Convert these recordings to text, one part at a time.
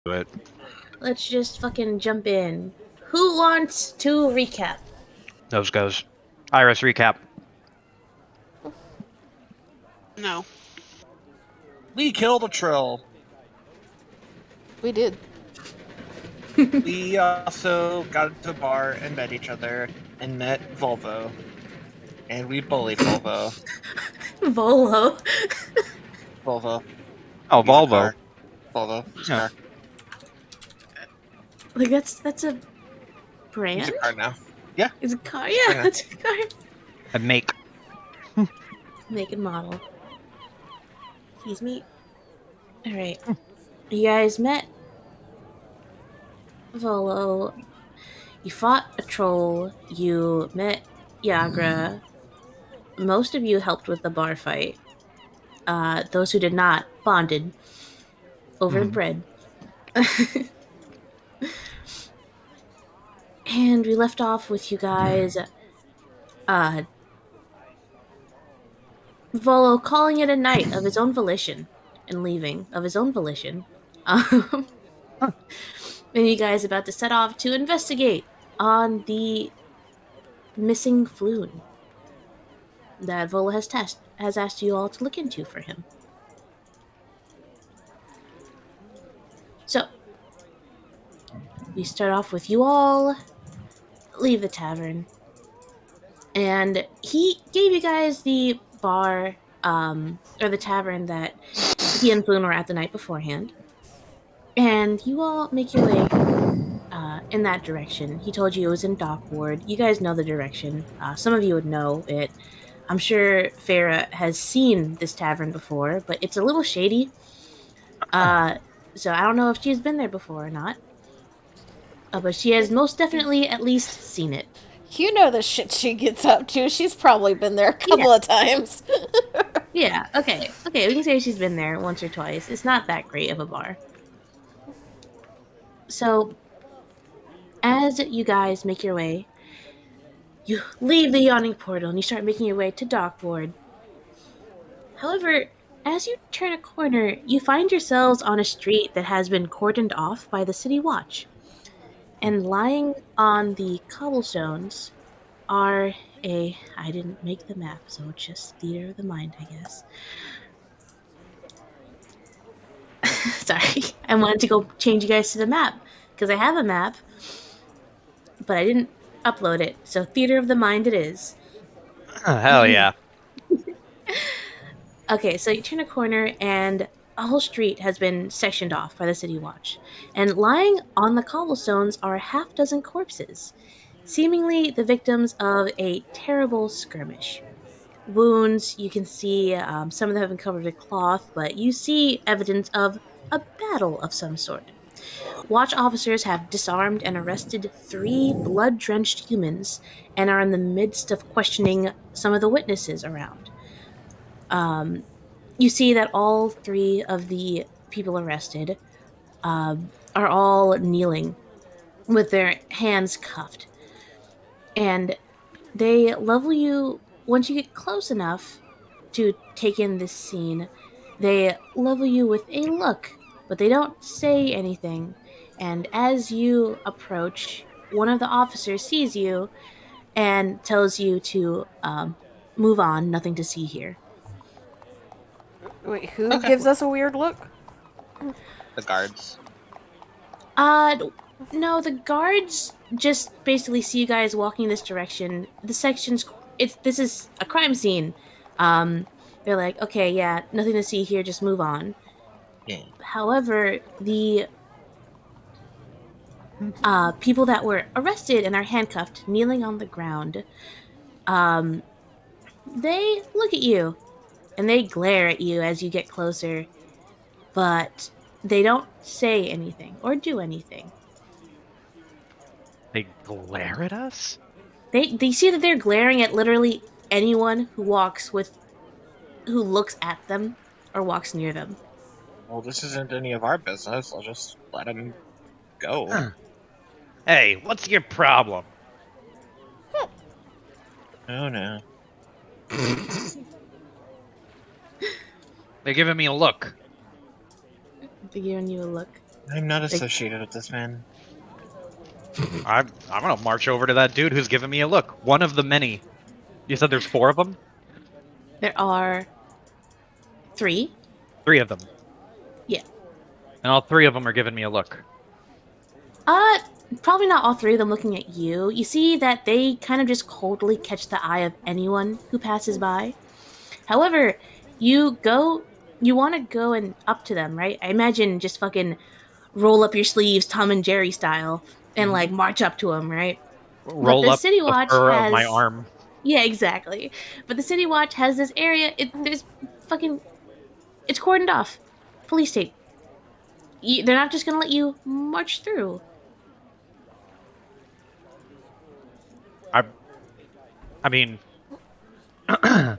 But Let's just fucking jump in. Who wants to recap? those goes. Iris recap. No. We killed a troll. We did. We also got into a bar and met each other and met Volvo. And we bullied Volvo. Volo. Volvo. Oh, He's a Volvo. car. Volvo. He's a Yeah. car. Like that's a brand? He's a car now. It's a car, It's a car yeah, now. it's a car. A make. Make and model. Excuse me. Alright. You guys met Volo. You fought a troll. You met Yagra. Most of you helped with the bar fight. Those who did not bonded over bread. And we left off with you guys, Volo calling it a night of his own volition and leaving of his own volition. Um, and you guys about to set off to investigate on the missing Floon that Volo has asked you all to look into for him. So we start off with you all leave the tavern, and he gave you guys the bar, or the tavern that he and Floon were at the night beforehand, and you all make your way in that direction. He told you it was in Dock Ward. You guys know the direction. Some of you would know it. I'm sure Farah has seen this tavern before, but it's a little shady. So I don't know if she's been there before or not. But she has most definitely at least seen it. You know the shit she gets up to. She's probably been there a couple of times. Yeah, okay. Okay, we can say she's been there once or twice. It's not that great of a bar. So, as you guys make your way, you leave the yawning portal and you start making your way to Dockboard. However, as you turn a corner, you find yourselves on a street that has been cordoned off by the city watch. And lying on the cobblestones are I didn't make the map, so it's just theater of the mind, I guess. Sorry, I wanted to go change you guys to the map because I have a map, but I didn't upload it. So theater of the mind it is. Hell yeah. Okay, so you turn a corner and a whole street has been sectioned off by the city watch, and lying on the cobblestones are a half dozen corpses, seemingly the victims of a terrible skirmish. Wounds, you can see some of them have been covered with cloth, but you see evidence of a battle of some sort. Watch officers have disarmed and arrested 3 blood drenched humans and are in the midst of questioning some of the witnesses around. Um, you see that all 3 of the people arrested are all kneeling with their hands cuffed. And they level you once you get close enough to take in this scene. They level you with a look, but they don't say anything. And as you approach, one of the officers sees you and tells you to move on, nothing to see here. Wait, who Okay. gives us a weird look? The guards. Uh, no, the guards just basically see you guys walking this direction. The section's this is a crime scene. They're like, okay, yeah, nothing to see here, just move on. Yeah. However, the people that were arrested and are handcuffed, kneeling on the ground, um, they look at you and they glare at you as you get closer, but they don't say anything or do anything. They glare at us? They see that they're glaring at literally anyone who looks at them or walks near them. Well, this isn't any of our business. I'll just let him go. Hey, what's your problem? Oh no. They're giving me a look. They're giving you a look. I'm not Like, associated with this man. I'm gonna march over to that dude who's giving me a look. One of the many. You said there's 4 of them? there are 3. 3 of them. Yeah. And all 3 of them are giving me a look. Uh, Probably not all 3 of them looking at you. You see that they kind of just coldly catch the eye of anyone who passes by. However, you want to go and up to them, right? I imagine just fucking roll up your sleeves, Tom and Jerry style, and like march up to them, right? But Roll the up City the Watch fur of my has, arm. yeah, exactly. But the City Watch has this area. There's fucking, it's cordoned off, police tape. They're not just gonna let you march through. I I mean, if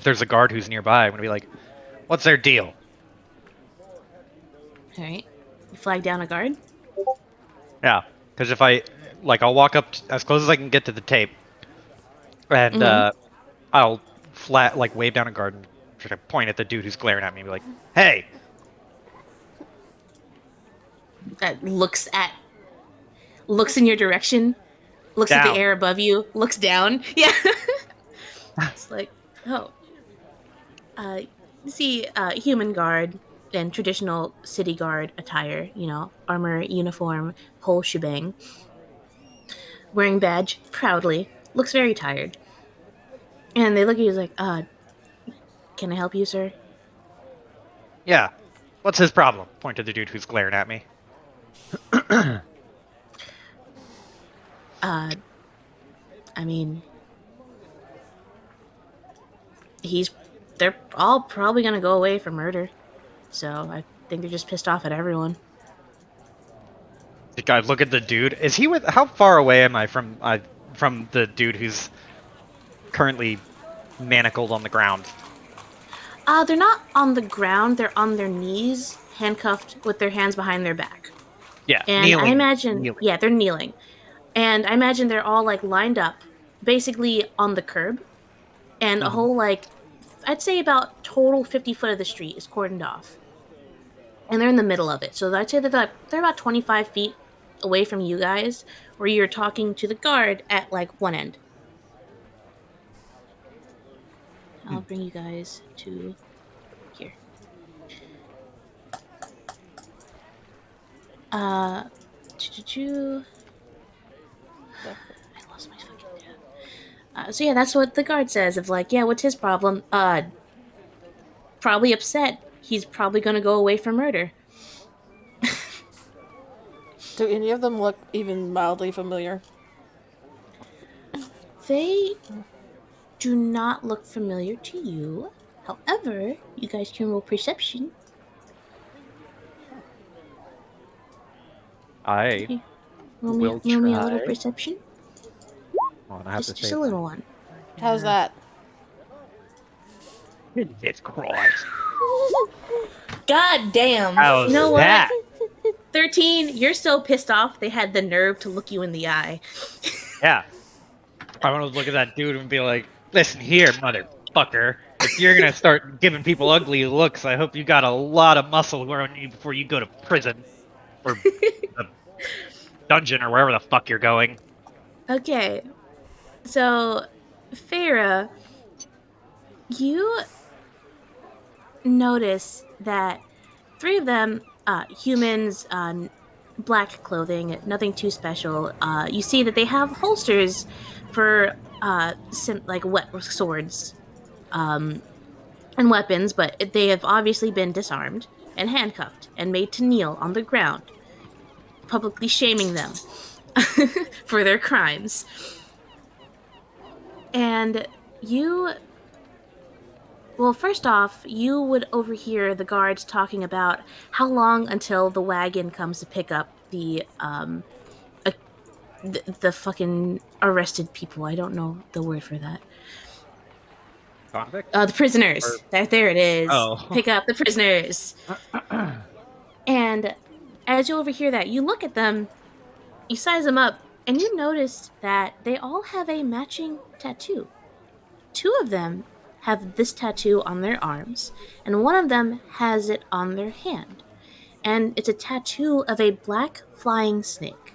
there's a guard who's nearby, I'm gonna be like, "What's their deal?" All right, you flag down a guard. Yeah, because if I'll walk up as close as I can get to the tape, and Mm-hmm. I'll wave down a guard and try to point at the dude who's glaring at me and be like, "Hey!" That looks in your direction, looks at the Down. air above you, looks down. Yeah, it's like, oh, uh, you see, human guard in traditional city guard attire. You know, armor, uniform, whole shebang. Wearing badge proudly, looks very tired. And they look at you like, can I help you, sir? Yeah. What's his problem? Point to the dude who's glaring at me. Uh, I mean, he's, they're all probably gonna go away for murder. So I think they're just pissed off at everyone. I look at the dude. Is he with? How far away am I from the dude who's currently manacled on the ground? They're not on the ground, they're on their knees, handcuffed with their hands behind their back. Yeah, And I kneeling. imagine, Kneeling. yeah, they're kneeling. And I imagine they're all like lined up, basically on the curb. And a Uh-huh. whole, like, I'd say about total 50 foot of the street is cordoned off. And they're in the middle of it. So I'd say that they're about 25 feet away from you guys, where you're talking to the guard at like one end. I'll bring you guys to here. Uh, choo-choo-choo. I lost my fucking tab. So yeah, that's what the guard says. Of like, yeah, what's his problem? Probably upset. He's probably gonna go away for murder. Do any of them look even mildly familiar? They do not look familiar to you. However, you guys can roll perception. I Here, will roll me a little try. perception. Hold on, I have to Just a save little one. How's that? It's Christ. God damn. How's You know what? that? 13, you're so pissed off they had the nerve to look you in the eye. Yeah. I want to look at that dude and be like, "Listen here, motherfucker. If you're gonna start giving people ugly looks, I hope you got a lot of muscle growing you before you go to prison or the dungeon or wherever the fuck you're going." Okay, so Farah, you notice that 3 of them, humans, black clothing, nothing too special. You see that they have holsters for like wet swords and weapons, but they have obviously been disarmed and handcuffed and made to kneel on the ground, publicly shaming them for their crimes. And you, well, first off, you would overhear the guards talking about how long until the wagon comes to pick up the fucking arrested people. I don't know the word for that. Convict? The prisoners. Or- There it is. Oh. Pick up the prisoners. And as you overhear that, you look at them, you size them up, and you notice that they all have a matching tattoo. 2 of them have this tattoo on their arms, and one of them has it on their hand. and it's a tattoo of a black flying snake.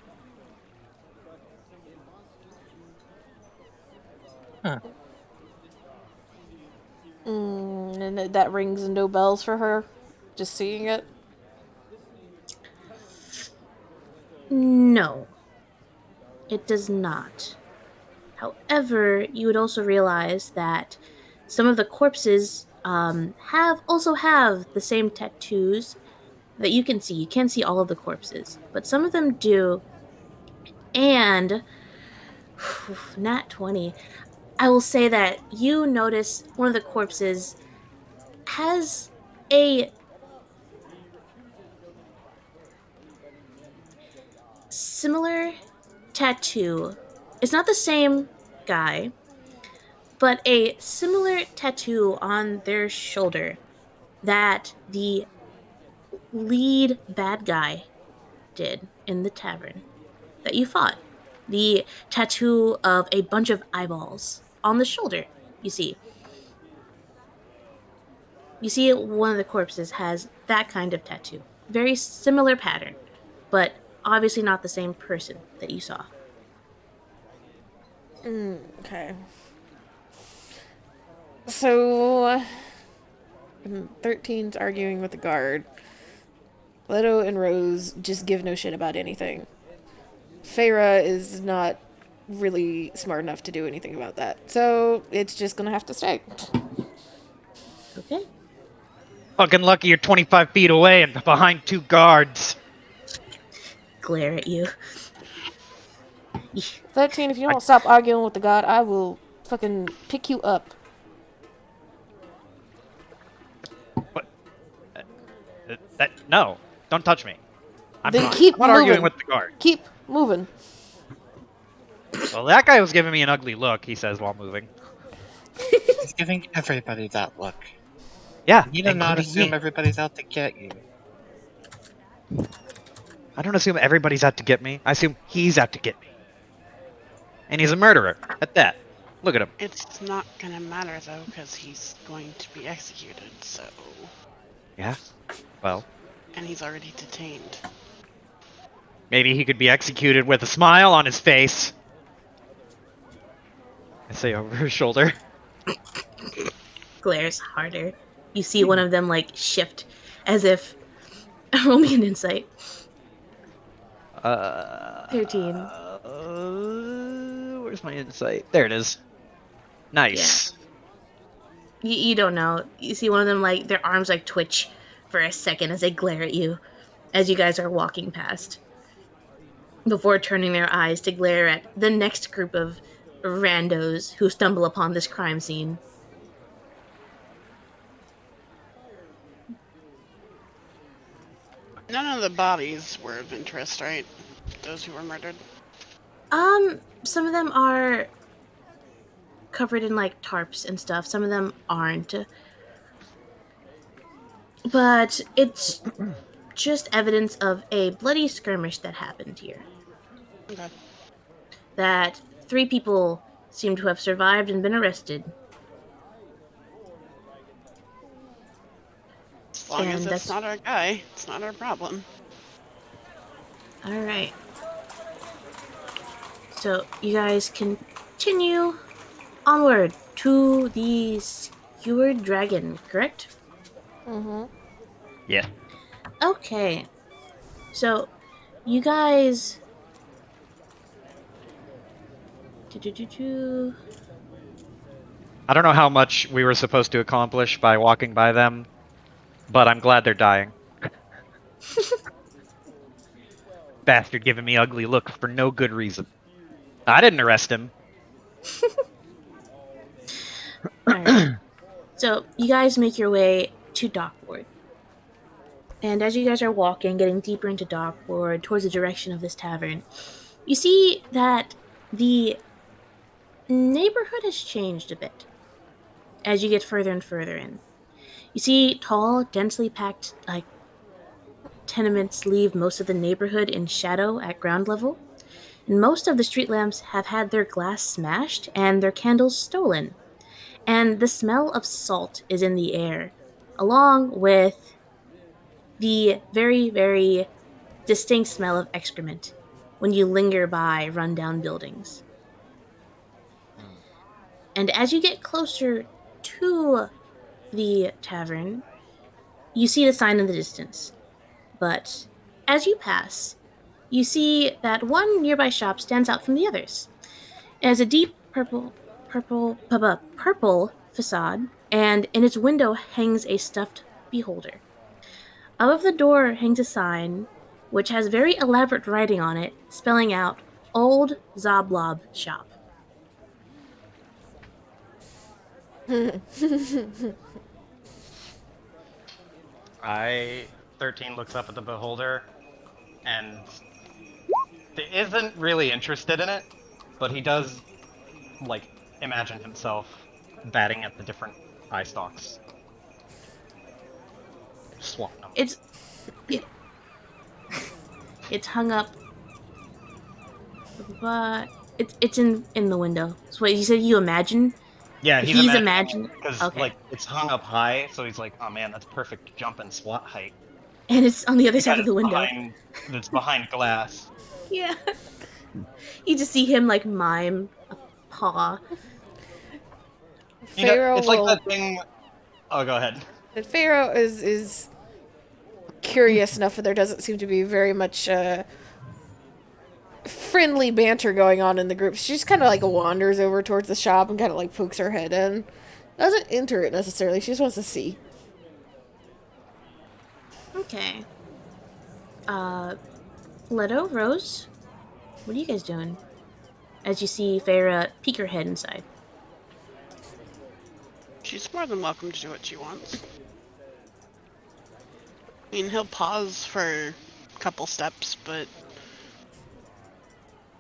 And that rings no bells for her. Just seeing it. No, it does not. However, you would also realize that some of the corpses have the same tattoos that you can see. You can't see all of the corpses, but some of them do. And nat 20. I will say that you notice one of the corpses has a similar tattoo. It's not the same guy, but a similar tattoo on their shoulder that the lead bad guy did in the tavern that you fought. The tattoo of a bunch of eyeballs on the shoulder, you see. You see, one of the corpses has that kind of tattoo. Very similar pattern, but obviously not the same person that you saw. Okay. So, 13's arguing with the guard. Leto and Rose just give no shit about anything. Feyre is not really smart enough to do anything about that. So, it's just gonna have to stay. Okay. Fucking lucky you're 25 feet away and behind 2 guards. Glare at you. 13, if you don't stop arguing with the god, I will fucking pick you up. What? No, don't touch me. I'm Then not, keep I'm not arguing moving. with the guard. Keep moving. Well, that guy was giving me an ugly look, he says while moving. He's giving everybody that look. Yeah, You do not including assume me. everybody's out to get you. I don't assume everybody's out to get me. I assume he's out to get me. And he's a murderer, at that. Look at him. It's not gonna matter though, because he's going to be executed, so. Yeah? Well, And he's already detained. maybe he could be executed with a smile on his face. I say over his shoulder. Glares harder. You see one of them like shift as if roll me an insight. 13. Where's my insight? There it is. Nice. You don't know. You see one of them like their arms like twitch for a second as they glare at you as you guys are walking past. Before turning their eyes to glare at the next group of randos who stumble upon this crime scene. None of the bodies were of interest, right? Those who were murdered. Some of them are covered in like tarps and stuff. Some of them aren't. But it's just evidence of a bloody skirmish that happened here. Okay. That 3 people seem to have survived and been arrested. As long as And it's not our guy, it's not our problem. Alright. So, you guys continue onward to the Skewered Dragon, correct? Mm-hmm. Yeah. Okay. So, you guys... I don't know how much we were supposed to accomplish by walking by them, but I'm glad they're dying. Bastard giving me ugly looks for no good reason. I didn't arrest him. Alright. So, you guys make your way to Dockboard. And as you guys are walking, getting deeper into Dockboard, towards the direction of this tavern, you see that the neighborhood has changed a bit as you get further and further in. You see tall, densely packed, like, tenements leave most of the neighborhood in shadow at ground level. And most of the street lamps have had their glass smashed and their candles stolen. And the smell of salt is in the air, along with the very, very distinct smell of excrement when you linger by rundown buildings. And as you get closer to the tavern, you see the sign in the distance. But as you pass, you see that one nearby shop stands out from the others. It has a deep purple facade, and in its window hangs a stuffed beholder. Above the door hangs a sign which has very elaborate writing on it, spelling out Old Zoblob Shop. I 13 looks up at the beholder and isn't really interested in it, but he does like imagine himself batting at the different eye stalks. Swatting them. It's it, it's hung up, but it's in the window. So what you said you imagine? Yeah, He's imagining because okay, like it's hung up high, so he's like, oh man, that's perfect jump and SWAT height. and it's on the other side Because of the window. It's behind glass. Yeah, you just see him like mime a paw. You know, Pharaoh it's will. like that thing. Oh, go ahead. And Pharaoh is curious enough that there doesn't seem to be very much friendly banter going on in the group. She just kind of like wanders over towards the shop and kind of like pokes her head in. Doesn't enter it necessarily. She just wants to see. Okay. Leto, Rose, what are you guys doing? As you see Farah peek her head inside. She's more than welcome to do what she wants. I mean, he'll pause for a couple steps, but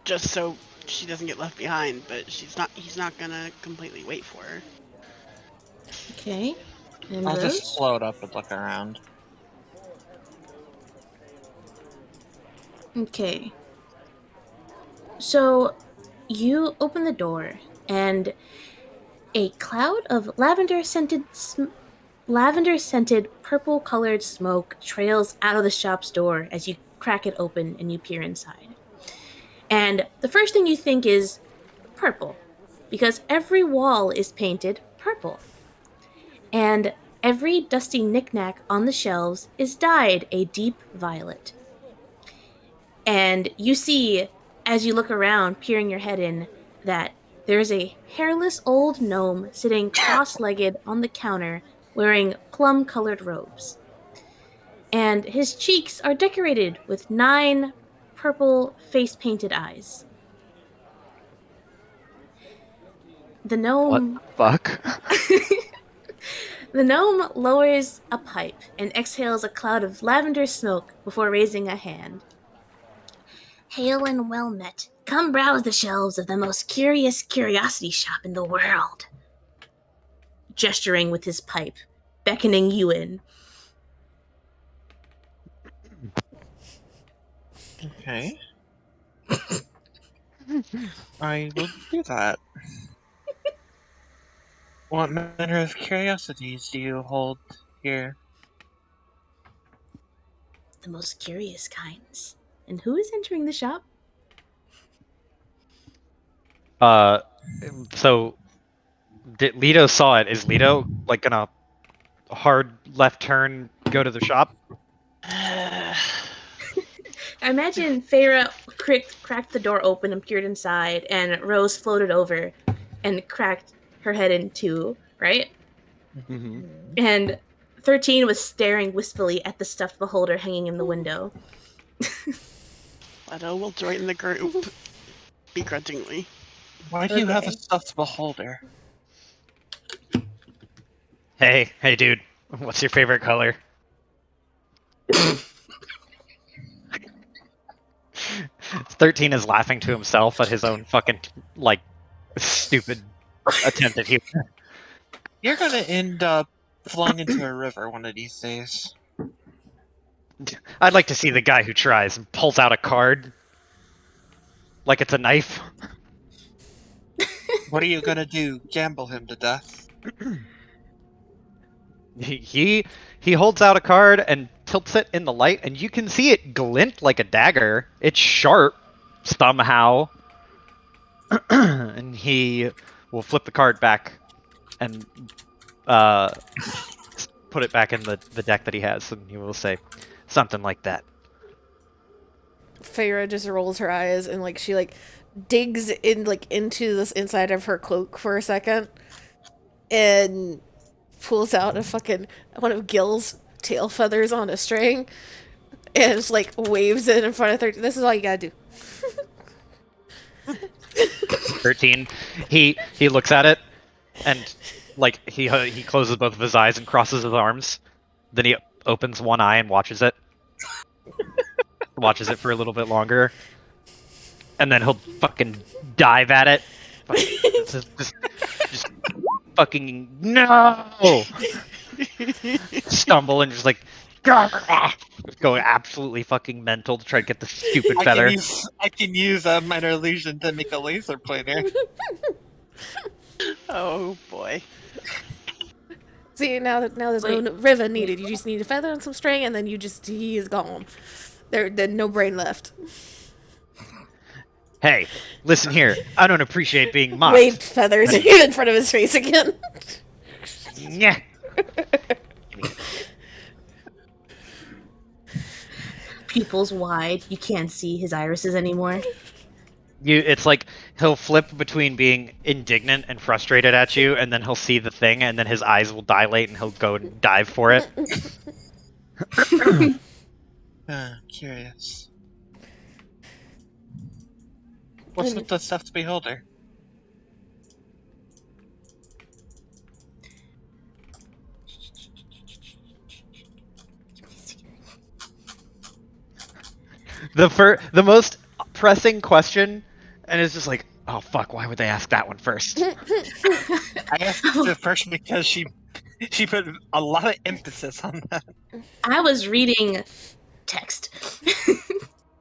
just so she doesn't get left behind. But he's not gonna completely wait for her. Okay. And I'll Rose? just float up and look around. Okay. So you open the door, and a cloud of lavender-scented purple-colored smoke trails out of the shop's door as you crack it open and you peer inside. And the first thing you think is purple, because every wall is painted purple. And every dusty knickknack on the shelves is dyed a deep violet. And you see, as you look around, peering your head in, that there's a hairless old gnome sitting cross-legged on the counter wearing plum-colored robes. And his cheeks are decorated with 9 purple face-painted eyes. The gnome... Fuck. The gnome lowers a pipe and exhales a cloud of lavender smoke before raising a hand. Hail and well met. Come browse the shelves of the most curious curiosity shop in the world. Gesturing with his pipe, beckoning you in. Okay. I will do that. What manner of curiosities do you hold here? The most curious kinds. And who is entering the shop? So Leto saw it. Is Leto like gonna hard left turn, go to the shop? I imagine Feyre cracked the door open and peered inside, and Rose floated over and cracked her head in too, right? Mm-hmm. And 13 was staring wistfully at the stuffed beholder hanging in the window. Leto will join the group begrudgingly. Why do you have a Okay. stuffed beholder? Hey, dude. What's your favorite color? 13 is laughing to himself at his own fucking like stupid attempt at humor. You're gonna end up flung into a river one of these days. I'd like to see the guy who tries and pulls out a card like it's a knife. What are you gonna do? Gamble him to death? He holds out a card and tilts it in the light, and you can see it glint like a dagger. It's sharp somehow. And he will flip the card back and put it back in the deck that he has, and he will say something like that. Feyre just rolls her eyes and like she like digs in like into this inside of her cloak for a second and pulls out a fucking one of Gil's tail feathers on a string and just like waves it in front of 13. This is all you gotta do. 13. He looks at it, and like he closes both of his eyes and crosses his arms. Then he opens one eye and watches it. Watches it for a little bit longer, and then he'll fucking dive at it. Just fucking no! Stumble and just like go absolutely fucking mental to try to get the stupid feather. I can use a minor illusion to make a laser pointer. Oh boy. See, now there's no river needed. You just need a feather and some string, and then he is gone. There's no brain left. Hey, listen here. I don't appreciate being mocked. Waved feathers in front of his face again. Yeah. Pupils wide. You can't see his irises anymore. It's like he'll flip between being indignant and frustrated at you, and then he'll see the thing, and then his eyes will dilate, and he'll go and dive for it. Curious. What's with the stuffed beholder? The most pressing question, and it's just like, oh fuck, why would they ask that one first? I asked it first because she put a lot of emphasis on that. I was reading text.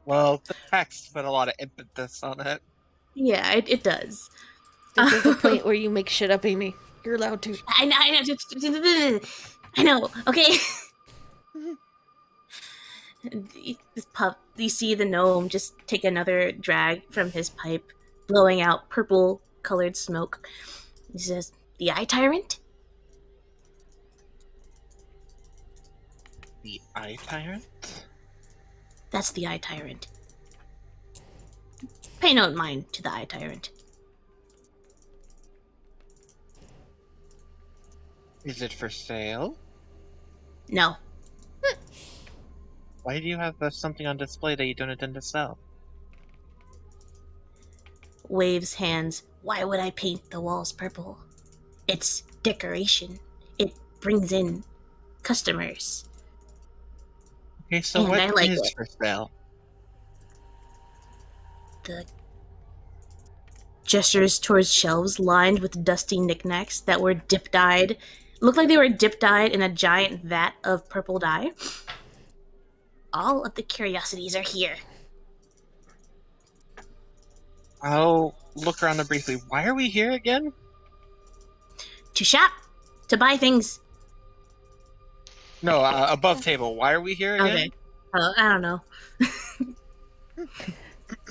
Well, the text put a lot of emphasis on it. Yeah, it does. This is the point where you make shit up, Amy. You're allowed to. I know. Okay. This pup. You see the gnome just take another drag from his pipe, blowing out purple-colored smoke. He says, "The Eye Tyrant." The Eye Tyrant? That's the Eye Tyrant. Pay no mind to the Eye Tyrant. Is it for sale? No. Why do you have something on display that you don't intend to sell? Waves hands. Why would I paint the walls purple? It's decoration. It brings in customers. Okay, so And what I like is it. for sale? The gestures towards shelves lined with dusty knickknacks that were dip-dyed. Looked like they were dip-dyed in a giant vat of purple dye. All of the curiosities are here. I'll look around there briefly. Why are we here again? To shop. To buy things. No, above table. Why are we here again? Okay. I don't know.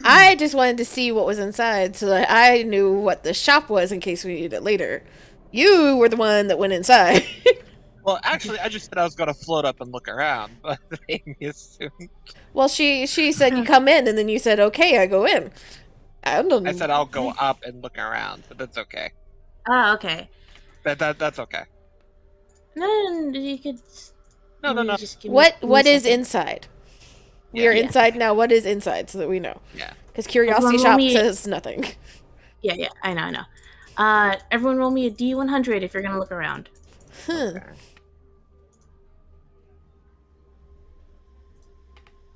I just wanted to see what was inside so that I knew what the shop was in case we needed it later. You were the one that went inside. Well, actually, I just said I was going to float up and look around, but Amy assumed. Well, she said you come in, and then you said, okay, I go in. I don't I said I'll go up and look around, but that's okay. Oh, okay. That's okay. No, you could... No. Just give me What a is second. inside? We are Yeah. inside now. What is inside so that we know? Yeah. Because Curiosity Everyone Shop roll me- says nothing. Yeah, I know. Everyone roll me a D100 if you're gonna look around. Huh.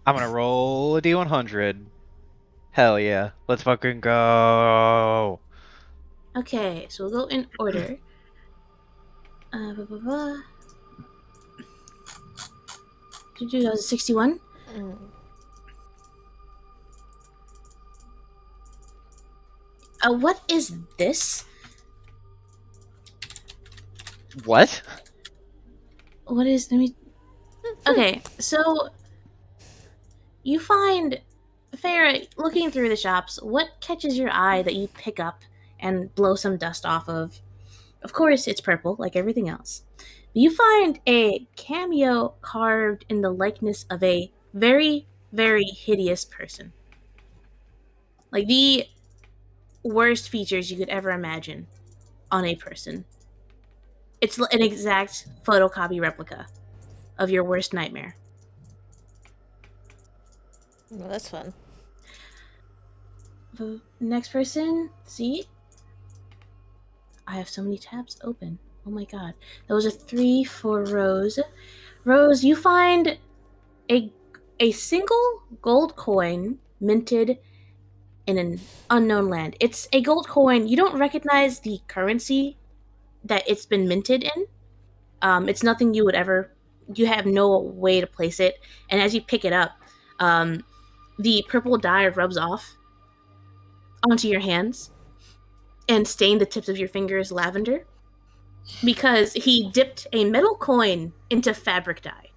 I'm gonna roll a D100. Hell yeah. Let's fucking go. Okay, so we'll go in order. Blah, blah, blah. That was a 61. Mm. What is this? What? What is... Let me... Okay, so you find Farah looking through the shops. What catches your eye that you pick up and blow some dust off of? Of course, it's purple, like everything else. But you find a cameo carved in the likeness of a very, very hideous person. Like the worst features you could ever imagine on a person. It's an exact photocopy replica of your worst nightmare. Well, that's fun. The next person, see? I have so many tabs open. Oh my god. Those are 3 for Rose. Rose, you find a single gold coin minted in an unknown land. It's a gold coin. You don't recognize the currency that it's been minted in. It's nothing you would ever. You have no way to place it. And as you pick it up, the purple dye rubs off onto your hands and stain the tips of your fingers lavender because he dipped a metal coin into fabric dye.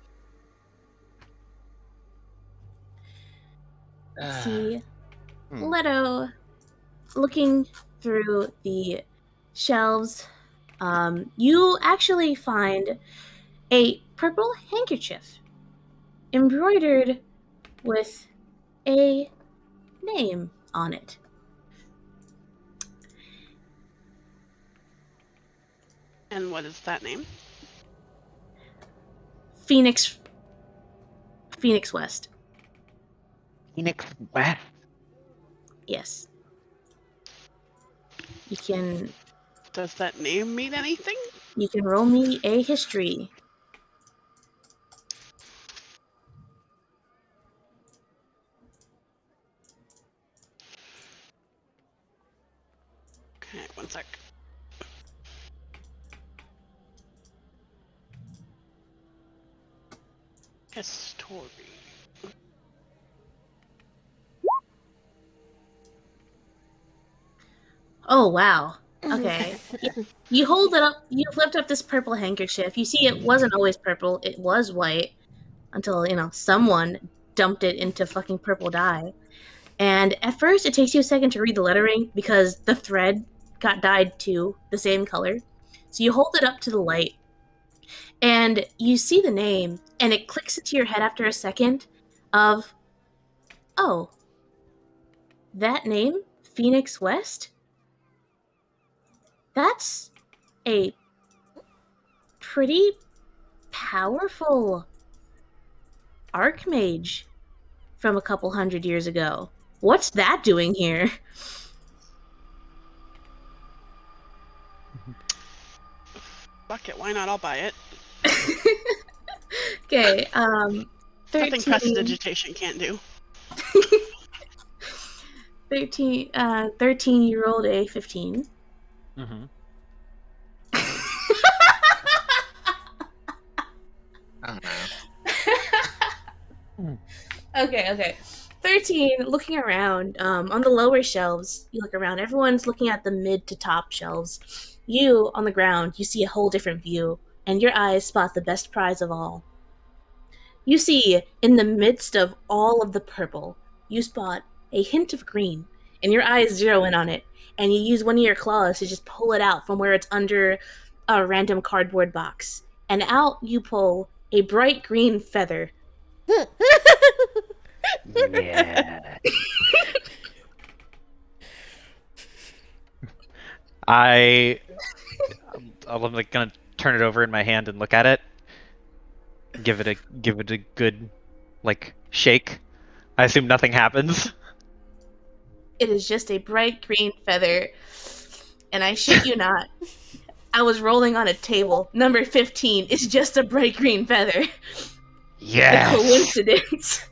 See, Leto looking through the shelves, you actually find a purple handkerchief embroidered with a name on it. And what is that name? Phoenix West. Phoenix West. Yes. You can Does that name mean anything? roll me a history. Okay, one sec. History. Oh wow. Okay. You hold it up. You lift up this purple handkerchief. You see, it wasn't always purple. It was white until someone dumped it into fucking purple dye. And at first, it takes you a second to read the lettering because the thread got dyed to the same color. So you hold it up to the light, and you see the name, and it clicks into your head after a second of, oh, that name, Phoenix West? That's a pretty powerful archmage from a couple hundred years ago. What's that doing here? Fuck it, why not? I'll buy it. Okay, 13, Nothing prestidigitation can't do. 13 you rolled a 15. Mm-hmm. I don't know. Okay. 13, looking around, on the lower shelves, you look around, everyone's looking at the mid to top shelves. You, on the ground, you see a whole different view, and your eyes spot the best prize of all. You see, in the midst of all of the purple, you spot a hint of green, and your eyes zero in on it, and you use one of your claws to just pull it out from where it's under a random cardboard box. And out you pull a bright green feather. Yeah. I'm like gonna turn it over in my hand and look at it. Give it a good like shake. I assume nothing happens. It is just a bright green feather. And I shit you not. I was rolling on a table. Number 15 is just a bright green feather. Yes. A coincidence.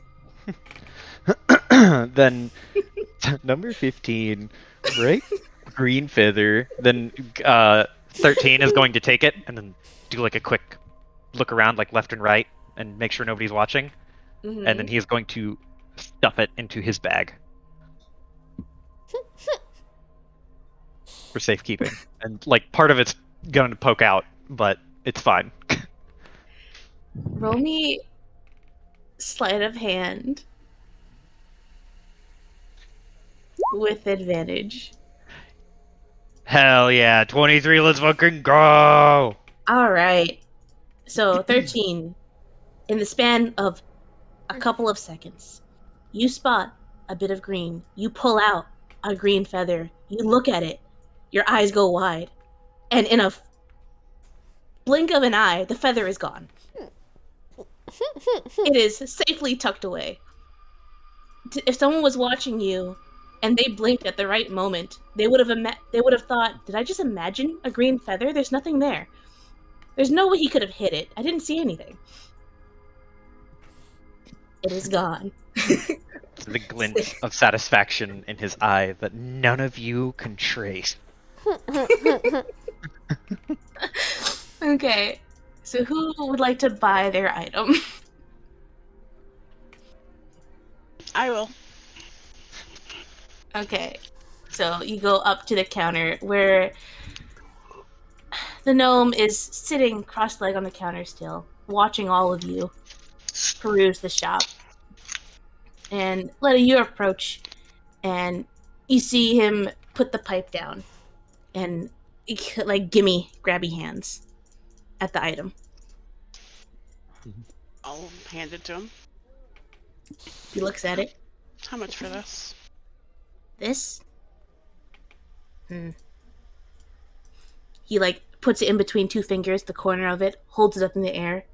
Then number 15, bright green feather. Then 13 is going to take it and then do like a quick look around, like left and right, and make sure nobody's watching. Mhm. And then he is going to stuff it into his bag for safekeeping. And like part of it's going to poke out, but it's fine. Roll me Sleight of hand. With advantage. Hell yeah, 23, let's fucking go! Alright. So 13. In the span of a couple of seconds, you spot a bit of green. You pull out a green feather. You look at it. Your eyes go wide. And in a blink of an eye, the feather is gone. It is safely tucked away. If someone was watching you and they blinked at the right moment, they would have thought, "Did I just imagine a green feather? There's nothing there. There's no way he could have hit it. I didn't see anything." It is gone. The glint of satisfaction in his eye that none of you can trace. Okay. So who would like to buy their item? I will. Okay. So you go up to the counter where the gnome is sitting cross-legged on the counter still, watching all of you peruse the shop. And Letta, you approach, and you see him put the pipe down, and like gimme grabby hands at the item. I'll hand it to him. He looks at it. How much for this? This? He like puts it in between two fingers, the corner of it, holds it up in the air,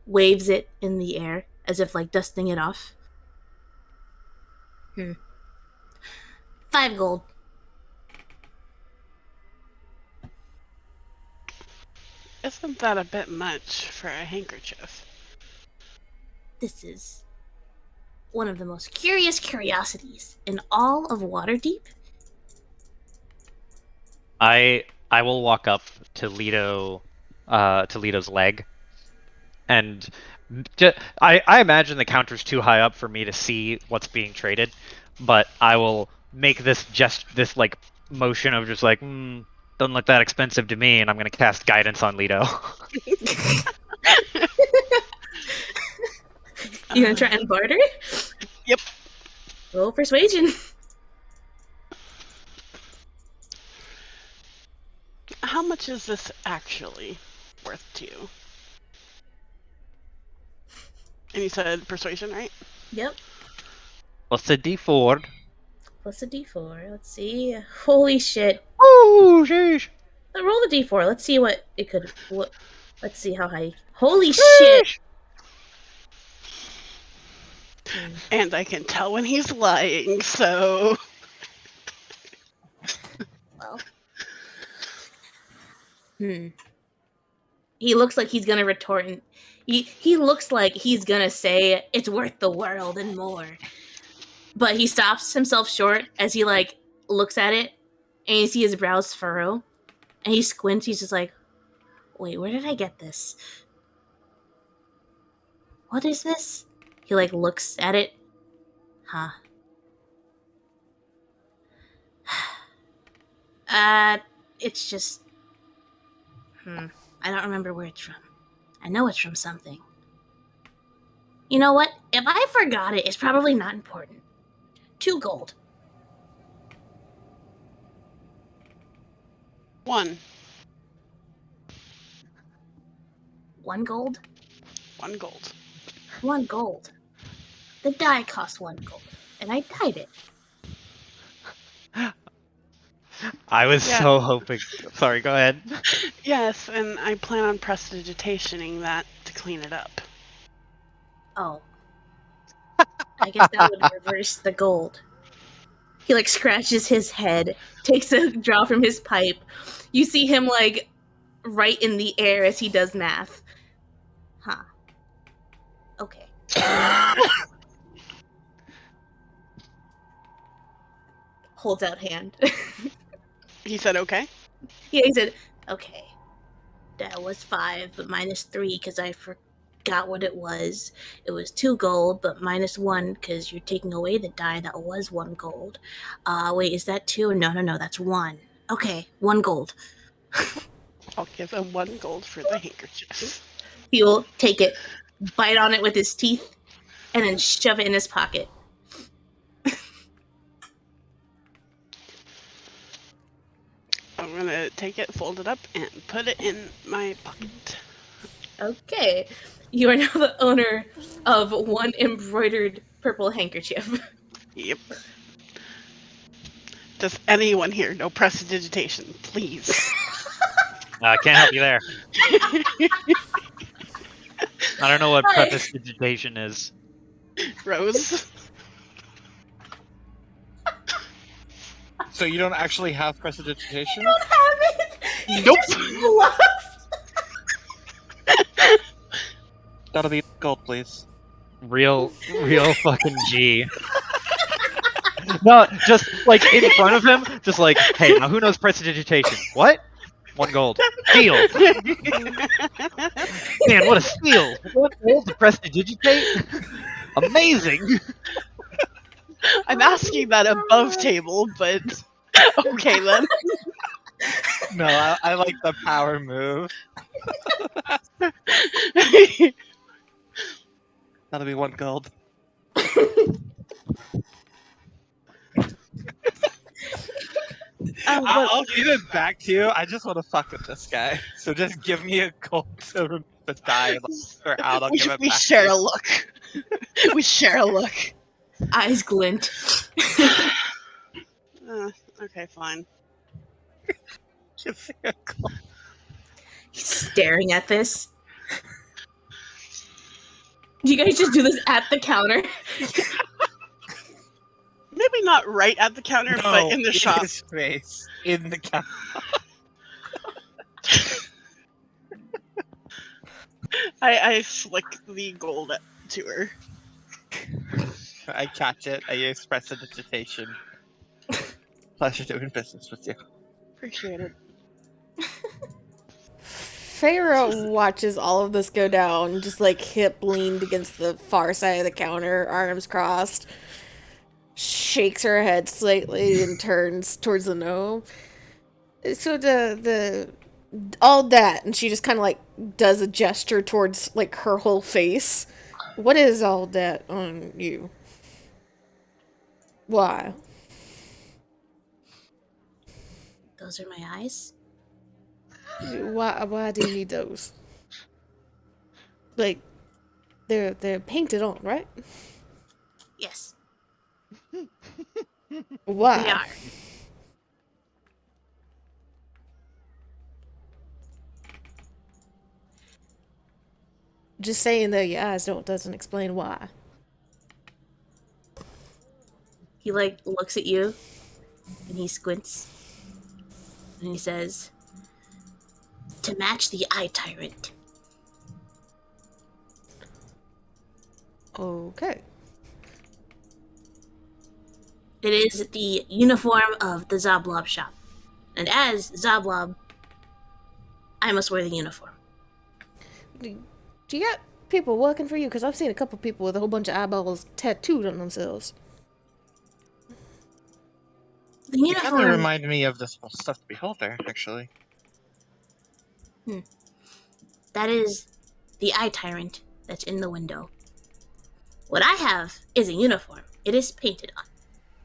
waves it in the air as if like dusting it off. 5 gold. Isn't that a bit much for a handkerchief? This is one of the most curious curiosities in all of Waterdeep. I will walk up to Leto's leg, and I imagine the counter's too high up for me to see what's being traded, but I will make this like motion of just like, doesn't look that expensive to me, and I'm gonna cast guidance on Leto. You gonna try and barter? Yep. Roll persuasion. How much is this actually worth to you? And you said persuasion, right? Yep. What's a D4? Plus a d4. Let's see. Holy shit. Oh, sheesh. Roll the d4. Let's see what it could. Let's see how high. Holy shit. And I can tell when he's lying, so... Well. He looks like he's gonna retort, and he looks like he's gonna say it's worth the world and more. But he stops himself short as he like looks at it, and you see his brows furrow, and he squints. He's just like, "Wait, where did I get this? What is this?" He like looks at it. Huh. It's just I don't remember where it's from. I know it's from something. You know what? If I forgot it, it's probably not important. 2 gold. 1. 1 gold? 1 gold. 1 gold. The die cost 1 gold, and I dyed it. I was Yeah. so hoping. Sorry, go ahead. Yes, and I plan on prestidigitationing that to clean it up. Oh. I guess that would reverse the gold. He like scratches his head, takes a draw from his pipe. You see him like right in the air as he does math. Huh. Okay. Holds out hand. He said okay? Yeah, he said, okay. That was 5, but minus 3 because I forgot what it was. It was 2 gold, but minus 1 because you're taking away the die that was 1 gold. Wait, is that 2? No, that's 1. Okay, 1 gold. I'll give him 1 gold for the handkerchief. He will take it, bite on it with his teeth, and then shove it in his pocket. I'm gonna take it, fold it up, and put it in my pocket. Okay. You are now the owner of one embroidered purple handkerchief. Yep. Does anyone here know prestidigitation, please? Can't help you there. I don't know what Hi. prestidigitation is. Rose? So you don't actually have prestidigitation? Don't have it. You Nope. just bluffed. That'll be gold, please. Real fucking G. No, just like in front of him, just like, hey, now who knows prestidigitation? What? 1 gold. Deal. Man, what a steal. 1 gold to prestidigitate? Amazing. I'm asking that above table, but okay then. No, I like the power move. That'll be 1 gold. I'll give it back to you. I just want to fuck with this guy. So just give me a gold to remove the die. Or out, I'll give it we back. share a look. We share a look. Eyes glint. Okay, fine. Give me a gold. He's staring at this. Do you guys just do this at the counter? Maybe not right at the counter, but in the shop. His face. In the counter. I flick the gold to her. I catch it. I use prestidigitation. Pleasure doing business with you. Appreciate it. Feyre watches all of this go down, just like hip leaned against the far side of the counter, arms crossed, shakes her head slightly and turns towards the gnome. So the all that, and she just kind of like does a gesture towards like her whole face. What is all that on you? Why? Those are my eyes. Why do you need those? Like they're painted on, right? Yes, Why? they are. Just saying that your eyes doesn't explain why. He like looks at you and he squints and he says, "To match the eye tyrant." Okay. It is the uniform of the Zoblob shop. And as Zoblob, I must wear the uniform. Do you got people working for you? Because I've seen a couple people with a whole bunch of eyeballs tattooed on themselves. The You kind of uniform, remind me of this stuffed beholder, actually. that is the eye tyrant that's in the window. What I have is a uniform. It is painted on.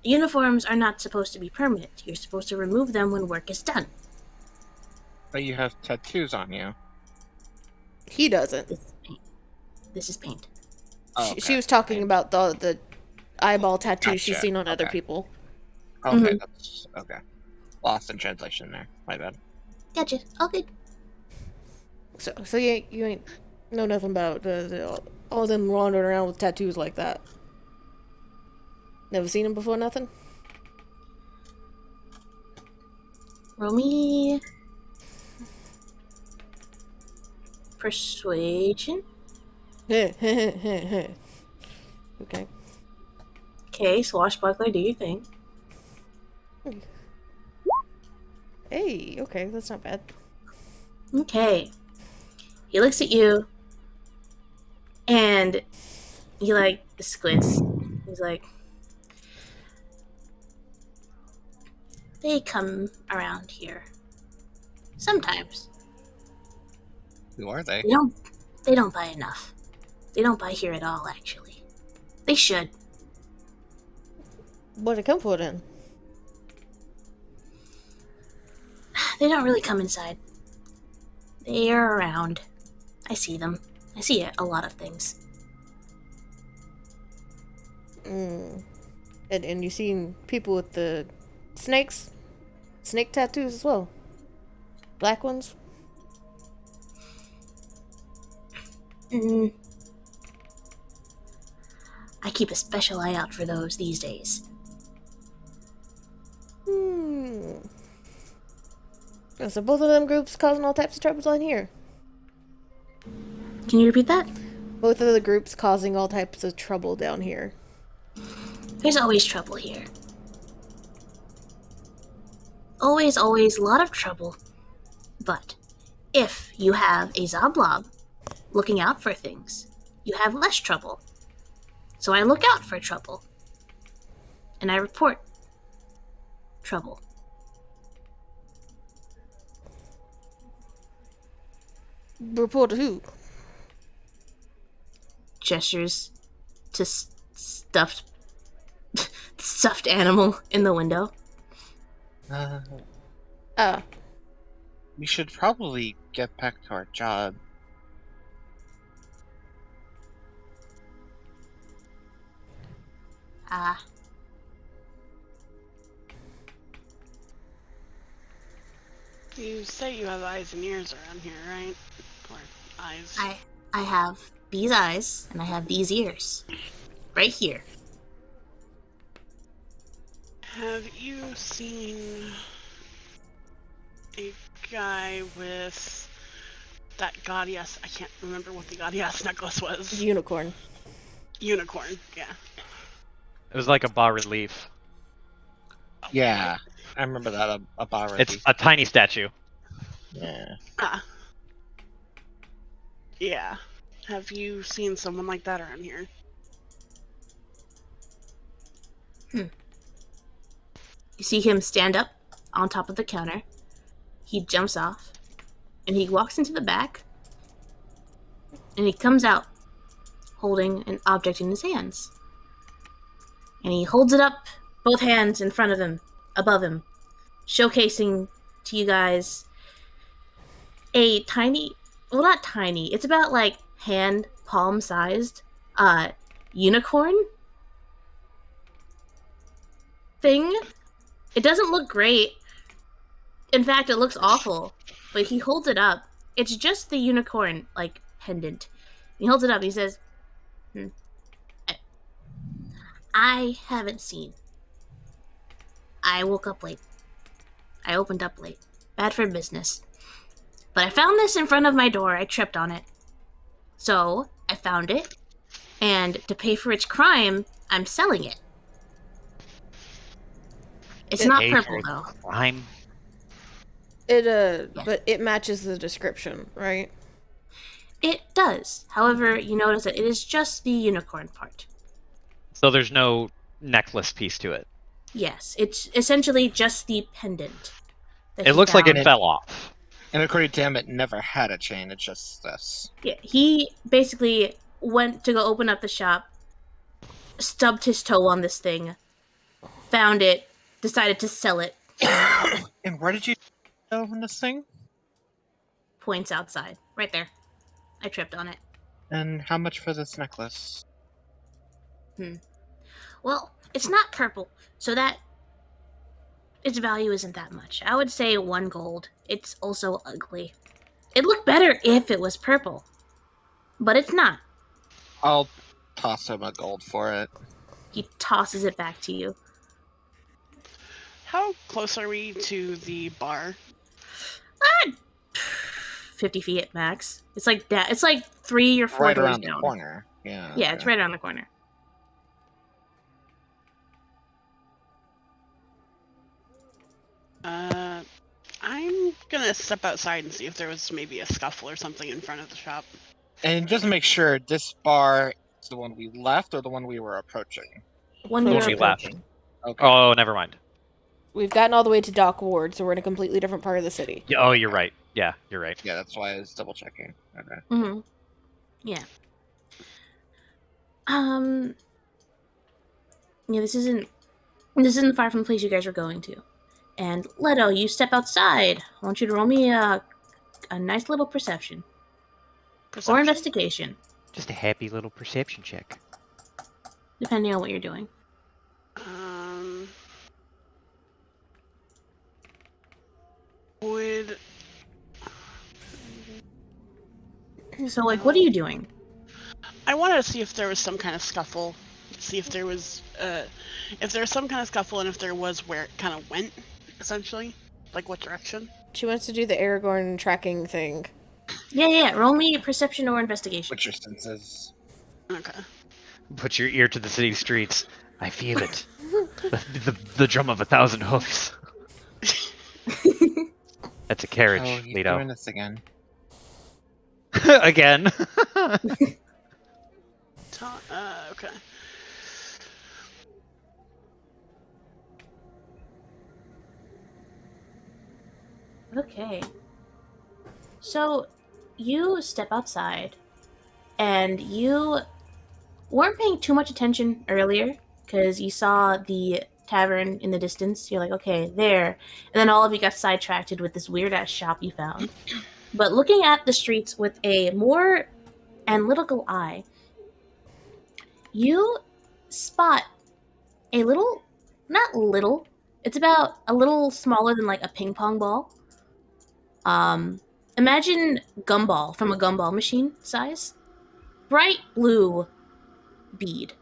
Uniforms are not supposed to be permanent. You're supposed to remove them when work is done. But you have tattoos on you. He doesn't. This is paint. This is paint. Oh, She was talking about the eyeball tattoos she's Gotcha. seen on other Okay. people. Okay, Mhm. that's okay. Lost in translation there. My bad. Gotcha. Okay. So you ain't know nothing about all them wandering around with tattoos like that. Never seen them before, nothing? Roll me persuasion. Okay. Okay, swashbuckler, do your thing. Hey, okay, that's not bad. Okay. He looks at you and he like squints. He's like, they come around here. Sometimes. Who are they? They don't buy enough. They don't buy here at all, actually. They should. What to come for then? They don't really come inside. They're around. I see them. I see a lot of things. And you seen people with the snake tattoos as well? Black ones? Mm. I keep a special eye out for those these days. So both of them groups causing all types of troubles on here. Can you repeat that? Both of the groups causing all types of trouble down here. There's always trouble here. Always, a lot of trouble. But if you have a Zoblob looking out for things, you have less trouble. So I look out for trouble. And I report trouble. Report to who? Gestures to stuffed animal in the window. We should probably get back to our job. You say you have eyes and ears around here, right? Or eyes? I have these eyes and I have these ears. Right here. Have you seen a guy with that gaudy ass? I can't remember what the gaudy ass necklace was. Unicorn. Unicorn, yeah. It was like a bas relief. Yeah, I remember that a bar already. It's a tiny statue. Yeah. Yeah. Have you seen someone like that around here? You see him stand up on top of the counter. He jumps off and he walks into the back and he comes out holding an object in his hands. And he holds it up, both hands in front of him, above him, showcasing to you guys a tiny, well, not tiny, it's about like hand palm sized unicorn thing. It doesn't look great. In fact, it looks awful. But he holds it up. It's just the unicorn, like, pendant. He holds it up. He says, I haven't seen. I woke up late. I opened up late. Bad for business. But I found this in front of my door. I tripped on it. So, I found it. And to pay for its crime, I'm selling it. It's not Pay purple, for though. Crime. But it matches the description, right? It does. However, you notice that it is just the unicorn part. So there's no necklace piece to it. Yes, it's essentially just the pendant. that It he looks like it found. fell off. And according to him, it never had a chain. It's just this. Yeah, he basically went to go open up the shop, stubbed his toe on this thing, found it, decided to sell it, And where did you open this thing? points outside. Right there. I tripped on it. And how much for this necklace? Well, it's not purple, so that its value isn't that much. I would say 1 gold. It's also ugly. It'd look better if it was purple, but it's not. I'll toss him a gold for it. He tosses it back to you. How close are we to the bar? 50 feet at max. It's like that. It's like 3 or 4 Right doors around the down. corner. Yeah. Yeah, it's right around the corner. I'm gonna step outside and see if there was maybe a scuffle or something in front of the shop. And just to make sure, this bar is the one we left or the one we were approaching? One When you're we left. approaching. Okay. Oh, never mind. We've gotten all the way to Dock Ward, so we're in a completely different part of the city. Yeah, oh, you're right. Yeah, you're right. Yeah, that's why I was double checking. Okay. Mm-hmm. Yeah. Yeah, this isn't far from the place you guys are going to. And Leto, you step outside. I want you to roll me a nice little perception or Perception. investigation, Just a happy little perception check. depending on what you're doing. Um, would So, like, what are you doing? I wanted to see if there was some kind of scuffle. See if there was some kind of scuffle, and if there was, where it kind of went, essentially, like what direction. She wants to do the Aragorn tracking thing. Yeah. Roll me perception or investigation. What's your senses? Okay. Put your ear to the city streets. I feel it. The drum of 1,000 hoofs. That's a carriage, Oh, he's Leto. doing this again. Again. Okay. Okay. So, you step outside, and you weren't paying too much attention earlier because you saw the tavern in the distance. You're like, okay, there. And then all of you got sidetracked with this weird ass shop you found. But looking at the streets with a more analytical eye, you spot a little, not little, it's about a little smaller than like a ping pong ball. Imagine gumball from a gumball machine size. Bright blue bead.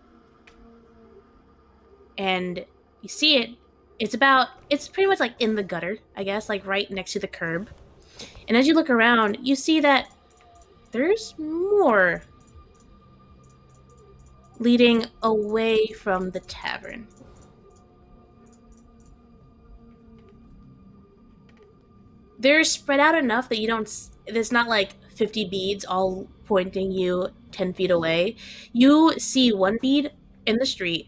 And you see it, it's pretty much like in the gutter, I guess, like right next to the curb. And as you look around, you see that there's more leading away from the tavern. They're spread out enough that you don't. There's not like 50 beads all pointing you 10 feet away. You see one bead in the street,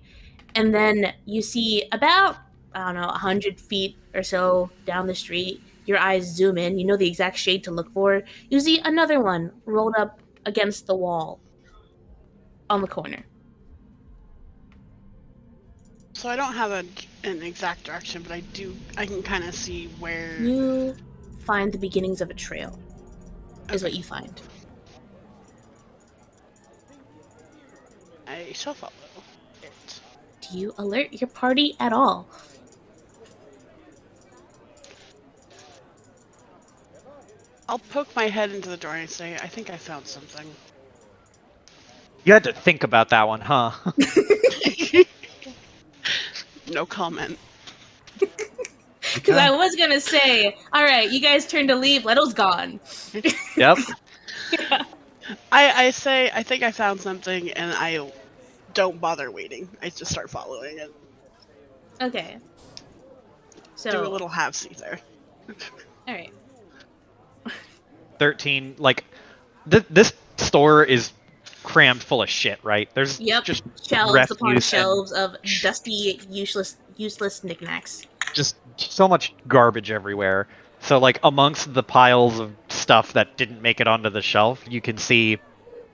and then you see about, I don't know, 100 feet or so down the street. Your eyes zoom in. You know the exact shade to look for. You see another one rolled up against the wall on the corner. So I don't have an exact direction, but I can kind of see where. You find the beginnings of a trail, is Okay. what you find. I shall follow it. Do you alert your party at all? I'll poke my head into the door and say, I think I found something. You had to think about that one, huh? No comment. Because I was gonna say, all right, you guys turn to leave. Leto's gone. Yep. Yeah. I say, I think I found something, and I don't bother waiting. I just start following it. Okay. So, Do a little half-see there. all right. 13, like, this store is crammed full of shit, right? There's Yep. just Shelves upon refuse shelves of dusty, useless knickknacks. just so much garbage everywhere. So, like, amongst the piles of stuff that didn't make it onto the shelf, you can see,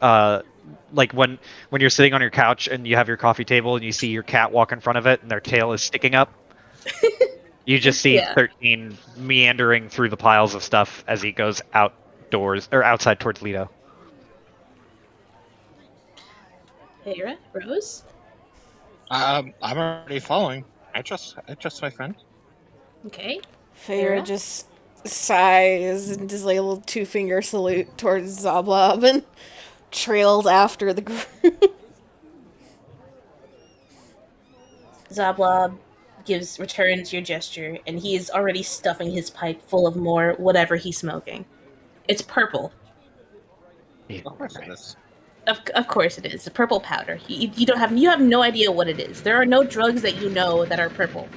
like, when you're sitting on your couch and you have your coffee table and you see your cat walk in front of it and their tail is sticking up. You just see Yeah. 13 meandering through the piles of stuff as he goes outdoors or outside towards Lido. Hera, Rose. I'm already following. I trust my friend. Okay. Feyre Feyre? just sighs and does like a little 2-finger salute towards Zoblob and trails after the group. Zablob returns your gesture, and he is already stuffing his pipe full of more whatever he's smoking. It's purple. Of course it is. Of course it is. The purple powder. You have no idea what it is. There are no drugs that you know that are purple.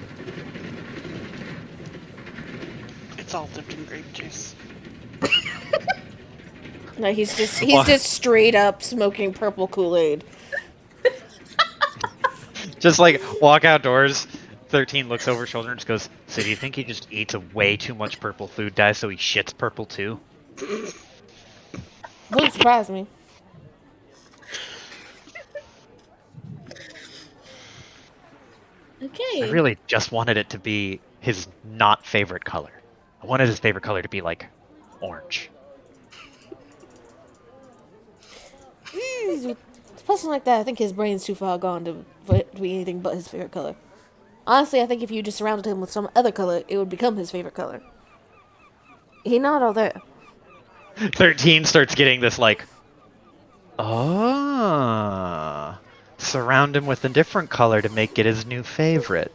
It's all dipped in grape juice. No, he's just straight up smoking purple Kool-Aid. Just like walk outdoors. 13 looks over his shoulder and just goes, "So do you think he just eats a way too much purple food dye so he shits purple too?" Wouldn't surprise me. Okay. I really just wanted it to be his not favorite color. I wanted his favorite color to be like orange. With a person like that, I think his brain's too far gone to be anything but his favorite color. Honestly, I think if you just surrounded him with some other color, it would become his favorite color. He not all there. 13 starts getting this like, surround him with a different color to make it his new favorite.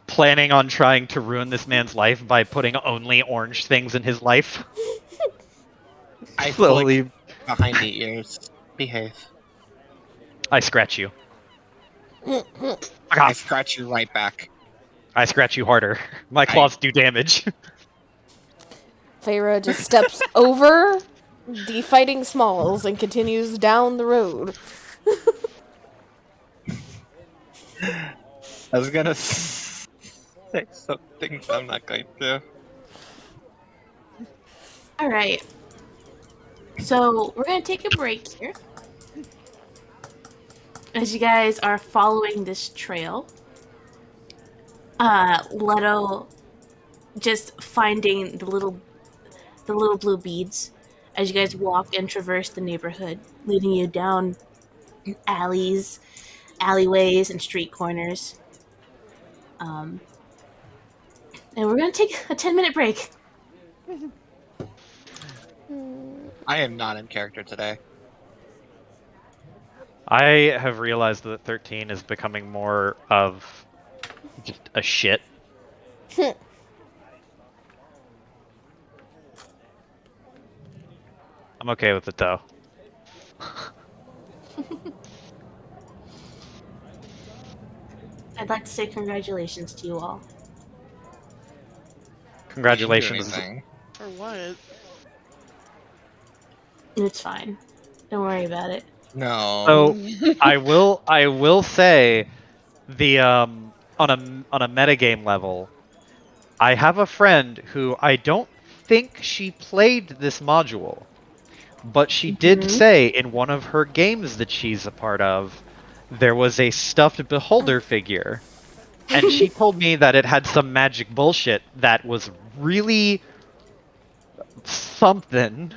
Planning on trying to ruin this man's life by putting only orange things in his life. I Slowly, flick behind the ears. Behave. I scratch you. Fuck I off. scratch you right back. I scratch you harder. My claws do damage. Feyre just steps over the fighting Smalls and continues down the road. I was gonna say something, but I'm not going to. All right. So we're gonna take a break here as you guys are following this trail. Leto just finding the little blue beads as you guys walk and traverse the neighborhood, leading you down alleys, alleyways, and street corners. And we're gonna take a 10-minute break. I am not in character today. I have realized that 13 is becoming more of just a shit. I'm okay with it though. I'd like to say congratulations to you all. I didn't do Congratulations. anything. For what? It's fine. Don't worry about it. No. So I will say the on a metagame level, I have a friend who I don't think she played this module, but she did say in one of her games that she's a part of, there was a stuffed beholder figure. And she told me that it had some magic bullshit that was really something.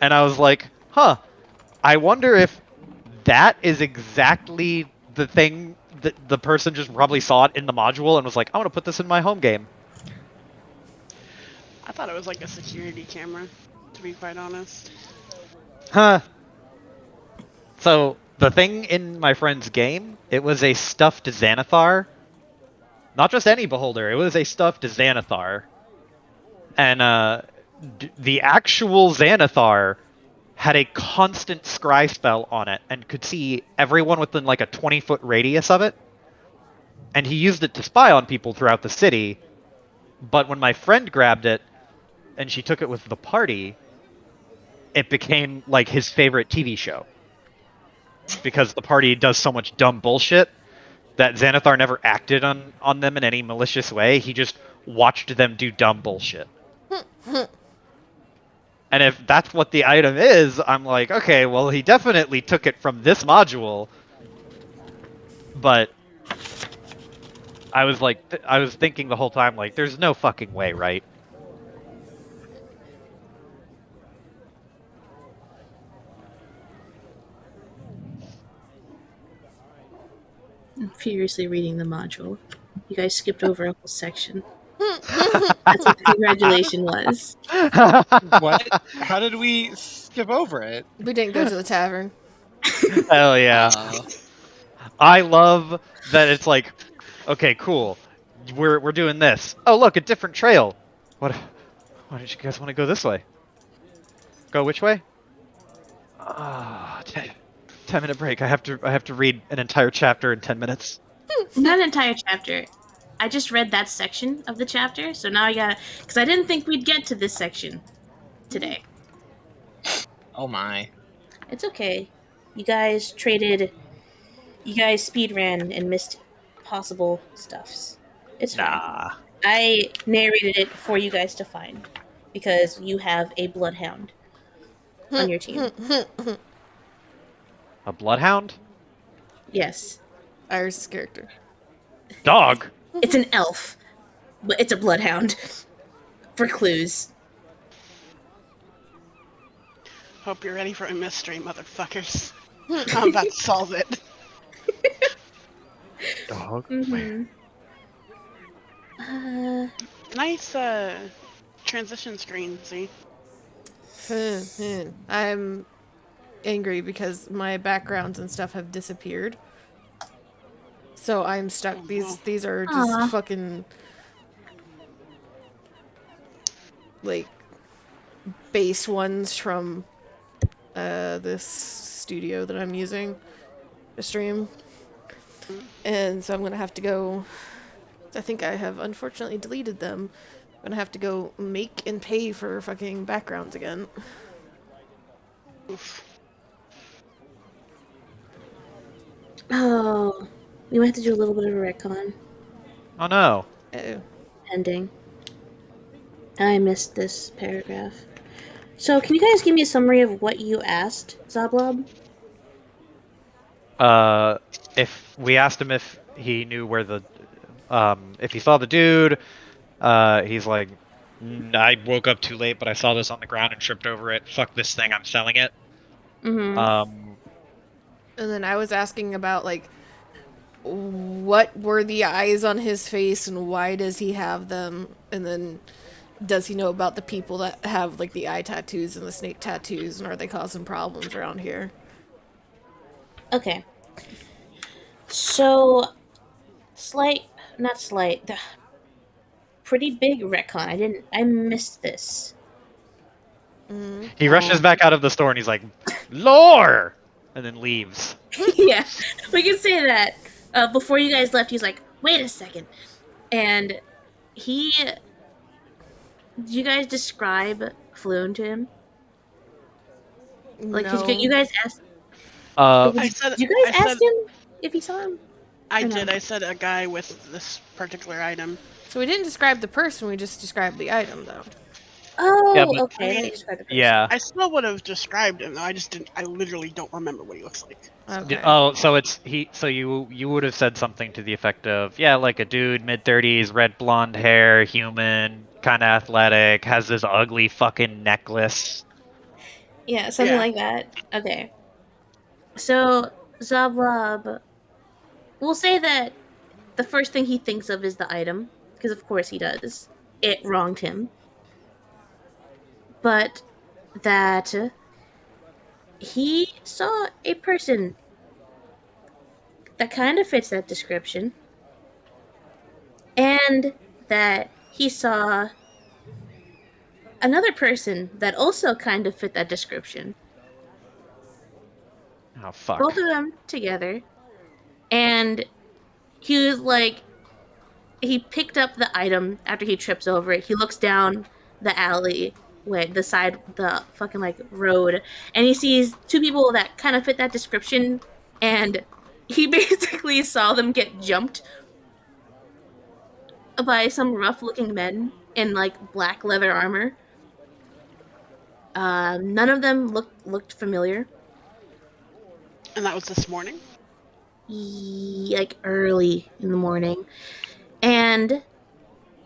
And I was like, huh, I wonder if that is exactly the thing that the person just probably saw it in the module and was like, I want to put this in my home game. I thought it was like a security camera, to be quite honest. Huh. So the thing in my friend's game, it was a stuffed Xanathar. Not just any beholder, it was a stuffed Xanathar. And the actual Xanathar had a constant scry spell on it and could see everyone within like a 20-foot radius of it. And he used it to spy on people throughout the city. But when my friend grabbed it and she took it with the party, it became like his favorite TV show. Because the party does so much dumb bullshit that Xanathar never acted on them in any malicious way. He just watched them do dumb bullshit. And if that's what the item is, I'm like, okay, well, he definitely took it from this module. But I was like, I was thinking the whole time, like, there's no fucking way, right? I'm furiously reading the module. You guys skipped over a whole section. That's what the congratulation was. What? How did we skip over it? We didn't go to the tavern. Hell yeah. Oh. I love that it's like, okay, cool. We're doing this. Oh, look, a different trail. What? Why did you guys want to go this way? Go which way? 10-minute break. I have to read an entire chapter in 10 minutes. Not an entire chapter. I just read that section of the chapter, so now I gotta. Because I didn't think we'd get to this section today. Oh my. It's okay. You guys traded. You guys speed ran and missed possible stuffs. It's fine. Nah. I narrated it for you guys to find because you have a bloodhound on your team. A bloodhound? Yes. Iris' character. Dog. It's an elf, but it's a bloodhound. For clues. Hope you're ready for a mystery, motherfuckers. I'm about to solve it. Dog. Mm-hmm. Nice transition screen, see? I'm angry because my backgrounds and stuff have disappeared. So I'm stuck. Oh, These well. these are just Aw. fucking like base ones from this studio that I'm using to stream. And so I'm gonna have to go. I think I have unfortunately deleted them. I'm gonna have to go make and pay for fucking backgrounds again. Oof. Oh, we might have to do a little bit of a retcon Oh no. Oh. ending. I missed this paragraph. So, can you guys give me a summary of what you asked, Zablob? If we asked him if he knew where the, if he saw the dude, he's like, I woke up too late, but I saw this on the ground and tripped over it. Fuck this thing, I'm selling it. Mm-hmm. And then I was asking about like what were the eyes on his face and why does he have them? And then does he know about the people that have like the eye tattoos and the snake tattoos and are they causing problems around here? Okay. So, pretty big retcon. I missed this. He rushes back out of the store and he's like, lore! And then leaves. Yeah, we can say that. Before you guys left, he's like, wait a second. And did you guys describe Floon to him? Like, No. you guys asked, I said, did you guys I ask said, him if he saw him? I Or no? did. I said a guy with this particular item. So we didn't describe the person, we just described the item though. Oh, Yeah, but- okay. I mean, They described the person. Yeah. I still would have described him, though. I just didn't. I literally don't remember what he looks like. Okay. Oh, so it's he. So you would have said something to the effect of, yeah, like a dude, mid-30s, red blonde hair, human, kind of athletic, has this ugly fucking necklace. Yeah, something Yeah. like that. Okay. So, Zablob, we'll say that the first thing he thinks of is the item, because of course he does. It wronged him. But that he saw a person that kind of fits that description, and that he saw another person that also kind of fit that description. Oh fuck. Both of them together, and he was like, he picked up the item after he trips over it. He looks down the alley, the fucking like road, and he sees two people that kind of fit that description, and he basically saw them get jumped by some rough looking men in like black leather armor. None of them looked familiar. And that was this morning. Like early in the morning, and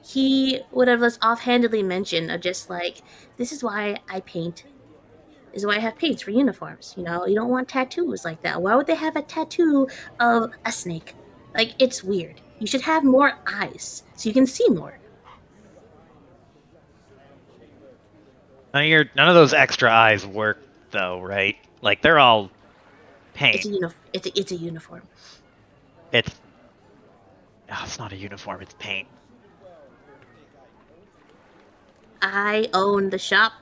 he would have just offhandedly mentioned of just like, this is why I paint. This is why I have paints for uniforms. You know, you don't want tattoos like that. Why would they have a tattoo of a snake? Like, it's weird. You should have more eyes so you can see more. None of those extra eyes work though, right? Like they're all paint. It's a uniform. It's not a uniform. It's paint. I own the shop.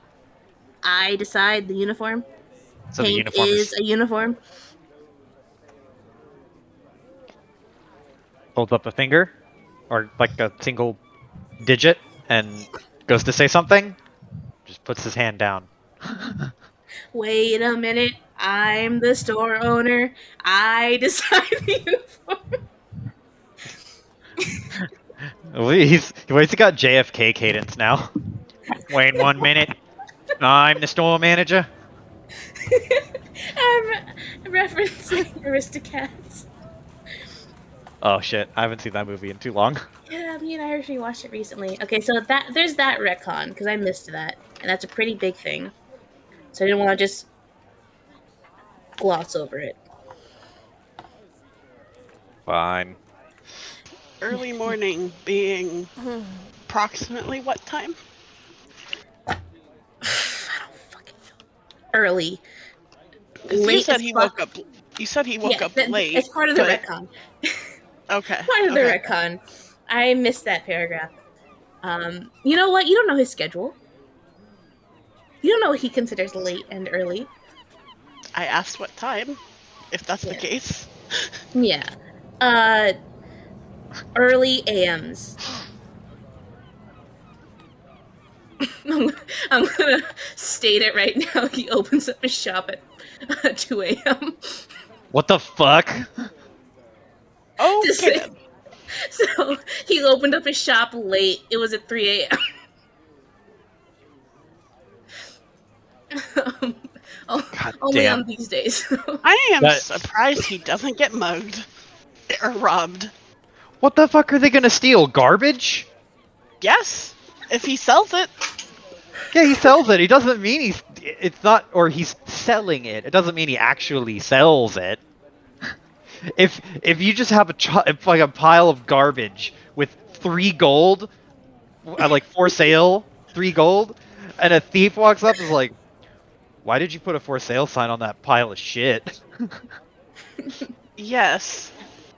I decide the uniform. So the Paint uniform is a uniform. holds up a finger, or like a single digit, and goes to say something. Just puts his hand down. Wait a minute. I'm the store owner. I decide the uniform. He's got JFK cadence now. Wait 1 minute. I'm the store manager. I'm referencing Aristocats. Oh shit, I haven't seen that movie in too long. Yeah, me and Irish watched it recently. Okay, so there's that retcon because I missed that, and that's a pretty big thing. So I didn't want to just gloss over it. Fine. Early morning being approximately what time? I don't fucking know. Early, Because you late said as he fuck. woke up. You said he woke Yeah, up late, it's part of the but retcon. okay, Part of the okay. retcon. I missed that paragraph. You know what? You don't know his schedule. You don't know what he considers late and early. I asked what time, if that's the Yeah. case. Yeah. Uh, early AMs. I'm, I'm gonna state it right now. He opens up his shop at 2 a.m. What the fuck? Just Okay say, then. so he opened up his shop late. It was at 3 a.m. God Only on damn. these days. I am That. surprised he doesn't get mugged or robbed. What the fuck are they gonna steal? Garbage? Yes, if he sells it. Yeah, he sells it. He doesn't mean he's. It's not, or he's selling it. It doesn't mean he actually sells it. If you just have if like a pile of garbage with 3 gold, like for sale, 3 gold, and a thief walks up and is like, "Why did you put a for sale sign on that pile of shit?" Yes,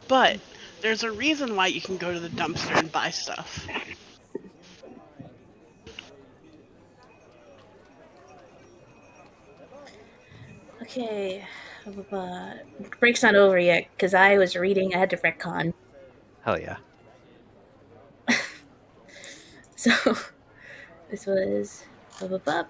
but there's a reason why you can go to the dumpster and buy stuff. Okay. Break's not over yet because I was reading. I had to retcon. Hell yeah. So this was. Blah, blah, blah.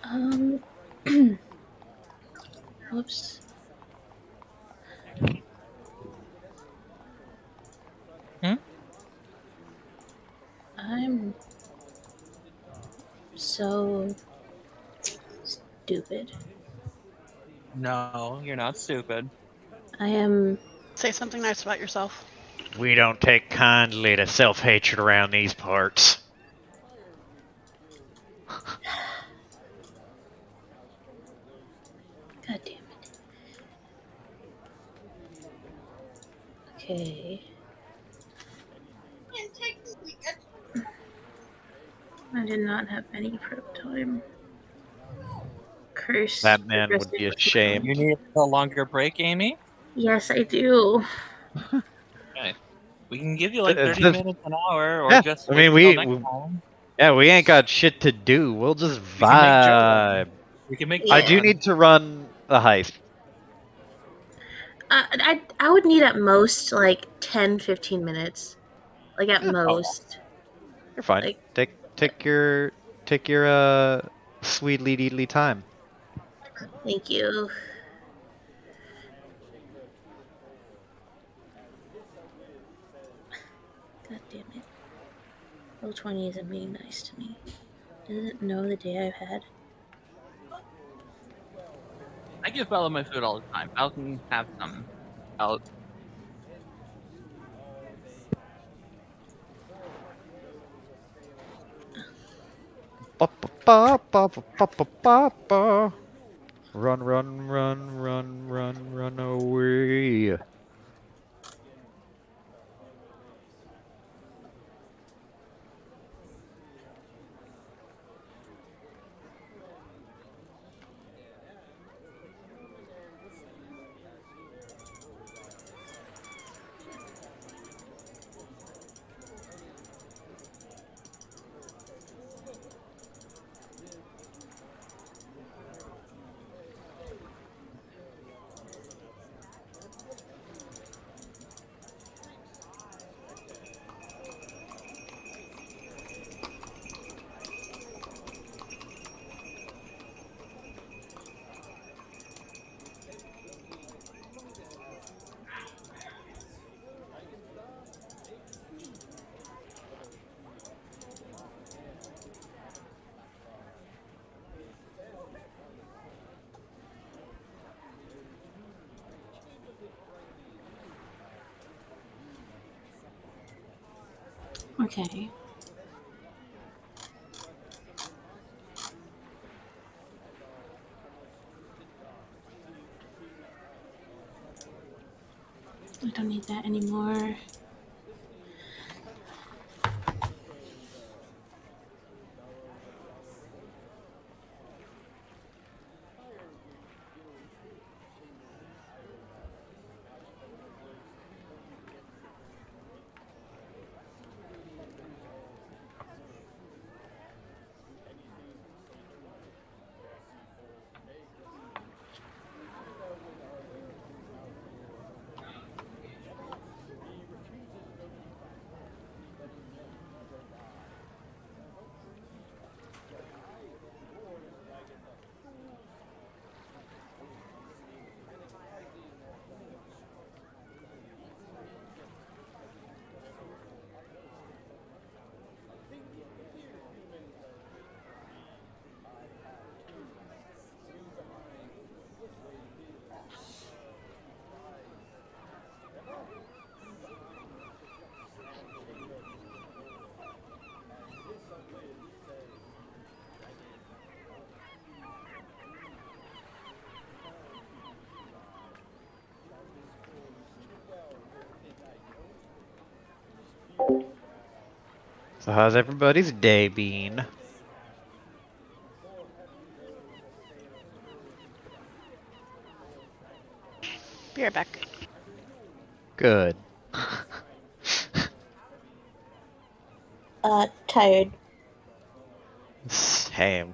Um. Whoops. Hmm? I'm so stupid. No, you're not stupid. I am. Say something nice about yourself. We don't take kindly to self-hatred around these parts. God damn it. Okay. I did not have any prep time. Curse That man would progressive be retrograde. You ashamed. need a longer break, Amy? Yes, I do. Okay. We can give you like It's 30 just, minutes an hour, or yeah, just I wait mean, until next time. yeah, we ain't got shit to do. We'll just We can make Joe run. vibe. We can make I Joe Yeah. do run. need to run the heist. I would need at most like 10, 15 minutes. Like at Yeah, most. you're fine. Like, Take your sweet leadly time. thank you. God damn it. Roll 20 isn't being nice to me. Doesn't know the day I've had. I give Bella my food all the time. Bella can have some. Bella, Ba ba ba ba ba ba ba ba ba. Run, run, run, run, run, run away. Okay. I don't need that anymore. So how's everybody's day been? Be right back. Good. Tired. Same.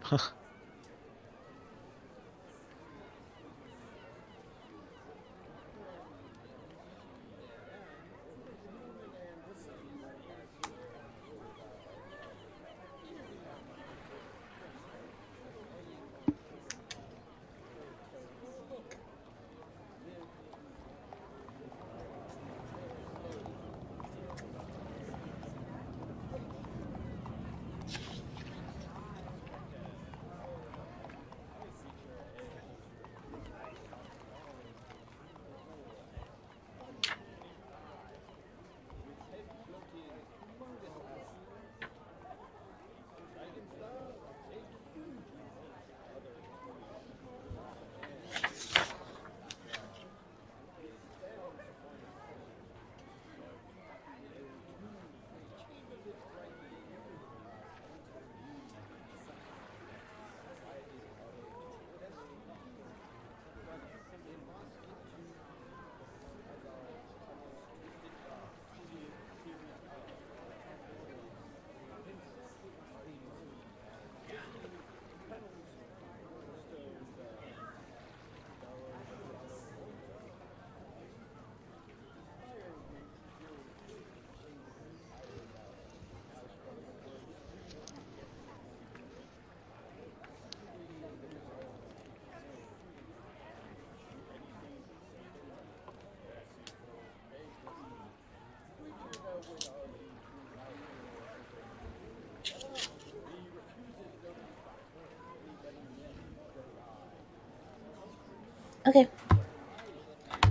Okay,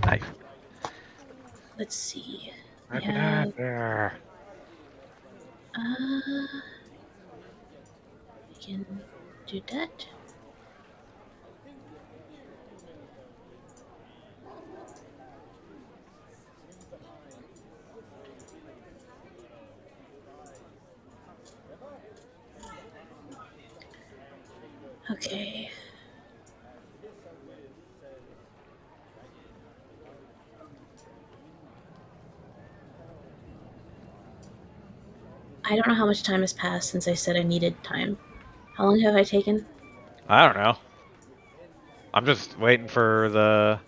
Nice. let's see. Rip it Yeah. out there. We can do that. Okay. I don't know how much time has passed since I said I needed time. How long have I taken? I don't know. I'm just waiting for the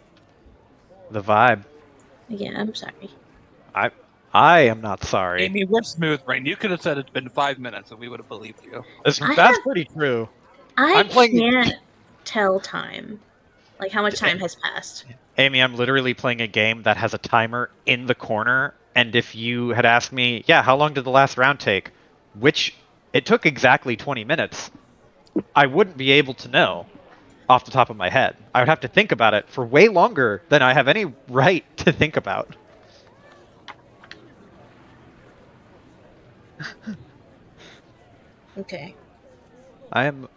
vibe. Yeah, I'm sorry. I am not sorry. Amy, we're smooth brain. You could have said it's been 5 minutes and we would have believed you. That's pretty true. I I'm playing. can't tell time. Like how much time has passed. Amy, I'm literally playing a game that has a timer in the corner, and if you had asked me, yeah, how long did the last round take? Which it took exactly 20 minutes, I wouldn't be able to know off the top of my head. I would have to think about it for way longer than I have any right to think about. Okay. I am.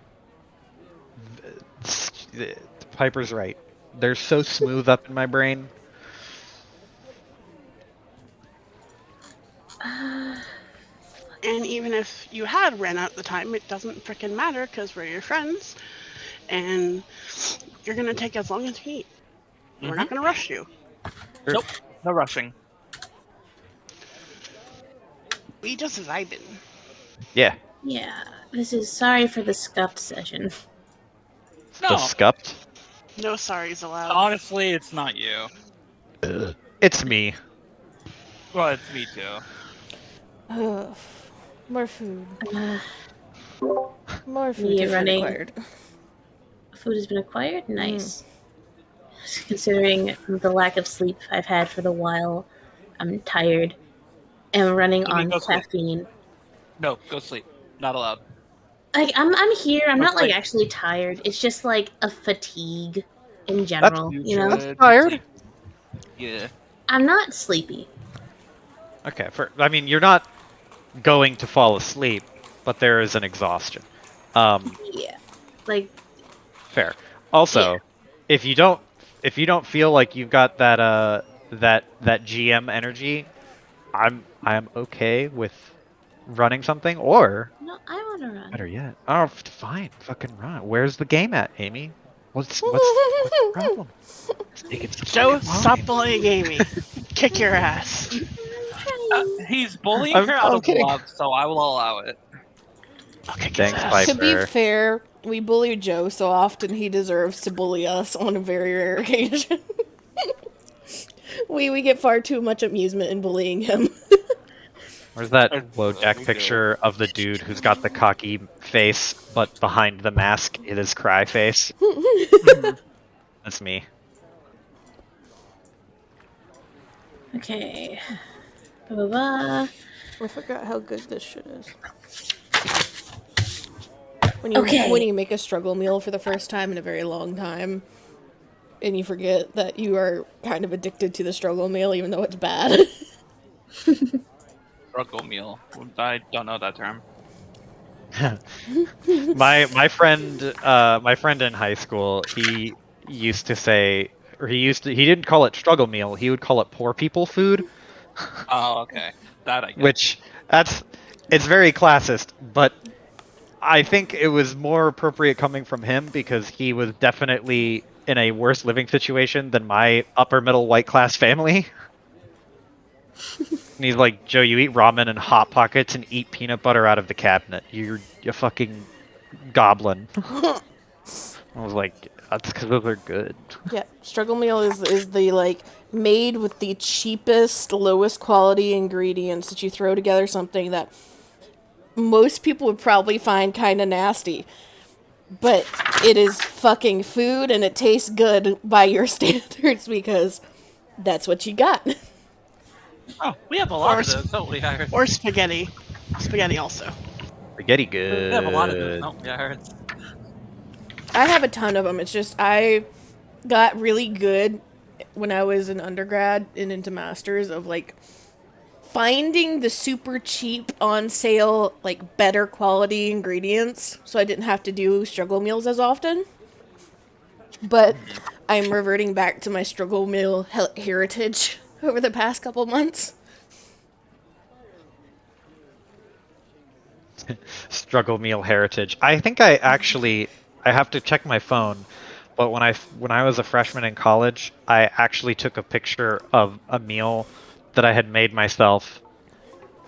Piper's right. They're so smooth up in my brain. And even if you had ran out the time, it doesn't frickin' matter because we're your friends, and you're gonna take as long as you need. We're not gonna rush you. Nope, no rushing. We just vibing. Yeah. Yeah. This is sorry for the scuffed session. No, The scupped. No sorries allowed. honestly, it's not you. It's me. Well, it's me too. Ugh. More food. Uh, More food Me has been running. acquired. Food has been acquired? Nice. Considering the lack of sleep I've had for the while, I'm tired and running Amy, on go sleep. caffeine. No, go sleep. Not allowed. Like I'm here. I'm not like Okay. actually tired. It's just like a fatigue in That's general. You You know, should tired. sleep. Yeah. I'm not sleepy. Okay. I mean, you're not going to fall asleep, but there is an exhaustion. Yeah, like Fair. Also, if you don't feel like you've got that GM energy, I'm okay with running something, or no, I want to run. better yet, oh fine, fucking run. Where's the game at, Amy? What's the problem? It's taking so Joe, fucking long. stop bullying Amy. Kick your ass. He's bullying I'm her out of kidding. love, so I will allow it. I'll kick his Thanks, ass. To be Piper. fair, we bully Joe so often he deserves to bully us on a very rare occasion. we get far too much amusement in bullying him. Where's that We Wojak do. picture of the dude who's got the cocky face, but behind the mask it is cry face? That's me. Okay. Ba-ba-ba. I forgot how good this shit is. When Okay. you make a struggle meal for the first time in a very long time, and you forget that you are kind of addicted to the struggle meal, even though it's bad. Struggle meal. I don't know that term. my friend in high school, he used to say, or he didn't call it struggle meal, he would call it poor people food, Oh, okay. That I get. which it's very classist, but I think it was more appropriate coming from him because he was definitely in a worse living situation than my upper middle white class family. And he's like, Joe, you eat ramen and hot pockets and eat peanut butter out of the cabinet. You're a fucking goblin. I was like, that's because those are good. Yeah, struggle meal is the like made with the cheapest, lowest quality ingredients that you throw together something that most people would probably find kind of nasty. But it is fucking food and it tastes good by your standards because that's what you got. Oh, we have a lot Or of those, don't we, Iris? Or spaghetti. Spaghetti also. Spaghetti We good. have a lot of those, don't we, Iris? I have a ton of them. It's just got really good when I was an undergrad and into masters of like finding the super cheap on sale, like better quality ingredients so I didn't have to do struggle meals as often. But I'm reverting back to my struggle meal heritage over the past couple months. Struggle meal heritage. I think I have to check my phone, but when I was a freshman in college, I actually took a picture of a meal that I had made myself,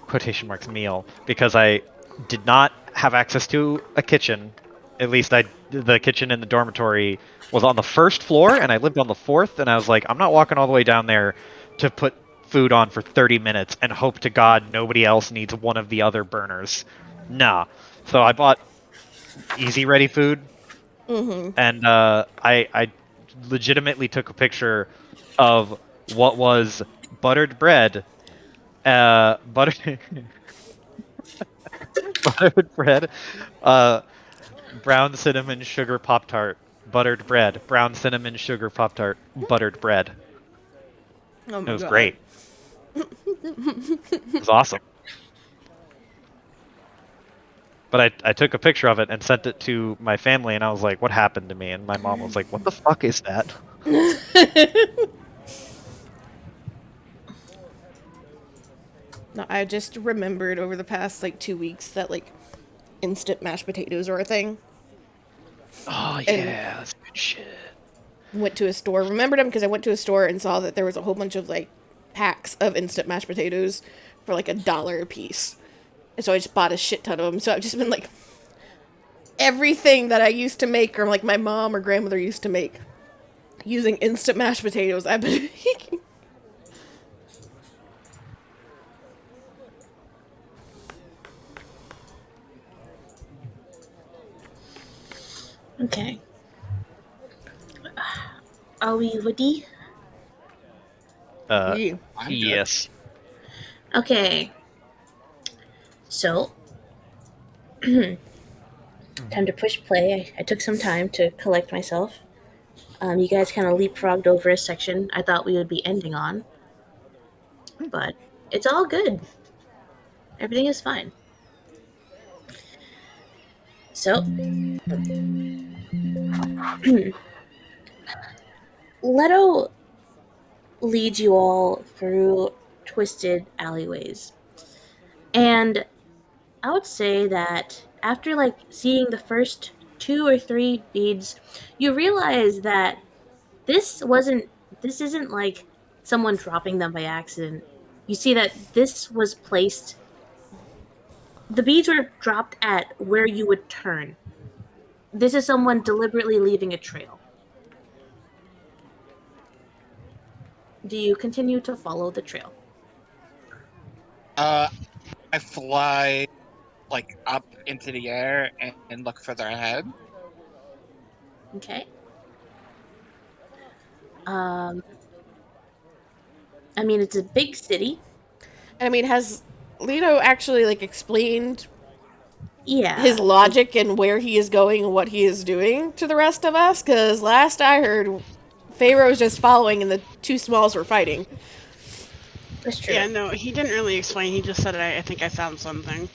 quotation marks meal, because I did not have access to a kitchen. At least the kitchen in the dormitory was on the first floor and I lived on the fourth, and I was like, I'm not walking all the way down there to put food on for 30 minutes and hope to God nobody else needs one of the other burners. Nah. So I bought easy ready food, and I legitimately took a picture of what was buttered bread, butter buttered bread, uh, brown cinnamon sugar pop tart, buttered bread, brown cinnamon sugar pop tart, buttered bread. Oh It my was god. great. It was awesome. But I took a picture of it and sent it to my family, and I was like, "What happened to me?" And my mom was like, "What the fuck is that?" No, I just remembered over the past like 2 weeks that like instant mashed potatoes are a thing. Oh And yeah, that's good shit. went to a store, remembered them because I went to a store and saw that there was a whole bunch of like packs of instant mashed potatoes for like $1 a piece. And so I just bought a shit ton of them. So I've just been like, everything that I used to make, or like my mom or grandmother used to make, using instant mashed potatoes, I've been making. Okay. Are we ready? Uh, Yeah. I'm good. yes. Okay. So, time to push play. I took some time to collect myself. You guys kind of leapfrogged over a section I thought we would be ending on, but it's all good. Everything is fine. So, Leto leads you all through twisted alleyways. And I would say that after like seeing the first two or three beads, you realize that this wasn't this isn't like someone dropping them by accident. You see that this was placed the beads were dropped at where you would turn. This is someone deliberately leaving a trail. Do you continue to follow the trail? Uh, I fly like up into the air and look further ahead. Okay. Um I mean it's a big city. I mean, has Lito actually like explained his Yeah. logic and where he is going and what he is doing to the rest of us? Because last I heard, Pharaoh's just following and the two smalls were fighting. That's true. Yeah, no, he didn't really explain. He just said, I think I found something.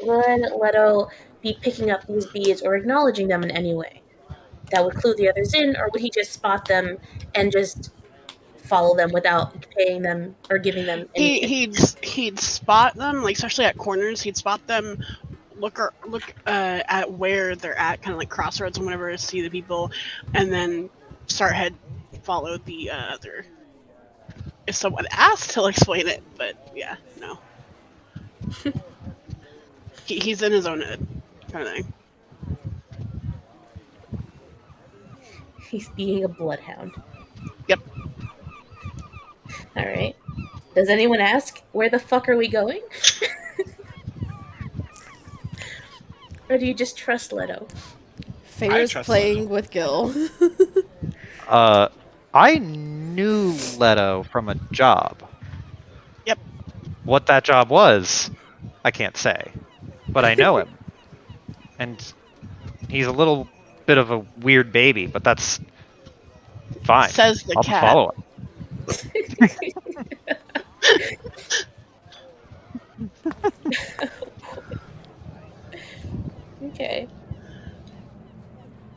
Would Leto be picking up these beads or acknowledging them in any way? That would clue the others in, or would he just spot them and just follow them without paying them or giving them any He'd spot them, like especially at corners. He'd spot them, look at where they're at, kind of like crossroads and whatever, see the people, and then start head follow the other. If someone asked, he'll explain it, but yeah, no. He's in his own head, kind of thing. He's being a bloodhound. Yep. All right. Does anyone ask, where the fuck are we going? Or do you just trust Leto? I Pharaoh's trust Leto. playing with Gil. Uh, I knew Leto from a job. Yep. What that job was, I can't say, but I know him, and he's a little bit of a weird baby, but that's Fine. Says the I'll just cat. follow him. Okay.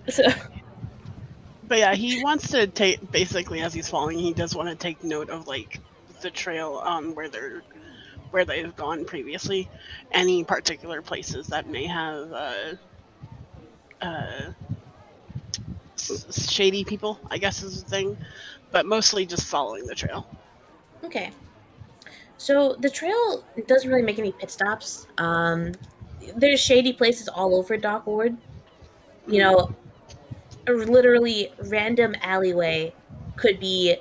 So, But yeah, he wants to take basically as he's falling. He does want to take note of like the trail where they've gone previously, any particular places that may have uh, shady people. I guess is the thing, but mostly just following the trail. okay. So the trail doesn't really make any pit stops. There's shady places all over Dockwood. You Mm. know, a literally random alleyway could be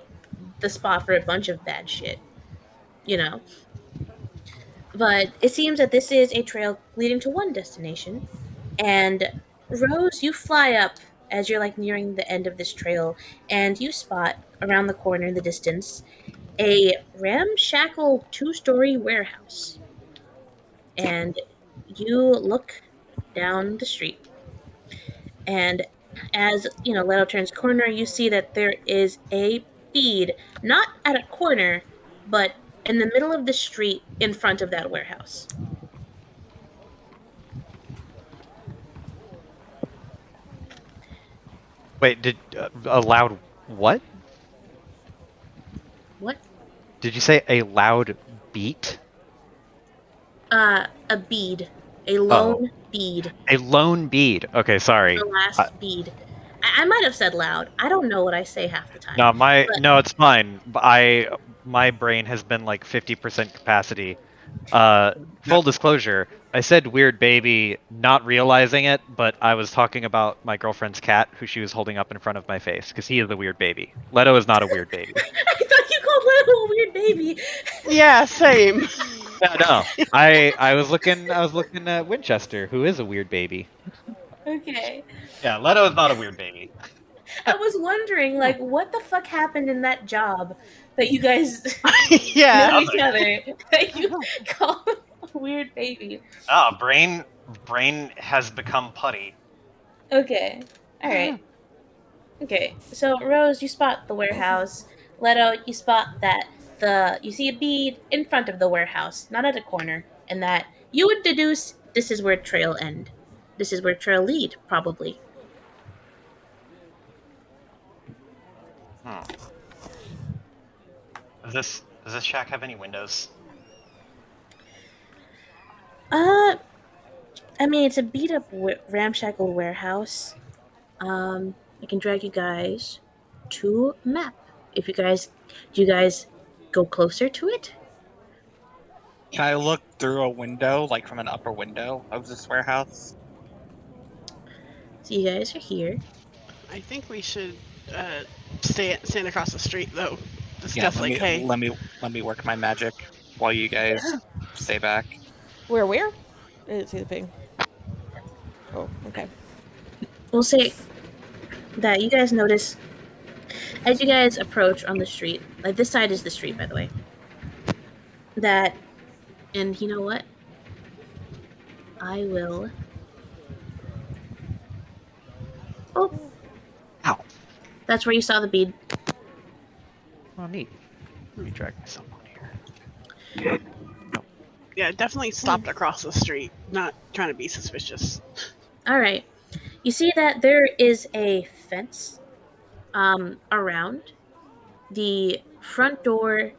the spot for a bunch of bad shit. You know, but it seems that this is a trail leading to one destination. And Rose, you fly up as you're like nearing the end of this trail, and you spot around the corner in the distance a ramshackle two-story warehouse. And you look down the street, and as you know, Leto turns a corner, you see that there is a bead, not at a corner, but in the middle of the street in front of that warehouse. Wait, did a loud what? What? Did you say a loud beat? A bead, a Oh, lone bead, a lone bead. Okay, the sorry. last bead. I might have said loud. I don't know what I say half the time, No, but no, it's fine. My brain has been like 50% capacity. Full disclosure, I said weird baby, not realizing it, but I was talking about my girlfriend's cat, who she was holding up in front of my face, because he is a weird baby. Leto is not a weird baby. I thought you called Leo a weird baby. Yeah, same. Yeah, no. I was looking at Winchester, who is a weird baby. Okay. Yeah, Leto is not a weird baby. I was wondering, like, what the fuck happened in that job that you guys know Yeah. each other that you call a weird baby? Ah, brain has become putty. Okay. All right. Okay. So Rose, you spot the warehouse. Leto, you spot that you see a bead in front of the warehouse, not at a corner, and that you would deduce this is where trail end. This is where trail lead, probably. Hmm. Does this shack have any windows? Uh, I mean, it's a beat up ramshackle warehouse. I can drag you guys to a map. If you guys, do you guys go closer to it? Can I look through a window, like from an upper window of this warehouse? So you guys are here. I think we should uh, stand across the street though. Yeah, Discuss like, hey, let me work my magic while you guys stay back. Where? I didn't see the ping. Oh, okay. We'll say that you guys notice as you guys approach on the street. Like this side is the street, by the way. That, and you know what? I will. Oh, Ow. that's where you saw the bead. Oh, neat. Let me drag myself on here. yeah, definitely stopped across the street. Not trying to be suspicious. All right. You see that there is a fence around the front door.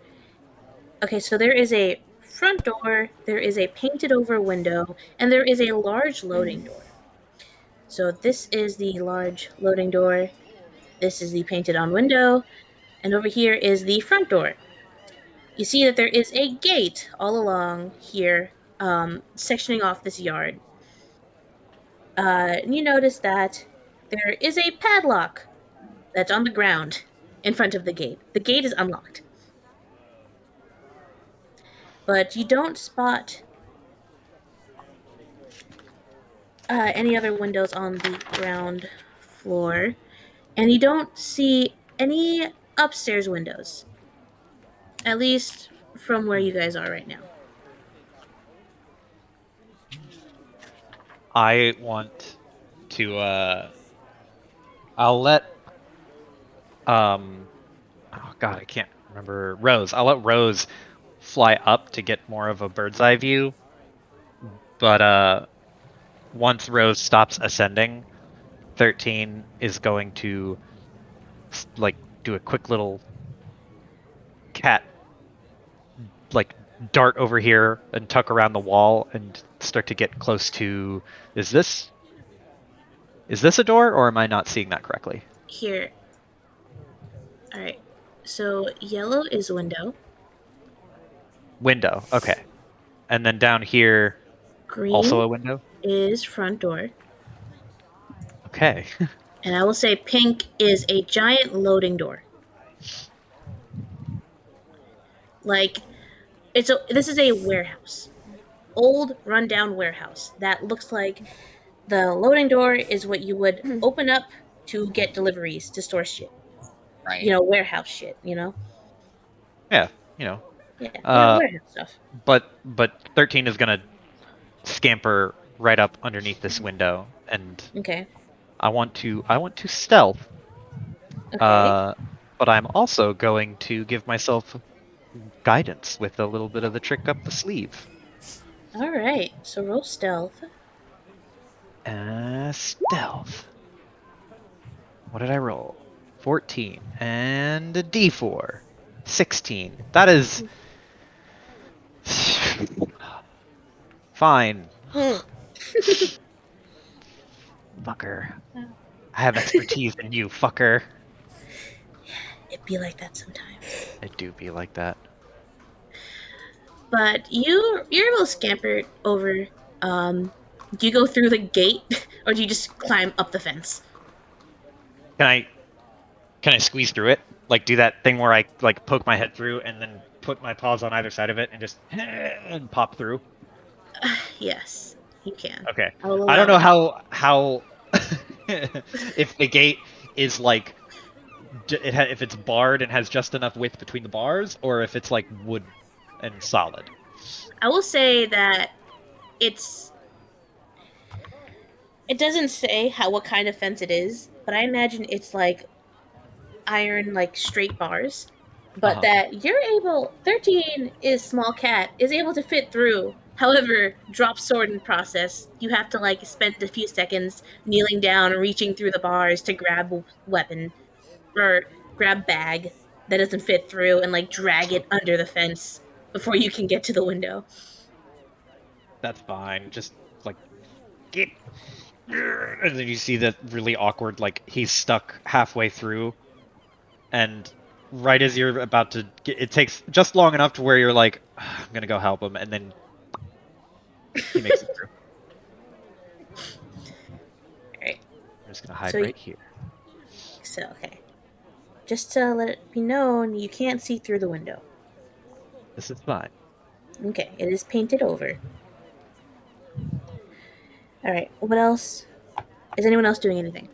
Okay, so there is a front door, there is a painted over window, and there is a large loading door. So this is the large loading door, this is the painted on window, and over here is the front door. You see that there is a gate all along here, sectioning off this yard. And you notice that there is a padlock that's on the ground in front of the gate. The gate is unlocked. But you don't spot any other windows on the ground floor, and you don't see any upstairs windows, at least from where you guys are right now. I want to I'll let um, oh god, I can't remember Rose. I'll let Rose fly up to get more of a bird's eye view, but once Rose stops ascending, 13 is going to like do a quick little cat like dart over here and tuck around the wall and start to get close to is this a door or am I not seeing that correctly? Here. All right. So yellow is window. Window. Okay. And then down here also Green a window? is front door. Okay. And I will say pink is a giant loading door. Like this is a warehouse. Old rundown warehouse that looks like the loading door is what you would open up to get deliveries to store shit. Right. Warehouse shit, Yeah, you know. Yeah, Uh warehouse stuff. but 13 is going to scamper right up underneath this window and Okay. I want to stealth. Okay. But I'm also going to give myself guidance with a little bit of the trick up the sleeve. All right. So roll stealth. Stealth. What did I roll? 14 and a d4. 16. That is fine. Fucker. I have expertise in you, fucker. It'd be like that sometimes. It do be like that. But you're able to scamper over. Do you go through the gate or do you just climb up the fence? Can I squeeze through it? Like do that thing where I like poke my head through and then put my paws on either side of it and just and pop through? Yes, you can. Okay. I will I don't know allow how if the gate is like if it's barred and has just enough width between the bars or if it's like wood and solid. I will say that it's. It doesn't say what kind of fence it is, but I imagine it's like iron, like straight bars. But Uh-huh. that you're able. 13 is small cat is able to fit through. However, drop sword in process, you have to like spend a few seconds kneeling down and reaching through the bars to grab weapon or grab bag that doesn't fit through and like drag it under the fence before you can get to the window. That's fine. Just like get and then you see that really awkward like he's stuck halfway through and right as you're about to get, it takes just long enough to where you're like I'm going to go help him and then he makes it through. Alright. I'm just going to hide So right here. okay. Just to let it be known, you can't see through the window. This is fine. Okay, it is painted over. Alright, what else? Is anyone else doing anything?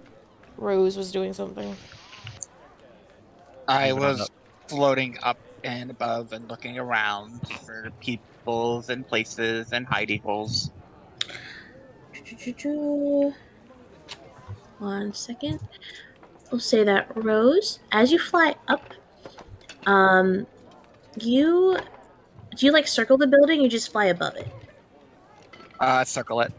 Rose was doing something. I Moving on was up. floating up and above and looking around for peoples and places and hidey holes. One second. We'll say that Rose, as you fly up, you do you like circle the building or you just fly above it? Circle it.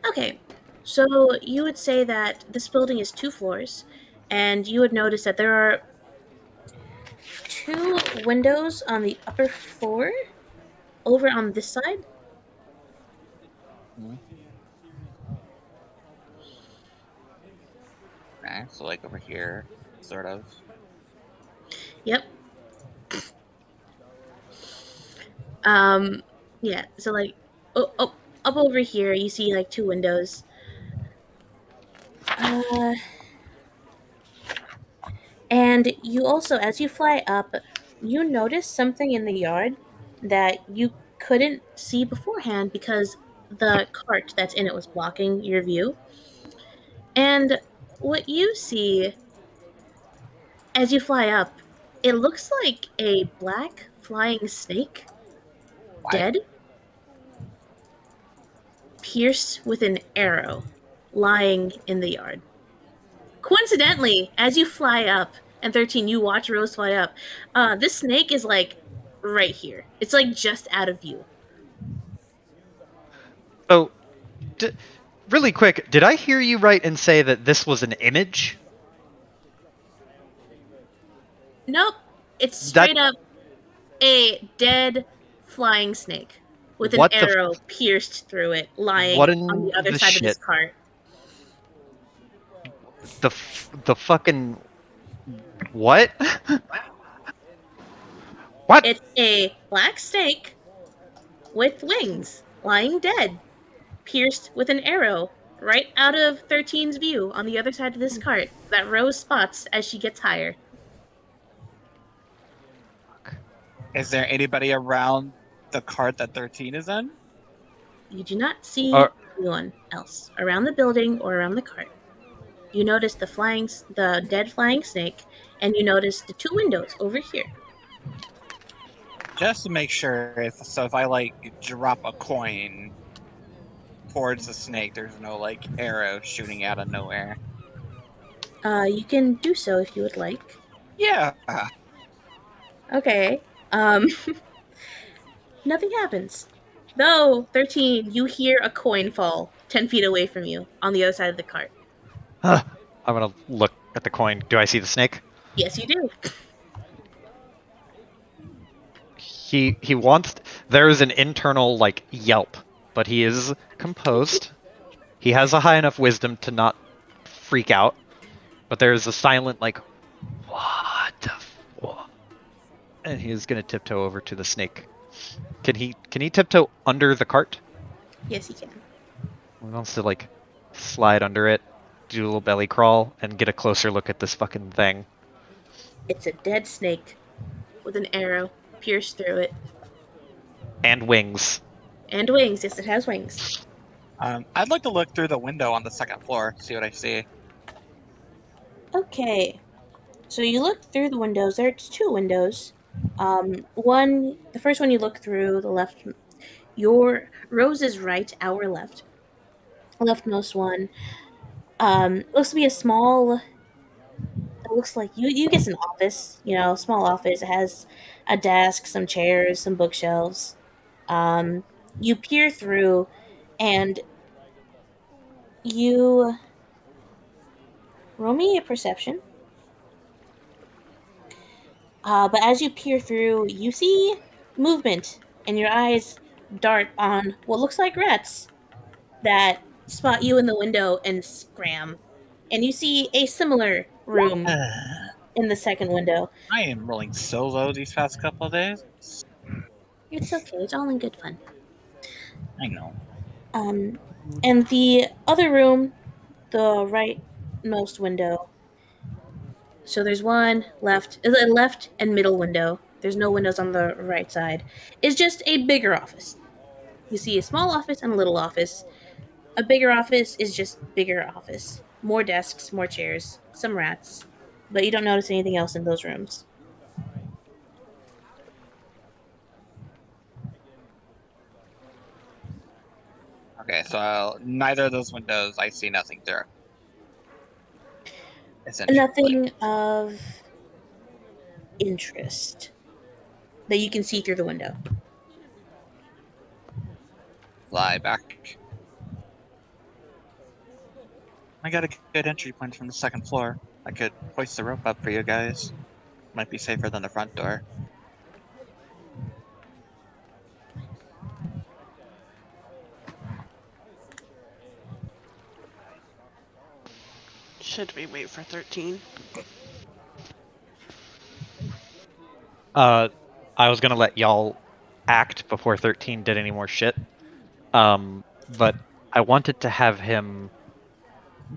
Okay. So you would say that this building is 2 floors, and you would notice that there are 2 windows on the upper floor over on this side. Hmm. Okay, so like over here, sort of. Yep. Um yeah, so like up over here you see like 2 windows. Uh and you also as you fly up, you notice something in the yard that you couldn't see beforehand because the cart that's in it was blocking your view. And what you see as you fly up, it looks like a black flying snake, What? dead, pierced with an arrow, lying in the yard. Coincidentally, as you fly up, and 13, you watch Rose fly up, this snake is like right here. It's like just out of view. So, really quick, did I hear you right and say that this was an image? Nope. It's That straight up a dead flying snake with an what the arrow pierced through it, lying what on the in other the side of this shit? cart. The fucking what? What? It's a black snake with wings, lying dead, pierced with an arrow right out of 13's view on the other side of this cart that Rose spots as she gets higher. Is there anybody around the cart that 13 is in? You do not see Or anyone else around the building or around the cart. You notice the dead flying snake, and you notice the two windows over here. Just to make sure, if I like drop a coin towards the snake, there's no like arrow shooting out of nowhere. You can do so if you would like. Yeah. Okay. Nothing happens. Though, 13, you hear a coin fall 10 feet away from you on the other side of the cart. I'm gonna look at the coin. Do I see the snake? Yes, you do. He wants. There is an internal like yelp, but he is composed. He has a high enough wisdom to not freak out, but there is a silent like, what the fuck? And he is gonna tiptoe over to the snake. Can he tiptoe under the cart? Yes, you can. He wants to like slide under it, do a little belly crawl, and get a closer look at this fucking thing. It's a dead snake with an arrow pierced through it. And wings. And wings. Yes, it has wings. I'd like to look through the window on the second floor, see what I see. Okay. So you look through the windows. There's two windows. The first one you look through, the left, your Rose is right, our left. Leftmost one. Looks to be a small. It looks like you guess an office. You know, small office. It has a desk, some chairs, some bookshelves. Um, you peer through, and you roll me a perception. But as you peer through, you see movement, and your eyes dart on what looks like rats that spot you in the window and scram. And you see a similar room I in the second window. am rolling so low these past couple of days. It's okay, it's all in good fun. I know. Um, and the other room, the rightmost window. So there's one left, a left and middle window. There's no windows on the right side. It's just a bigger office. You see a small office and a little office. A bigger office is just bigger office. More desks, more chairs, some rats. But you don't notice anything else in those rooms. Okay, so neither of those windows I see nothing through. Essentially. Nothing of interest that you can see through the window. Fly back. I got a good entry point from the second floor. I could hoist the rope up for you guys. Might be safer than the front door. Should we wait for 13? I was gonna let y'all act before 13 did any more shit. But I wanted to have him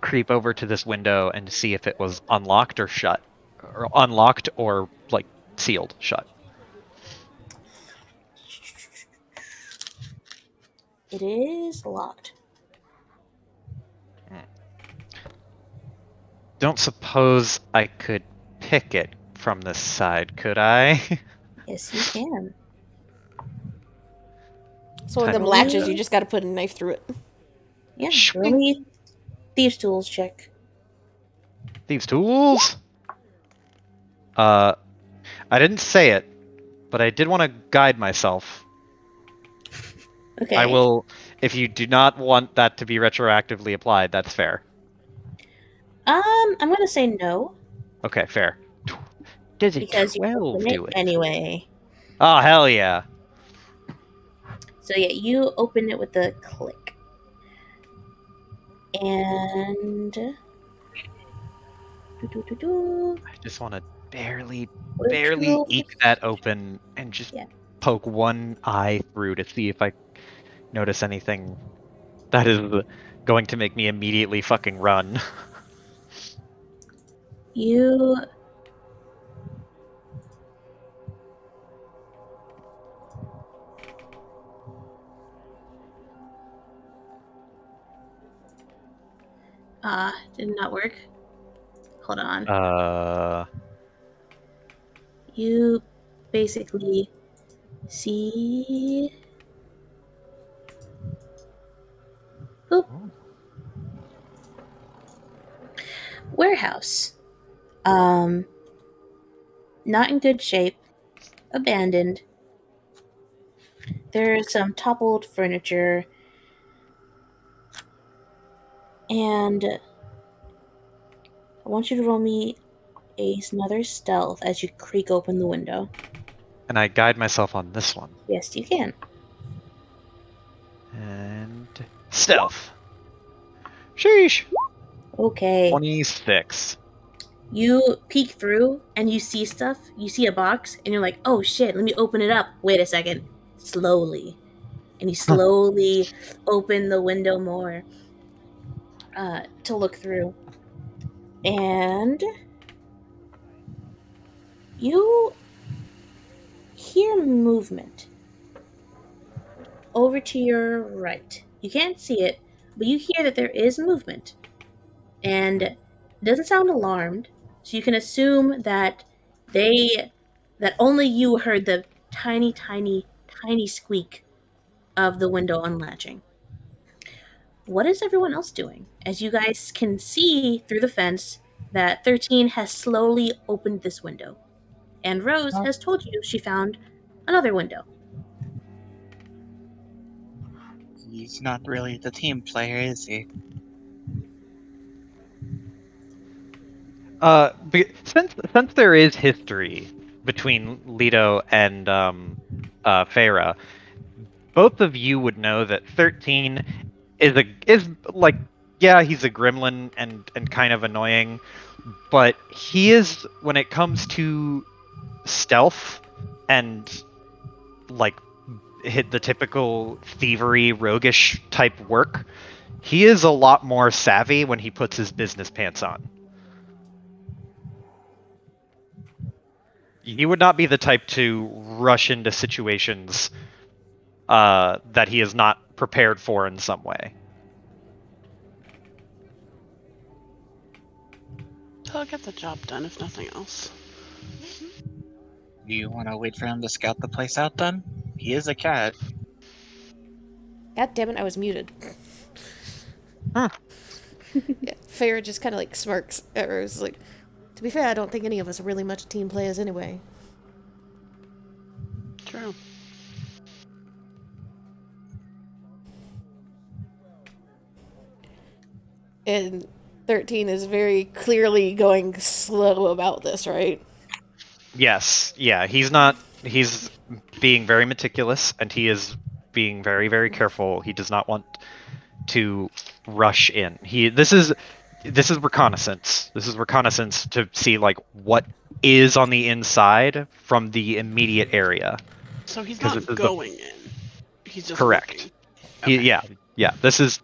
creep over to this window and see if it was unlocked or shut, or unlocked or like sealed shut. It is locked. Don't suppose I could pick it from this side, could I? Yes, you can. So one of them Type- latches, you just got to put a knife through it. Yeah, Shwing. roll me thieves' tools check. Thieves' tools? I didn't say it, but I did want to guide myself. Okay. I will, if you do not want that to be retroactively applied, that's fair. I'm gonna say no Okay, fair. Does a because you 12 open it do it? anyway. Oh, hell yeah. So yeah, you open it with a click, and I just want to barely Which roll eke fix- that open and just Yeah. poke one eye through to see if I notice anything that is going to make me immediately fucking run. You did not work. Hold on. You basically see boop warehouse. Not in good shape, abandoned. There's some toppled furniture, and I want you to roll me another stealth as you creak open the window. And I guide myself on this one. Yes, you can. And stealth. Sheesh. Okay. 26. You peek through and you see stuff. You see a box, and you're like, oh shit, let me open it up. Wait a second. Slowly. And you slowly open the window more to look through. And you hear movement over to your right. You can't see it, but you hear that there is movement. And it doesn't sound alarmed, so you can assume that that only you heard the tiny, tiny, tiny squeak of the window unlatching. What is everyone else doing? As you guys can see through the fence that 13 has slowly opened this window. And Rose has told you she found another window. He's not really the team player, is he? Since there is history between Leto and Feyre, both of you would know that 13 is like, yeah, he's a gremlin and kind of annoying, but he is, when it comes to stealth and like hit the typical thievery roguish type work, he is a lot more savvy when he puts his business pants on. He would not be the type to rush into situations that he is not prepared for in some way. He'll get the job done if nothing else. Do you want to wait for him to scout the place out then? He is a cat. God damn it, I was muted. Huh. Yeah, Farah just kind of like smirks at Rose. Like, to be fair, I don't think any of us are really much team players anyway. True. And 13 is very clearly going slow about this, right? Yes, yeah, he's being very meticulous, and he is being very, very careful. He does not want to rush in. This is reconnaissance. This is reconnaissance to see like what is on the inside from the immediate area. So he's 'Cause not this is going in. He's just correct. looking. Okay. Yeah. This is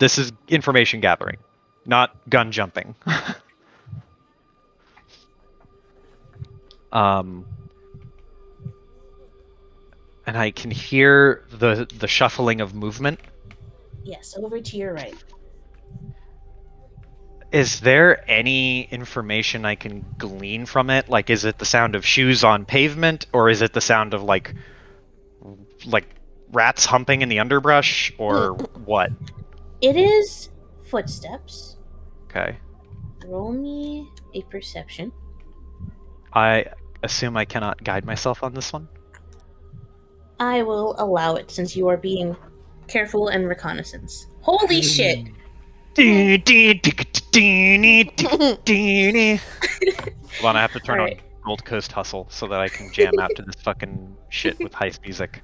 information gathering, not gun jumping. And I can hear the shuffling of movement. Yes, over to your right. Is there any information I can glean from it? Like, is it the sound of shoes on pavement, or is it the sound of like rats humping in the underbrush, or what? It is footsteps. Okay. roll me a perception. I assume I cannot guide myself on this one. I will allow it since you are being careful and reconnaissance. Holy shit! Hold on, I have to turn Alright. on Gold Coast Hustle so that I can jam out to this fucking shit with heist music.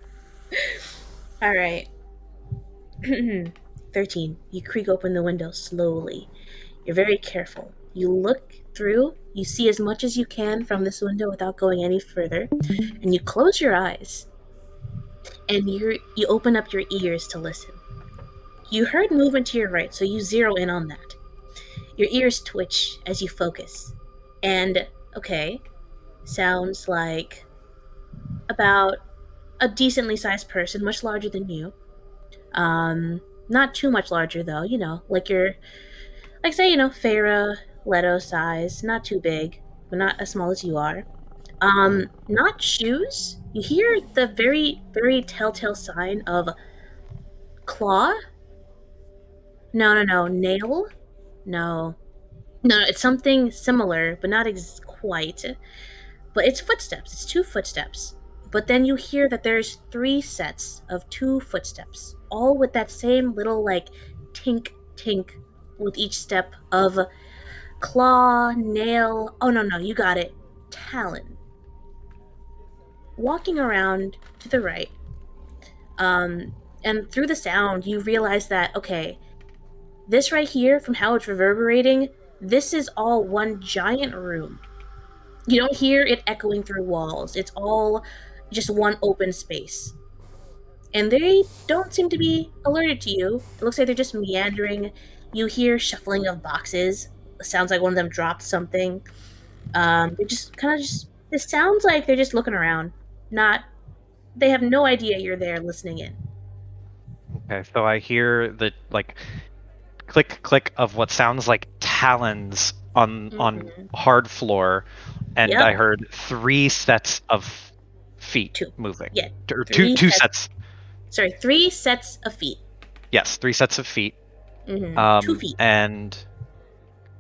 Alright. 13. You creak open the window slowly. You're very careful. You look through, you see as much as you can from this window without going any further, and you close your eyes. And you open up your ears to listen. You heard movement to your right, so you zero in on that. Your ears twitch as you focus. And, okay, sounds like about a decently sized person, much larger than you. Not too much larger though, like say, Farah, Leto size, not too big, but not as small as you are. Not shoes. You hear the very, very telltale sign of claw? No. Nail? No. No, it's something similar, but not quite. But it's footsteps. It's two footsteps. But then you hear that there's three sets of two footsteps, all with that same little, like, tink, tink with each step of claw, nail. Oh, no, you got it. Talon. Walking around to the right, and through the sound, you realize that, okay, this right here, from how it's reverberating, this is all one giant room. You don't hear it echoing through walls. It's all just one open space. And they don't seem to be alerted to you. It looks like they're just meandering. You hear shuffling of boxes. It sounds like one of them dropped something. They're just kind of just. It sounds like they're just looking around. They have no idea you're there listening in. Okay, so I hear the click click of what sounds like talons on hard floor, and Yep. I heard three sets of feet Two. moving. Yeah. Or two sets. Sorry, 3 sets of feet. Yes, 3 sets of feet. 2 feet. And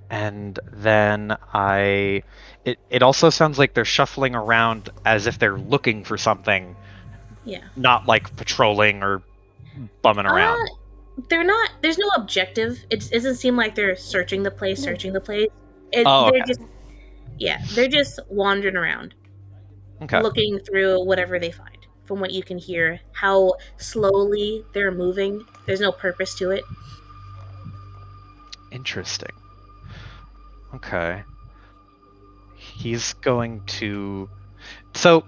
then it also sounds like they're shuffling around as if they're looking for something. Yeah. Not like patrolling or bumming around. They're not. There's no objective. It doesn't seem like they're searching the place. Okay. They're just wandering around, Okay. looking through whatever they find. From what you can hear, how slowly they're moving. There's no purpose to it. Interesting. Okay. He's going to. So,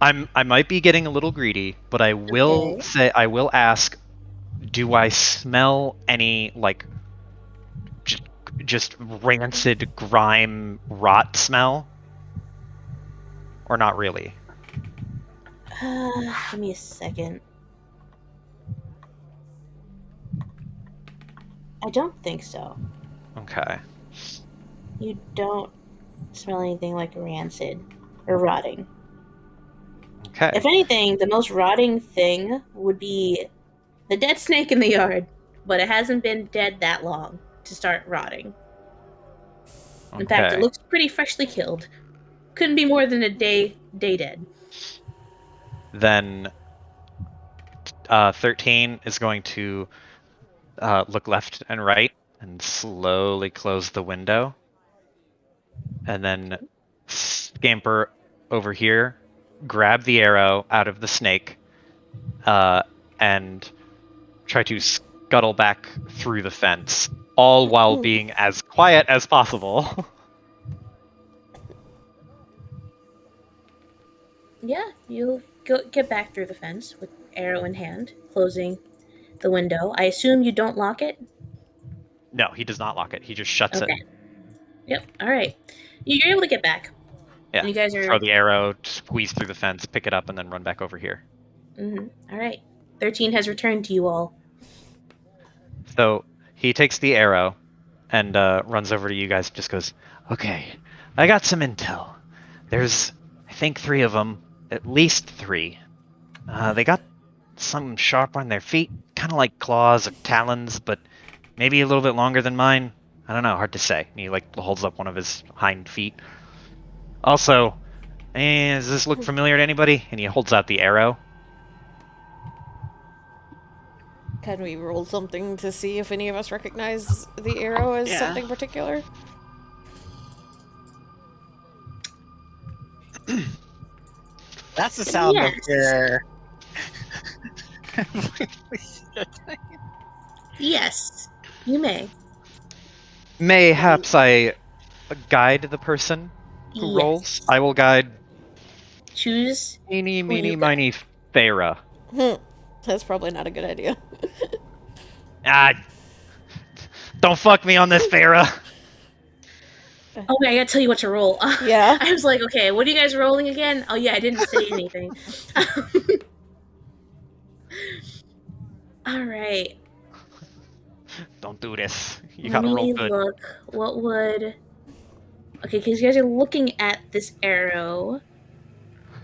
I might be getting a little greedy, but I will ask. Do I smell any just rancid grime rot smell? Or not really? Give me a second. I don't think so. Okay. You don't smell anything like rancid or rotting. Okay. If anything, the most rotting thing would be the dead snake in the yard, but it hasn't been dead that long to start rotting. In fact, it looks pretty freshly killed. Couldn't be more than a day dead. Then 13 is going to look left and right and slowly close the window. And then scamper over here, grab the arrow out of the snake, and try to scuttle back through the fence, all while being as quiet as possible. Yeah, you'll get back through the fence with arrow in hand, closing the window. I assume you don't lock it? No, he does not lock it. He just shuts it. Yep, alright. You're able to get back. Yeah, you guys are... throw the arrow, squeeze through the fence, pick it up, and then run back over here. Alright. 13 has returned to you all. So he takes the arrow and runs over to you guys and just goes, okay, I got some intel. There's, I think, 3 of them. At least 3. They got something sharp on their feet, kind of like claws or talons, but maybe a little bit longer than mine. I don't know, hard to say. And he like holds up one of his hind feet. Also, does this look familiar to anybody? And he holds out the arrow. Can we roll something to see if any of us recognize the arrow as Yeah. something particular? That's the sound of Yes. fear. Yes, you may. Mayhaps I guide the person who rolls. Yes. I will guide Choose Eeny, who you meeny, got. miny, Feyre. That's probably not a good idea. Ah, don't fuck me on this, Feyre. Oh wait, I gotta tell you what to roll. Yeah. I was like, okay, what are you guys rolling again? Oh yeah, I didn't say anything. All right. Don't do this. You Let gotta roll me good. look. What would? Okay, because you guys are looking at this arrow.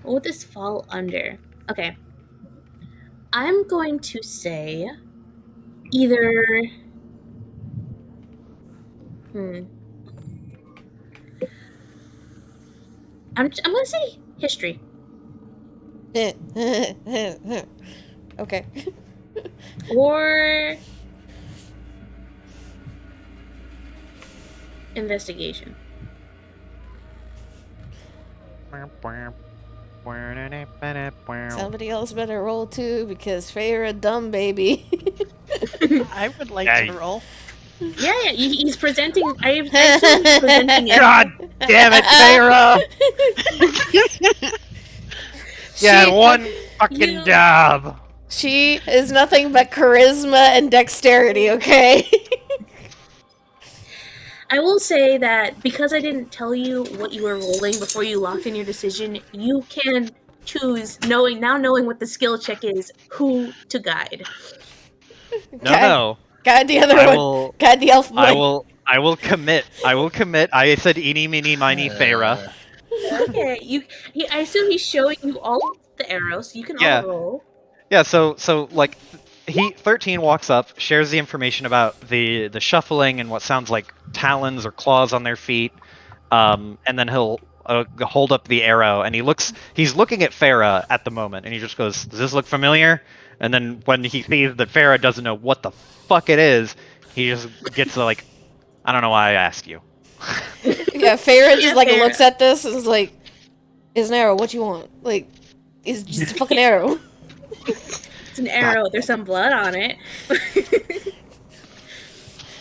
What would this fall under? Okay. I'm going to say either. I'm gonna say history. Okay. Or investigation. Somebody else better roll too, because Feyre a dumb baby. I would like Hey. to roll. Yeah, he's presenting. I assume he's presenting it. God damn it, Feyre! Yeah, one fucking you- job. She is nothing but charisma and dexterity, okay? I will say that because I didn't tell you what you were rolling before you locked in your decision, you can choose, knowing what the skill check is, who to guide. No. Guide the other I one. will. Guide the elf boy. I will commit. I said eeny, meeny, miny, Feyre. Okay, I assume he's showing you all the arrows, so you can Yeah. all roll. Yeah, so like 13 walks up, shares the information about the shuffling and what sounds like talons or claws on their feet, and then he'll hold up the arrow and he's looking at Farah at the moment and he just goes, "Does this look familiar?" And then when he sees that Farah doesn't know what the fuck it is, he just gets like, "I don't know why I asked you." Yeah, Feyre just like Feyre. looks at this and is like, "It's an arrow. What you want? Like, it's just a fucking arrow." It's an arrow. There's some blood on it.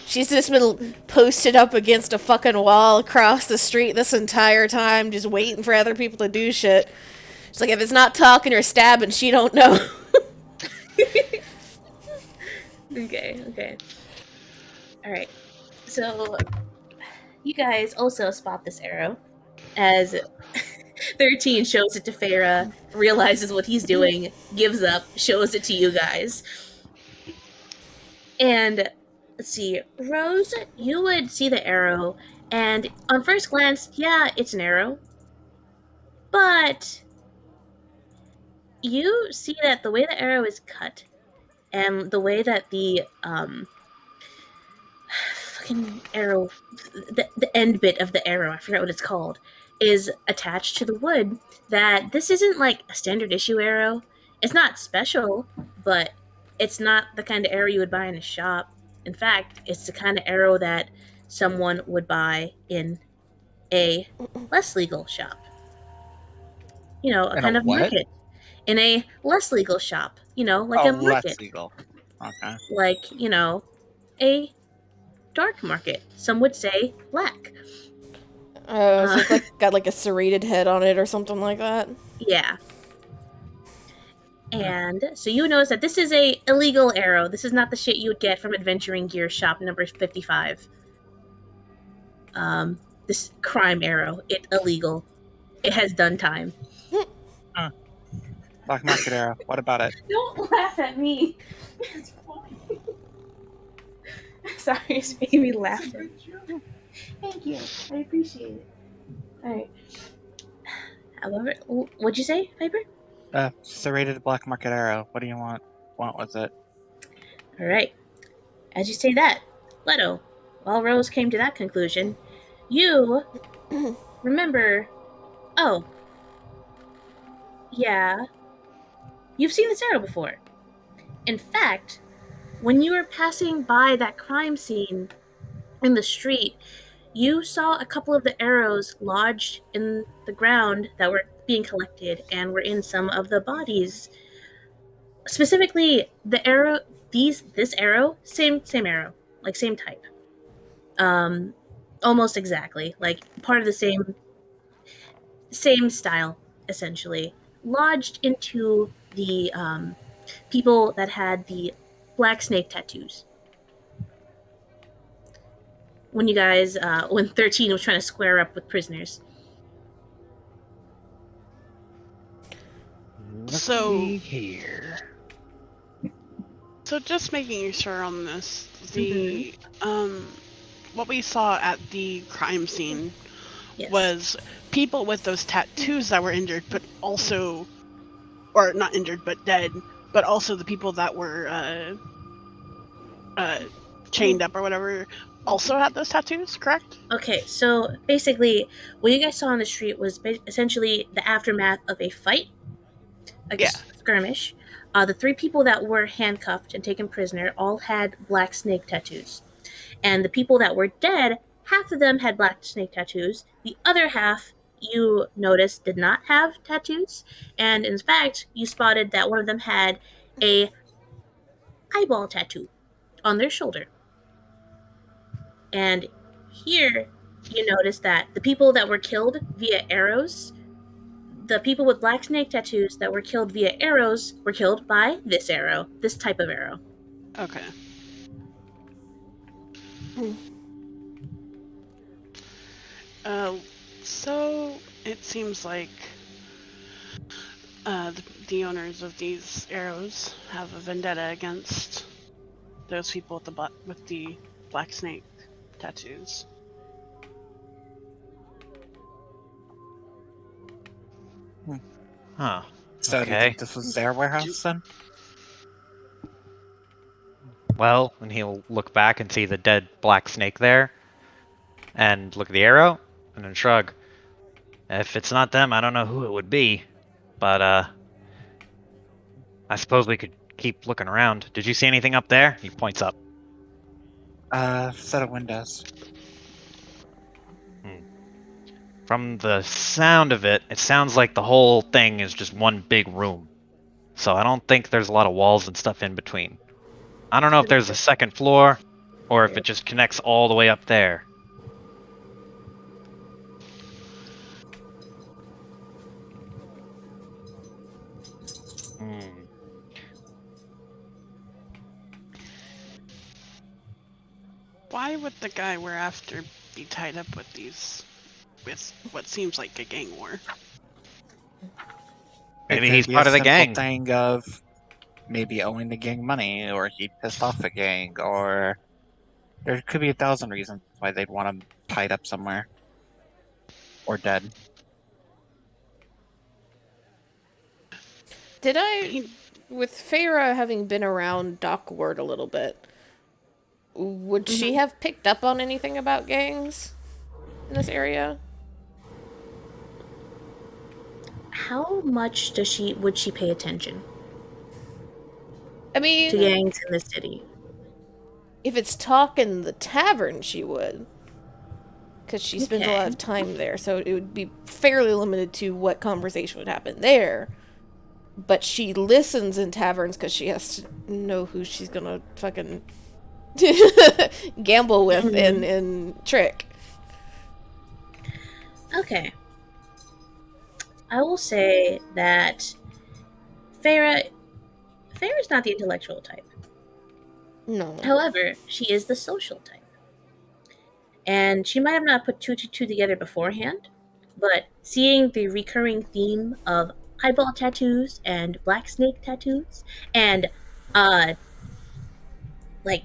She's just been posted up against a fucking wall across the street this entire time, just waiting for other people to do shit. She's like, if it's not talking or stabbing, she don't know. Okay. All right. So, you guys also spot this arrow as 13 shows it to Farah, realizes what he's doing, gives up, shows it to you guys. And let's see, Rose, you would see the arrow, and on first glance, yeah, it's an arrow. But you see that the way the arrow is cut and the way that the fucking arrow, the end bit of the arrow, I forget what it's called, is attached to the wood, that this isn't like a standard issue arrow. It's not special, but it's not the kind of arrow you would buy in a shop. In fact, it's the kind of arrow that someone would buy in a less legal shop. You know, a In kind a of what? market. In a less legal shop. You know, like Oh, a market. less legal. Okay. Like, you know, a dark market. Some would say black. So it's like got like a serrated head on it or something like that. Yeah. And so you notice that this is a illegal arrow. This is not the shit you would get from Adventuring Gear shop number 55. This crime arrow. It illegal. It has done time. Black market arrow. What about it? Don't laugh at me. It's funny. Sorry, it's making me laugh. Thank you. I appreciate it. Alright. However, what'd you say, Piper? Serrated black market arrow. What do you want with it? Alright. As you say that, Leto, while Rose came to that conclusion, you remember. Oh, yeah, you've seen this arrow before. In fact, when you were passing by that crime scene in the street, you saw a couple of the arrows lodged in the ground that were being collected and were in some of the bodies. Specifically, the arrow, this arrow, same arrow, like same type, um, almost exactly, like part of the same style, essentially, lodged into the people that had the black snake tattoos. When you guys, when 13 was trying to square up with prisoners. So- Looky here. So just making sure on this, Mhm. what we saw at the crime scene Yes. was people with those tattoos that were injured, but also, or not injured, but dead, but also the people that were chained up or whatever also had those tattoos, correct? Okay, so basically, what you guys saw on the street was essentially the aftermath of a fight, like Yeah. a skirmish. The three people that were handcuffed and taken prisoner all had black snake tattoos. And the people that were dead, half of them had black snake tattoos. The other half, you noticed, did not have tattoos. And in fact, you spotted that one of them had a eyeball tattoo on their shoulder. And here, you notice that the people that were killed via arrows, the people with black snake tattoos that were killed via arrows were killed by this arrow, this type of arrow. Okay. So it seems like the owners of these arrows have a vendetta against those people with the black snake tattoos. Huh. So do you Okay. think this was their warehouse then? Well, and he'll look back and see the dead black snake there, and look at the arrow, and then shrug. If it's not them, I don't know who it would be, but I suppose we could keep looking around. Did you see anything up there? He points up. Set of windows. From the sound of it, it sounds like the whole thing is just one big room. So I don't think there's a lot of walls and stuff in between. I don't know if there's a second floor, or if it just connects all the way up there. Hmm. Why would the guy we're after be tied up with what seems like a gang war? Maybe It could he's be part a of the simple gang. thing of maybe owing the gang money, or he pissed off the gang, or there could be 1,000 reasons why they'd want him tied up somewhere or dead. Did I, He, with Feyre having been around Doc Ward a little bit, would she have picked up on anything about gangs in this area? How much would she pay attention I to mean, gangs in the city? if it's talk in the tavern, she would. Because she spends a lot Okay. of time there, so it would be fairly limited to what conversation would happen there. But she listens in taverns because she has to know who she's gonna fucking gamble with and trick. Okay. I will say that Feyre's not the intellectual type. No. However, she is the social type. And she might have not put two together beforehand, but seeing the recurring theme of eyeball tattoos and black snake tattoos and uh like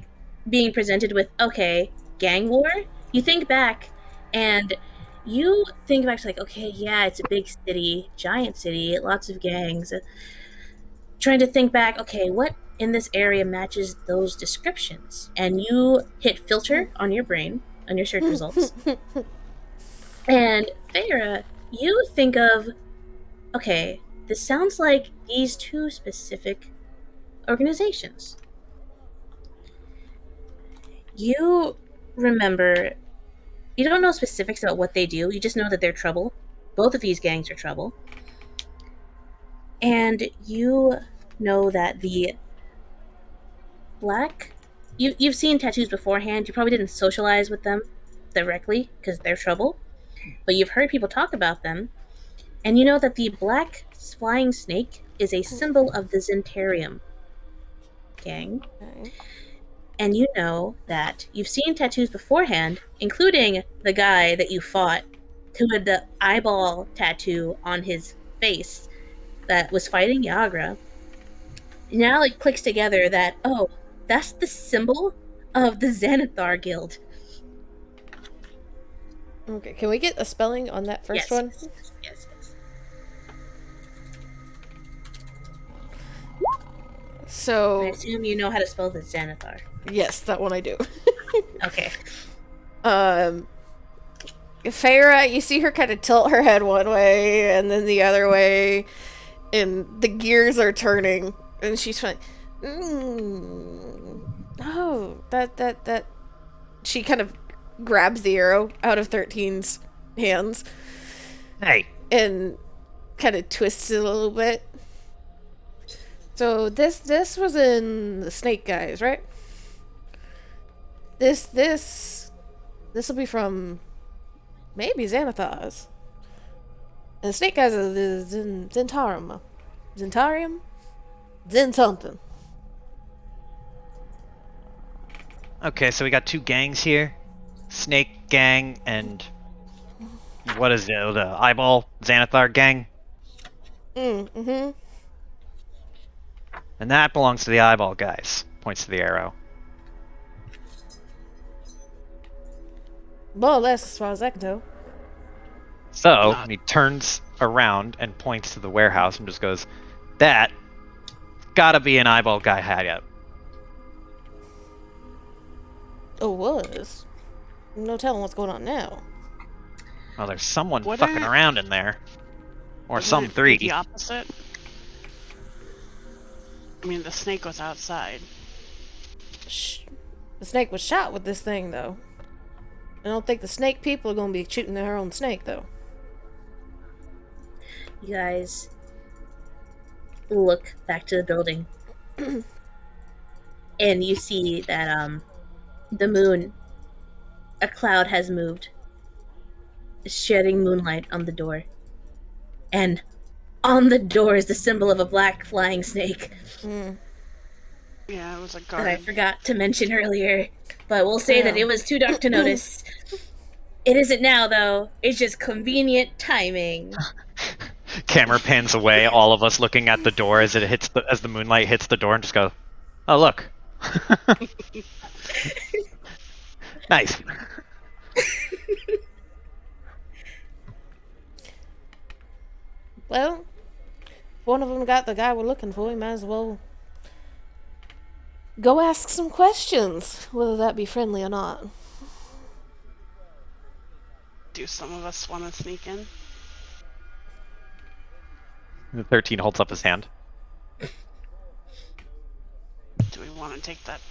being presented with, okay, gang war, you think back and you think back to like, okay, yeah, it's a big city, giant city, lots of gangs. Trying to think back, okay, what in this area matches those descriptions. And you hit filter on your brain, on your search results. And Feyre, you think of, okay, this sounds like these two specific organizations. You remember, you don't know specifics about what they do, you just know that they're trouble. Both of these gangs are trouble. And you know that the black, you've seen tattoos beforehand. You probably didn't socialize with them directly because they're trouble, but you've heard people talk about them. And you know that the black flying snake is a symbol of the Zentarium gang. Okay. And you know that you've seen tattoos beforehand, including the guy that you fought who had the eyeball tattoo on his face that was fighting Yagra. Now it clicks together that, oh, that's the symbol of the Xanathar Guild. Okay, can we get a spelling on that first Yes, one? yes. I So, assume you know how to spell the Xanathar. yes, that one I do. Okay. Feyre, you see her kind of tilt her head one way and then the other way, and the gears are turning, and she's like, oh, that. She kind of grabs the arrow out of 13's hands Hey, and kind of twists it a little bit. So this was in the Snake Guys, right? This will be from maybe Xanathar's. And the Snake Guys are the Zentarium. Zentarium? Zen something. okay, so we got two gangs here. Snake Gang and... what is it? The Eyeball Xanathar Gang? Mm-hmm. And that belongs to the Eyeball guys. Points to the arrow. More or less, as far as I can tell. So, he turns around and points to the warehouse and just goes, that gotta be an Eyeball guy hideout. Oh, was. No telling what's going on now. Well, there's someone Wouldn't- fucking around in there. Or Wouldn't some it be three. the opposite. I mean, the snake was outside. Shh. The snake was shot with this thing, though. I don't think the snake people are going to be shooting their own snake, though. You guys look back to the building. And you see that the moon, a cloud has moved, shedding moonlight on the door. And on the door is the symbol of a black flying snake Yeah, it was a that I guard. forgot to mention earlier. But we'll say that Yeah. it was too dark to notice. It isn't now, though. It's just convenient timing. Camera pans away, all of us looking at the door as it hits as the moonlight hits the door, and just go, "Oh look, nice." Well, if one of them got the guy we're looking for, we might as well go ask some questions, whether that be friendly or not. Do some of us want to sneak in? The 13 holds up his hand. Do we want to take that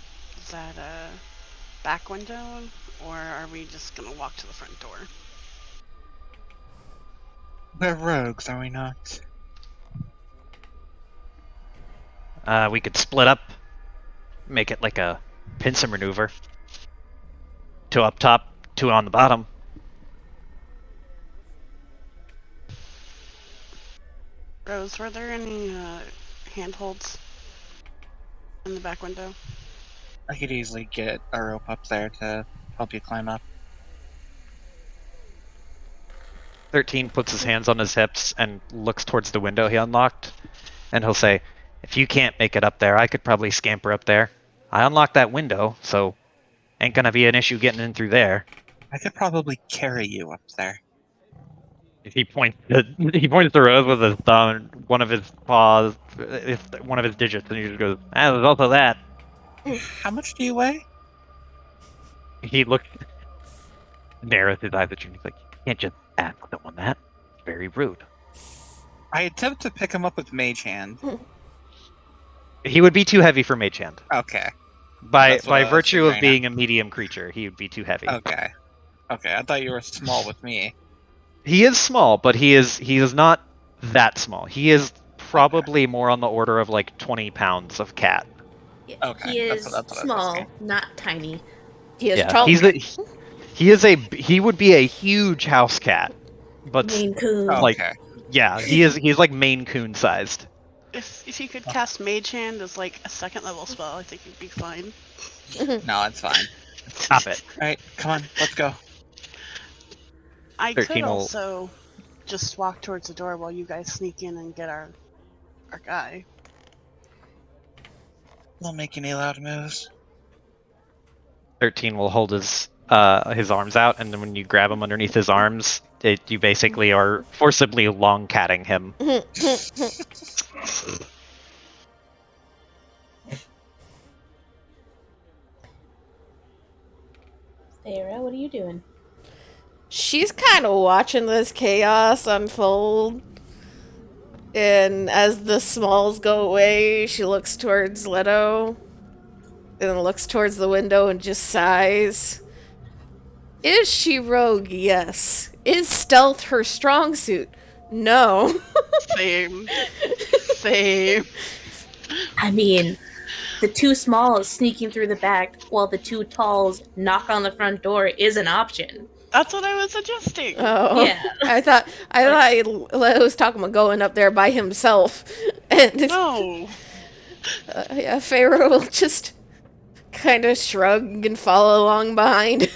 back window, or are we just gonna walk to the front door? We're rogues, are we not? We could split up, make it like a pincer maneuver. Two up top, two on the bottom. Rose, were there any handholds in the back window? I could easily get a rope up there to help you climb up. 13 puts his hands on his hips and looks towards the window he unlocked, and he'll say, "If you can't make it up there, I could probably scamper up there. I unlocked that window, so ain't gonna be an issue getting in through there." I could probably carry you up there. He points to Rose with his thumb and one of his paws, one of his digits, and he just goes, "Ah, there's also that." How much do you weigh? He looks, narrows his eyes at you, and he's like, "You can't just ask someone that. It's very rude." I attempt to pick him up with Mage Hand. He would be too heavy for Mage Hand. Okay. By That's what I was virtue of figuring being a medium creature, he would be too heavy. Okay. Okay, I thought you were small with me. He is small, but he is not that small. He is probably more on the order of like 20 pounds of cat. Yeah, Okay, he that's is what I was small, thinking. not tiny. He is Yeah, tall. he would be a huge house cat, but Maine Coon. like Okay. yeah, he's like Maine Coon sized. If you could cast Mage Hand as like a second level spell, I think you'd be fine. No, it's fine. Stop it. Alright, come on, let's go. I could 13 will- also just walk towards the door while you guys sneak in and get our guy. Don't make any loud moves. 13 will hold his arms out, and then when you grab him underneath his arms, you basically are forcibly long catting him. Sarah, what are you doing? She's kind of watching this chaos unfold. And as the smalls go away, she looks towards Leto. And then looks towards the window and just sighs. Is she rogue? Yes. Is stealth her strong suit? No. Same. Same. I mean, the two smalls sneaking through the back while the two talls knock on the front door is an option. That's what I was suggesting. Oh, Yeah. I thought Leto was talking about going up there by himself. And No. yeah, Pharaoh will just kind of shrug and follow along behind.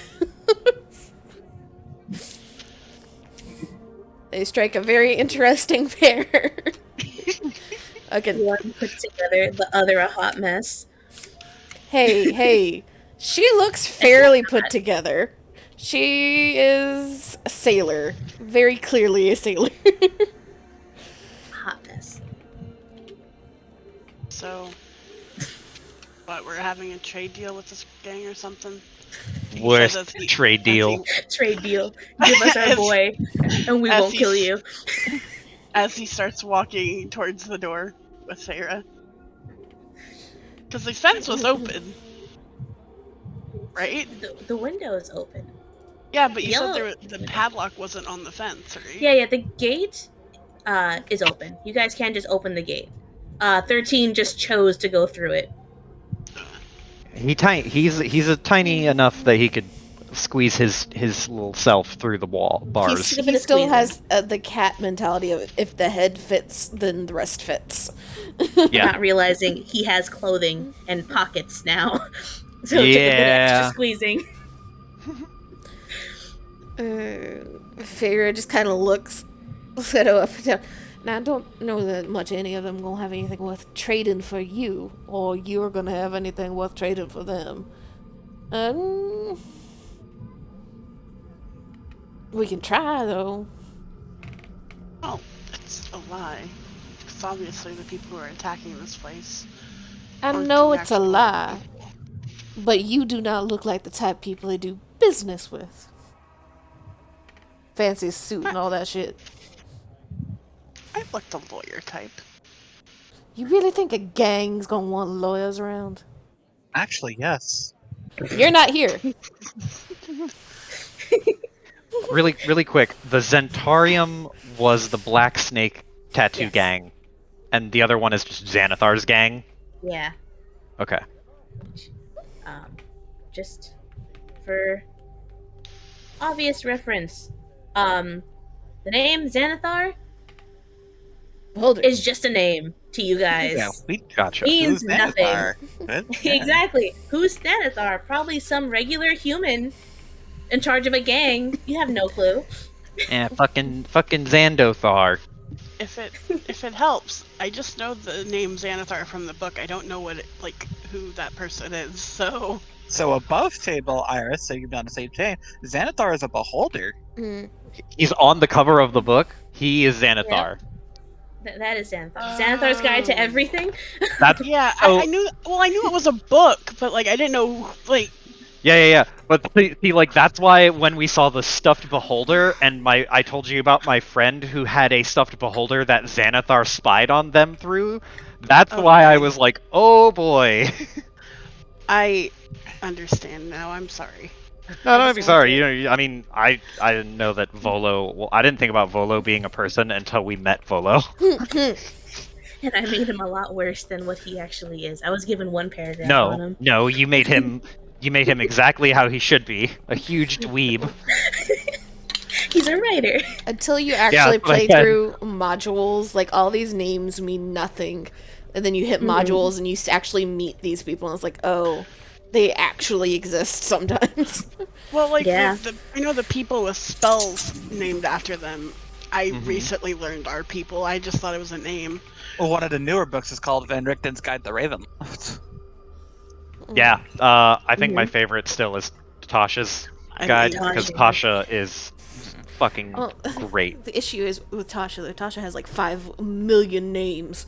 They strike a very interesting pair. Okay. One put together, the other a hot mess. Hey, she looks fairly put together. She is a sailor. Very clearly a sailor. Hot mess. So, what? We're having a trade deal with this gang or something? He Worst says as he- trade as deal. Trade deal. Give us our As- boy, and we as won't he's- kill you. As he starts walking towards the door with Sarah. Because the fence was open. Right? The window is open. Yeah, but you Yellow- said the padlock wasn't on the fence, right? Yeah, the gate is open. You guys can't just open the gate. 13 just chose to go through it. He's a tiny enough that he could squeeze his little self through the wall bars. Give it He a still squeeze has the cat mentality of if the head fits, then the rest fits. Yeah. Not realizing he has clothing and pockets now. So it took a bit of Yeah. extra squeezing. Feyre just kind of looks Leto up and down. Now, I don't know that much any of them gonna have anything worth trading for you, or you're gonna have anything worth trading for them. We can try, though. Oh, it's a lie. Because obviously the people who are attacking this place. I aren't know the it's a actual lie, people. but you do not look like the type of people they do business with. Fancy suit and all that shit. I look the lawyer type. You really think a gang's gonna want lawyers around? Actually, yes. You're not here. Really quick, the Zentarium was the Black Snake tattoo Yes. gang, and the other one is just Xanathar's gang. Yeah. Okay. Just for obvious reference, the name Xanathar Hold it. is just a name to you guys. Yeah, we Gotcha. Means who's nothing. Xanathar? Good, yeah. Exactly. Who's Xanathar? Probably some regular human in charge of a gang. You have no clue. Yeah, fucking Xandothar. If it helps, I just know the name Xanathar from the book. I don't know who that person is. So So above table, Iris, so you've done the same chain. Xanathar is a beholder. He's on the cover of the book. He is Xanathar. That is Xanathar. Xanathar's guide to everything. That's Yeah, so. I knew. Well, I knew it was a book, but like I didn't know. Like, Yeah. But see, like that's why when we saw the stuffed beholder, and I told you about my friend who had a stuffed beholder that Xanathar spied on them through. That's why I Okay. was like, oh boy. I understand now. I'm sorry. No, I don't just be want sorry. to- I mean, I didn't know that Volo. Well, I didn't think about Volo being a person until we met Volo. And I made him a lot worse than what he actually is. I was given one paragraph on him. No, you made him. You made him exactly how he should be. A huge dweeb. He's a writer. Until you Yeah, actually that's what I play said. through modules, like all these names mean nothing. And then you hit modules and you actually meet these people, and it's like, oh, they actually exist sometimes. Well, like Yeah. I know the people with spells named after them. I recently learned are people. I just thought it was a name. Well, one of the newer books is called Van Richten's Guide to Ravenloft. Yeah, I think my favorite still is Tasha's I guide think because Tasha. Tasha is fucking Well, great. The issue is with Tasha, though. Tasha has like 5 million names.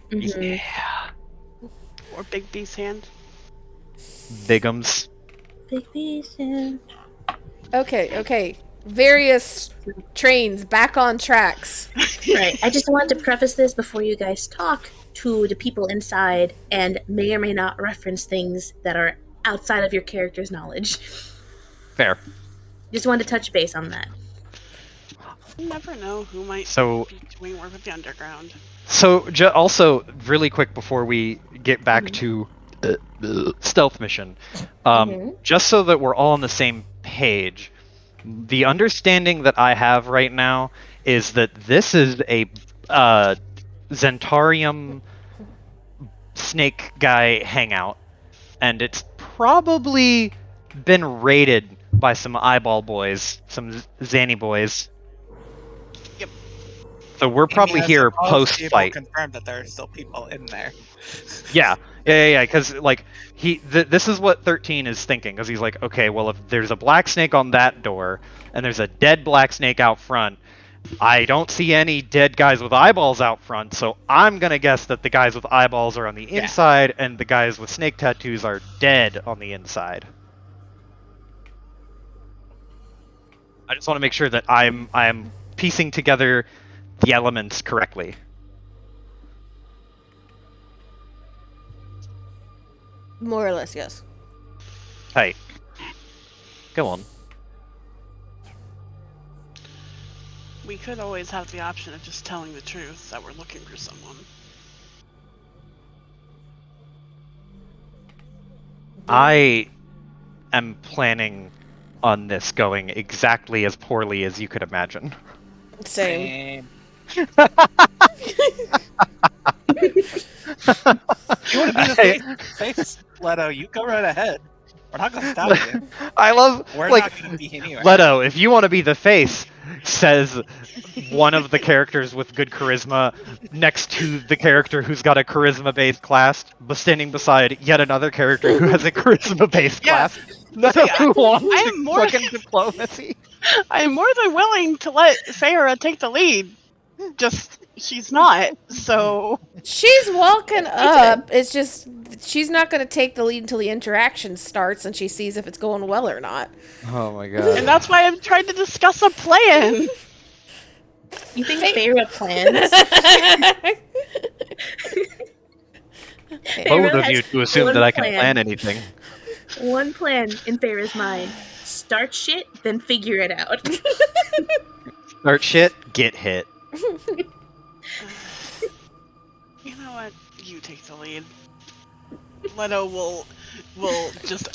Yeah, Or Big B's hand. Bigums. Big vision. Okay. Various trains back on tracks. Right. I just wanted to preface this before you guys talk to the people inside and may or may not reference things that are outside of your character's knowledge. Fair. Just wanted to touch base on that. You never know who might So- be doing work with the underground. So, also, really quick before we get back to stealth mission, just so that we're all on the same page, the understanding that I have right now is that this is a Zentarium snake guy hangout, and it's probably been raided by some eyeball boys, some Zanny boys. Yep. So we're probably Has here most post people fight. confirmed that there are still people in there. Yeah. Because like this is what 13 is thinking. Because he's like, okay, well, if there's a black snake on that door and there's a dead black snake out front, I don't see any dead guys with eyeballs out front. So I'm gonna guess that the guys with eyeballs are on the inside and the guys with snake tattoos are dead on the inside. I just want to make sure that I'm piecing together the elements correctly. More or less, yes. Hey, go on. We could always have the option of just telling the truth that we're looking for someone. I am planning on this going exactly as poorly as you could imagine. Same. You want to be the face, Leto? You go right ahead. We're not gonna stop you. I love We're like not gonna be anywhere. Leto. If you want to be the face, says one of the characters with good charisma next to the character who's got a charisma-based class, but standing beside yet another character who has a charisma-based Yeah. class. Leto who wants I am more- fucking diplomacy. I am more than willing to let Farah take the lead. Just she's not. So She's walking up. It's just she's not going to take the lead until the interaction starts and she sees if it's going well or not. Oh my god. and that's why I'm trying to discuss a plan. You think Farah plans? Bold Farah of you has to assume one that I can plan. plan anything. One plan in Farah's mind. Start shit, then figure it out. Start shit, get hit. You know what? You take the lead. Leto will just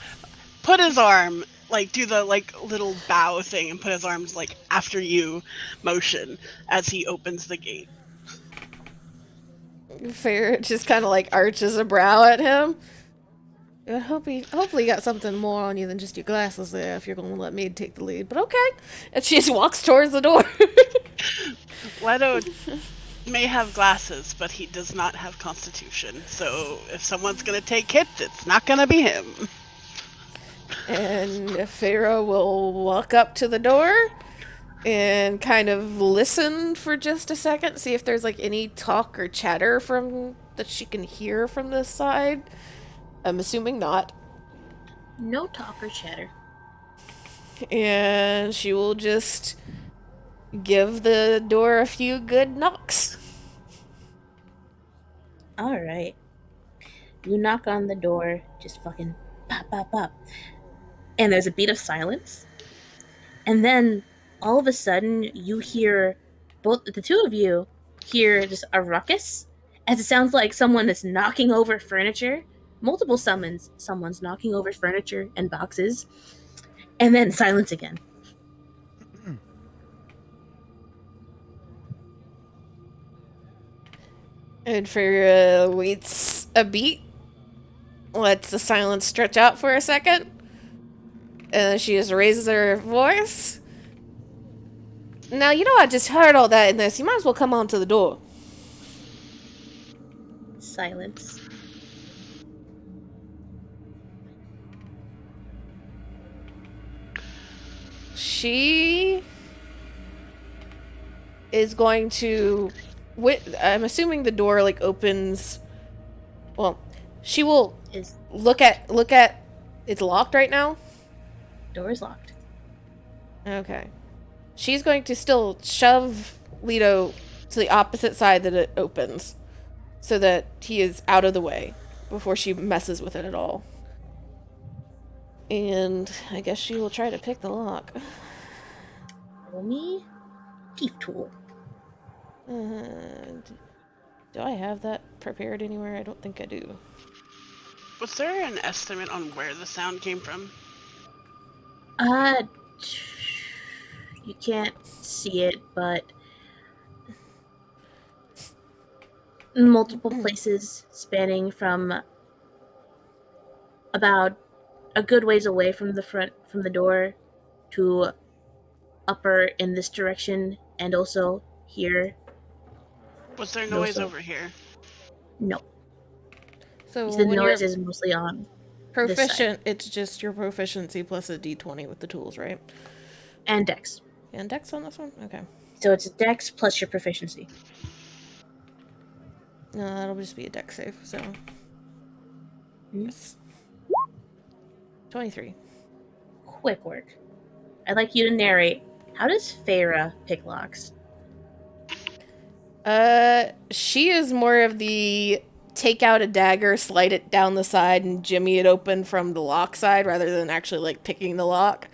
put his arm, like do the like little bow thing and put his arms like after you motion as he opens the gate. Fair just kind of like arches a brow at him. I hopefully you got something more on you than just your glasses there if you're going to let me take the lead. But okay. And she just walks towards the door. Leto may have glasses, but he does not have constitution. So if someone's gonna take hits, it's not gonna be him. And Pharaoh will walk up to the door and kind of listen for just a second, see if there's like any talk or chatter from that she can hear from this side. I'm assuming not. No talk or chatter. And she will just give the door a few good knocks. All right. You knock on the door, just fucking pop, pop, pop. And there's a beat of silence. And then all of a sudden, you hear both the two of you hear just a ruckus as it sounds like someone is knocking over furniture. Multiple summons. Someone's knocking over furniture and boxes. And then silence again. And Feyre waits a beat, lets the silence stretch out for a second, and then she just raises her voice. Now, you know I just heard all that in this. You might as well come on to the door. Silence. She is going to... I'm assuming the door, like, opens... Well, she will Is look at... It's locked right now? door is locked. Okay. She's going to still shove Leto to the opposite side that it opens, so that he is out of the way before she messes with it at all. And I guess she will try to pick the lock. Roll me teeth tool. And do I have that prepared anywhere? I don't think I do. Was there an estimate on where the sound came from? You can't see it, but multiple places spanning from about a good ways away from the door to upper in this direction, and also here. Was there No, noise sir. over here? No, So the when noise you're is mostly on proficient, it's just your proficiency plus a d20 with the tools, right? and dex. And dex on this one? Okay. So it's a dex plus your proficiency. No, that'll just be a dex save, so... Yes. 23. Quick work. I'd like you to narrate. How does Feyre pick locks? She is more of the take out a dagger, slide it down the side, and jimmy it open from the lock side rather than actually, like, picking the lock.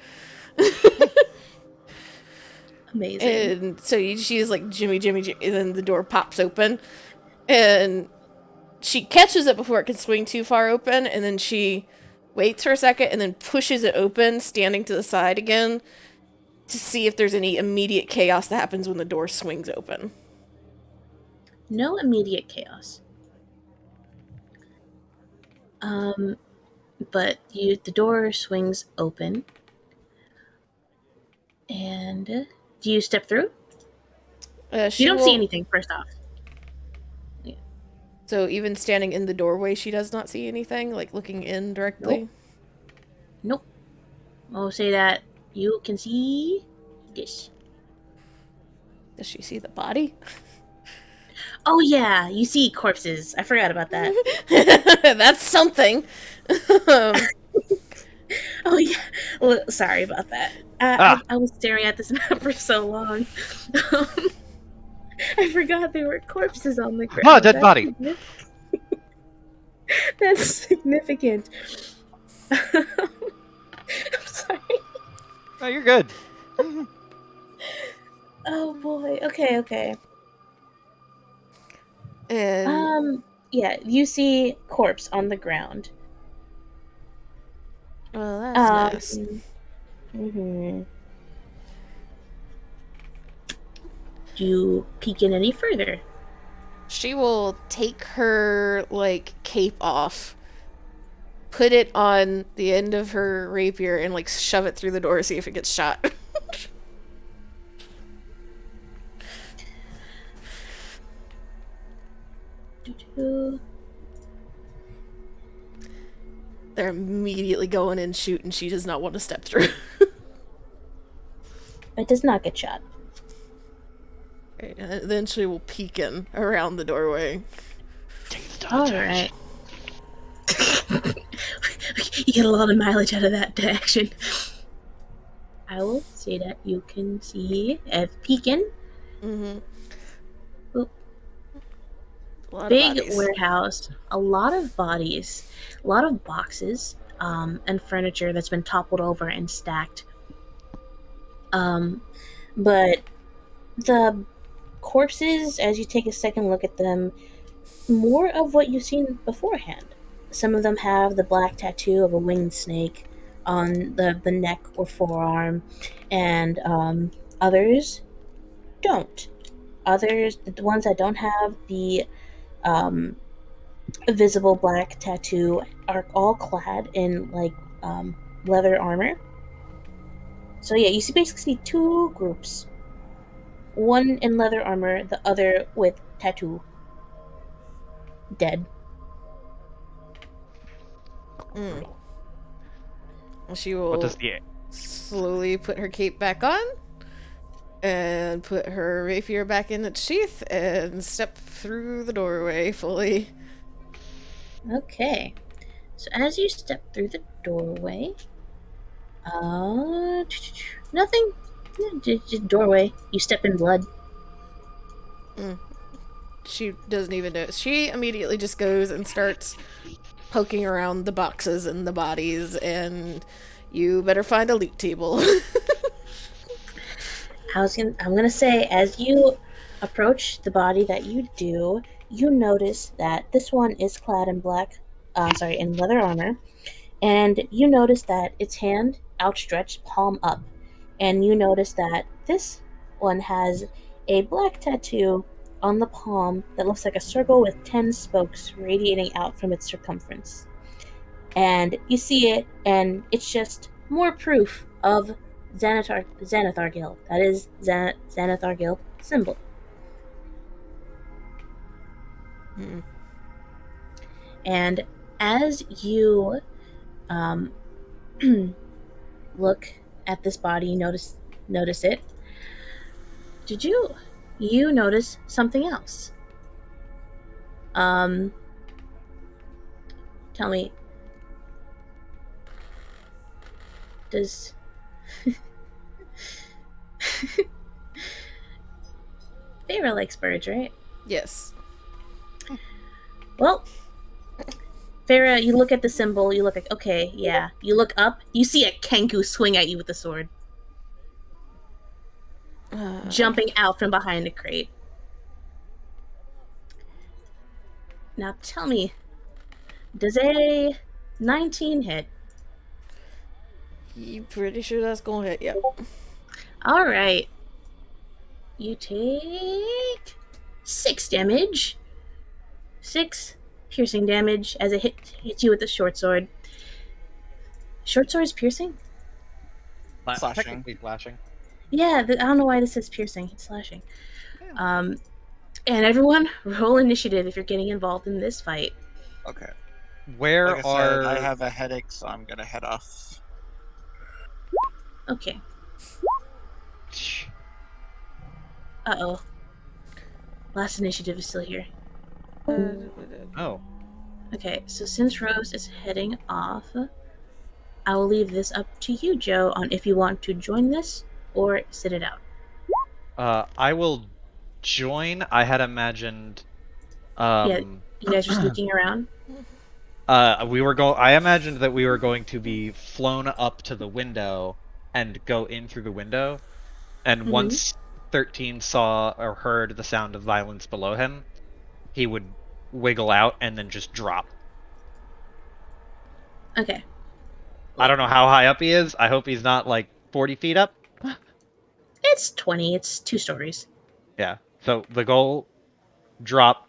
Amazing. And so she's like, jimmy, and then the door pops open. And she catches it before it can swing too far open, and then she waits for a second and then pushes it open, standing to the side again, to see if there's any immediate chaos that happens when the door swings open. No immediate chaos. But the door swings open. And do you step through? You don't see anything, first off. So even standing in the doorway, she does not see anything, like looking in directly? Nope. I'll say that you can see this. Does she see the body? Oh yeah, you see corpses. I forgot about that. That's something. Oh yeah. Well, sorry about that. I was staring at this map for so long. I forgot there were corpses on the ground. Oh, dead body. That's significant. I'm sorry. Oh, you're good. Oh boy. Okay. And Yeah, you see corpse on the ground. well, that's nice. Mm-hmm. Do you peek in any further? She will take her, like, cape off, put it on the end of her rapier, and, like, shove it through the door, see if it gets shot. They're immediately going in shoot, and she does not want to step through. but does not get shot. Right, and then she will peek in around the doorway. Take the double All charge. right. You get a lot of mileage out of that action. I will say that you can see Ev peeking. Mm-hmm. Oop. A lot of Big bodies. warehouse, a lot of bodies, a lot of boxes, and furniture that's been toppled over and stacked. But the corpses, as you take a second look at them, more of what you've seen beforehand. Some of them have the black tattoo of a winged snake on the neck or forearm, and others don't. Others, the ones that don't have the um, visible black tattoo, are all clad in like um, leather armor. So yeah, you basically see two groups. One in leather armor, the other with tattoo. Dead. Mm. She What does will the slowly put her cape back on and put her rapier back in its sheath and step through the doorway fully. Okay. So as you step through the doorway, uh, nothing. Yeah, just doorway. You step in blood. She doesn't even know. She immediately just goes and starts poking around the boxes and the bodies, and you better find a loot table. I'm gonna say, as you approach the body that you do, you notice that this one is clad in black, sorry, in leather armor, and you notice that its hand outstretched, palm up, and you notice that this one has a black tattoo on the palm that looks like a circle with 10 spokes radiating out from its circumference. And you see it, and it's just more proof of Xanathar Guild. That is Xanathar Guild symbol. And as you um, look at this body, notice it. Did you notice something else? Um, Tell me, does Feyre likes birds, right? Yes. Well, Farah, you look at the symbol, you look like, okay, yeah. You look up, you see a Kenku swing at you with a sword, jumping out from behind a crate. Now tell me, does a 19 hit? You pretty sure that's gonna hit? Yep. Alright. You take 6 damage. 6 piercing damage as it hits you with the short sword. Short sword is piercing? Slashing. Technically flashing. Yeah, I don't know why this is piercing. It's slashing. Yeah. And everyone, roll initiative if you're getting involved in this fight. Okay. Where Like I said, I are have a headache, so I'm gonna head off. Okay. Uh-oh. Last initiative is still here. oh Okay, so since Rose is heading off, I will leave this up to you, Joe, on if you want to join this or sit it out. I will join. I had imagined Yeah, you guys are sneaking around. I imagined that we were going to be flown up to the window and go in through the window, and Mm-hmm. once 13 saw or heard the sound of violence below him, he would wiggle out and then just drop. Okay. I don't know how high up he is. I hope he's not like 40 feet up. It's 20. It's 2 stories. Yeah. So the goal, drop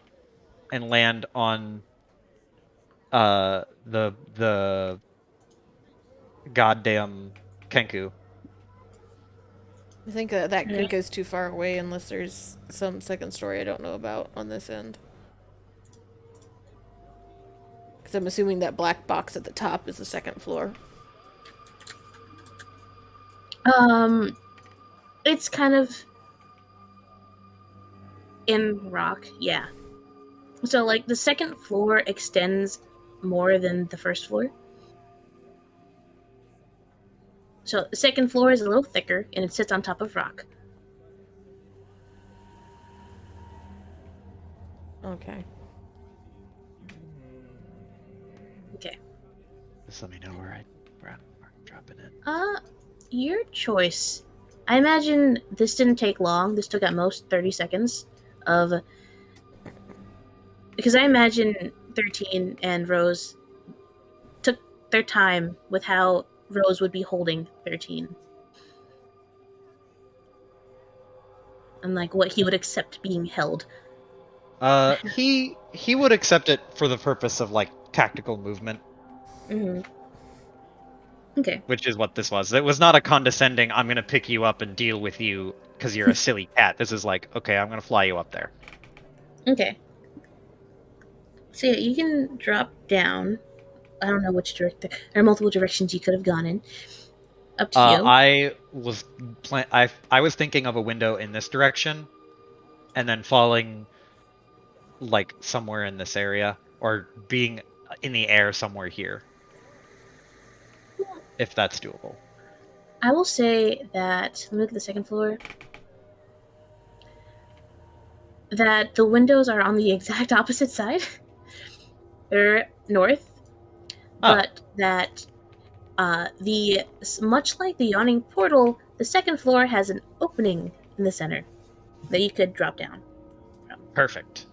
and land on the goddamn Kenku. I think that Alright. goes too far away unless there's some second story I don't know about on this end. Because I'm assuming that black box at the top is the second floor. It's kind of in rock, yeah. So, like, the second floor extends more than the first floor. So, the second floor is a little thicker and it sits on top of rock. Okay. Okay. Just let me know where I'm dropping it. Your choice. I imagine this didn't take long. This took at most 30 seconds of. Because I imagine 13 and Rose took their time with how Rose would be holding 13. And, like, what he would accept being held. He would accept it for the purpose of like tactical movement, Mm-hmm. Okay. which is what this was. It was not a condescending, I'm gonna pick you up and deal with you because you're a silly cat. This is like, okay, I'm gonna fly you up there. Okay. So yeah, you can drop down. I don't know which direction. There are multiple directions you could have gone in. Up to you. I was I was thinking of a window in this direction, and then falling like somewhere in this area, or being in the air somewhere here, if that's doable. I will say that, let me look at the second floor, that the windows are on the exact opposite side. They're north, Oh, but that the much like the yawning portal, the second floor has an opening in the center that you could drop down from. perfect.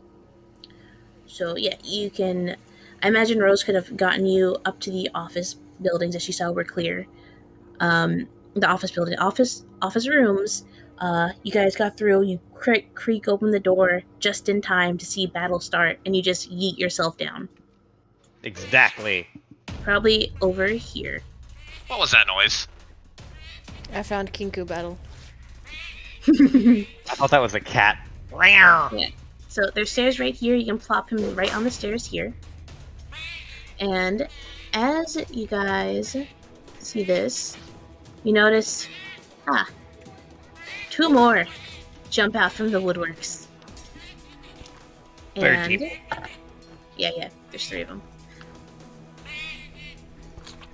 So yeah, you can. I imagine Rose could have gotten you up to the office buildings that she saw were clear. The office building, office rooms. You guys got through. You creak open the door just in time to see battle start, and you just yeet yourself down. Exactly. Probably over here. What was that noise? I found Kinku battle. I thought that was a cat. Yeah. So there's stairs right here. You can plop him right on the stairs here. And as you guys see this, you notice, two more jump out from the woodworks. And yeah, there's three of them.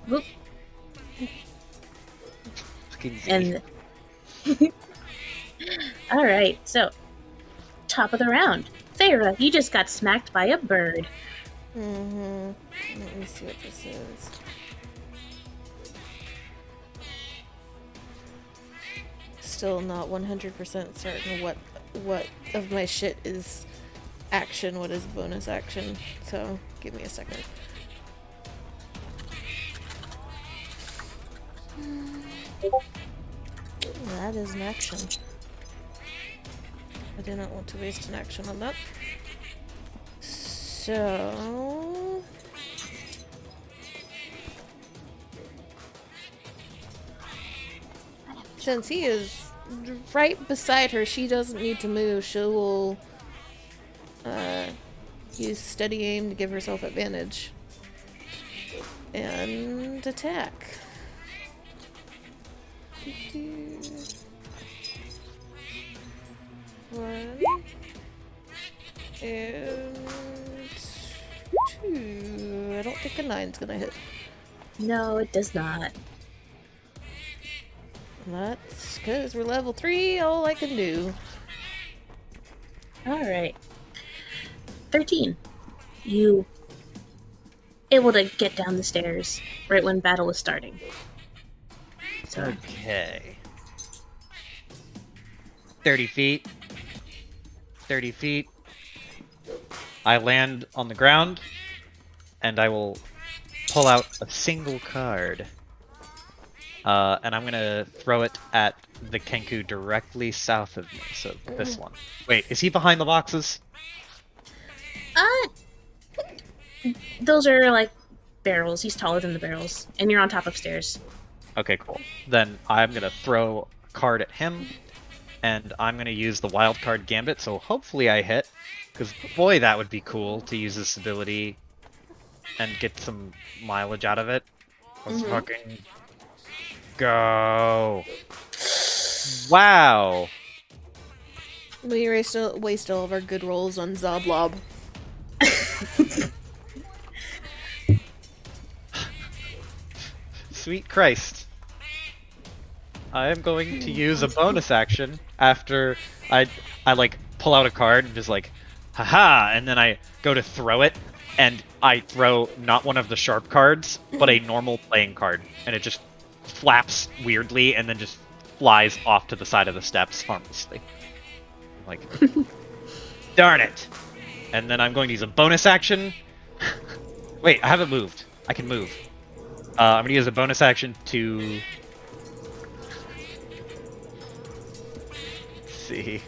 Whoop. And all right, so top of the round, Feyre, you just got smacked by a bird. Mm-hmm. Let me see what this is. Still not 100% certain what of my shit is action, what is bonus action. So give me a second. That is an action. I do not want to waste an action on that. So... since he is right beside her, she doesn't need to move. She will use steady aim to give herself advantage. And attack. One. And two. I don't think a 9's gonna hit. No, it does not. That's because we're level 3, all I can do. Alright. 13. You able to get down the stairs right when battle was starting. So, Okay. 30 feet. 30 feet. I land on the ground, and I will pull out a single card. And I'm gonna throw it at the Kenku directly south of me, so this one. Wait, is he behind the boxes? those are like barrels. He's taller than the barrels, and you're on top of stairs. Okay, cool. Then I'm gonna throw a card at him, and I'm gonna use the wild card gambit, so hopefully I hit. Because boy, that would be cool to use this ability and get some mileage out of it. Let's fucking go. Wow. We waste all of our good rolls on Zoblob. Sweet Christ. I am going to use a bonus action after I like pull out a card and just like, haha, and then I go to throw it, and I throw not one of the sharp cards, but a normal playing card, and it just flaps weirdly and then just flies off to the side of the steps harmlessly. I'm like, darn it! And then I'm going to use a bonus action. Wait, I haven't moved. I can move. I'm going to use a bonus action to... Let's see.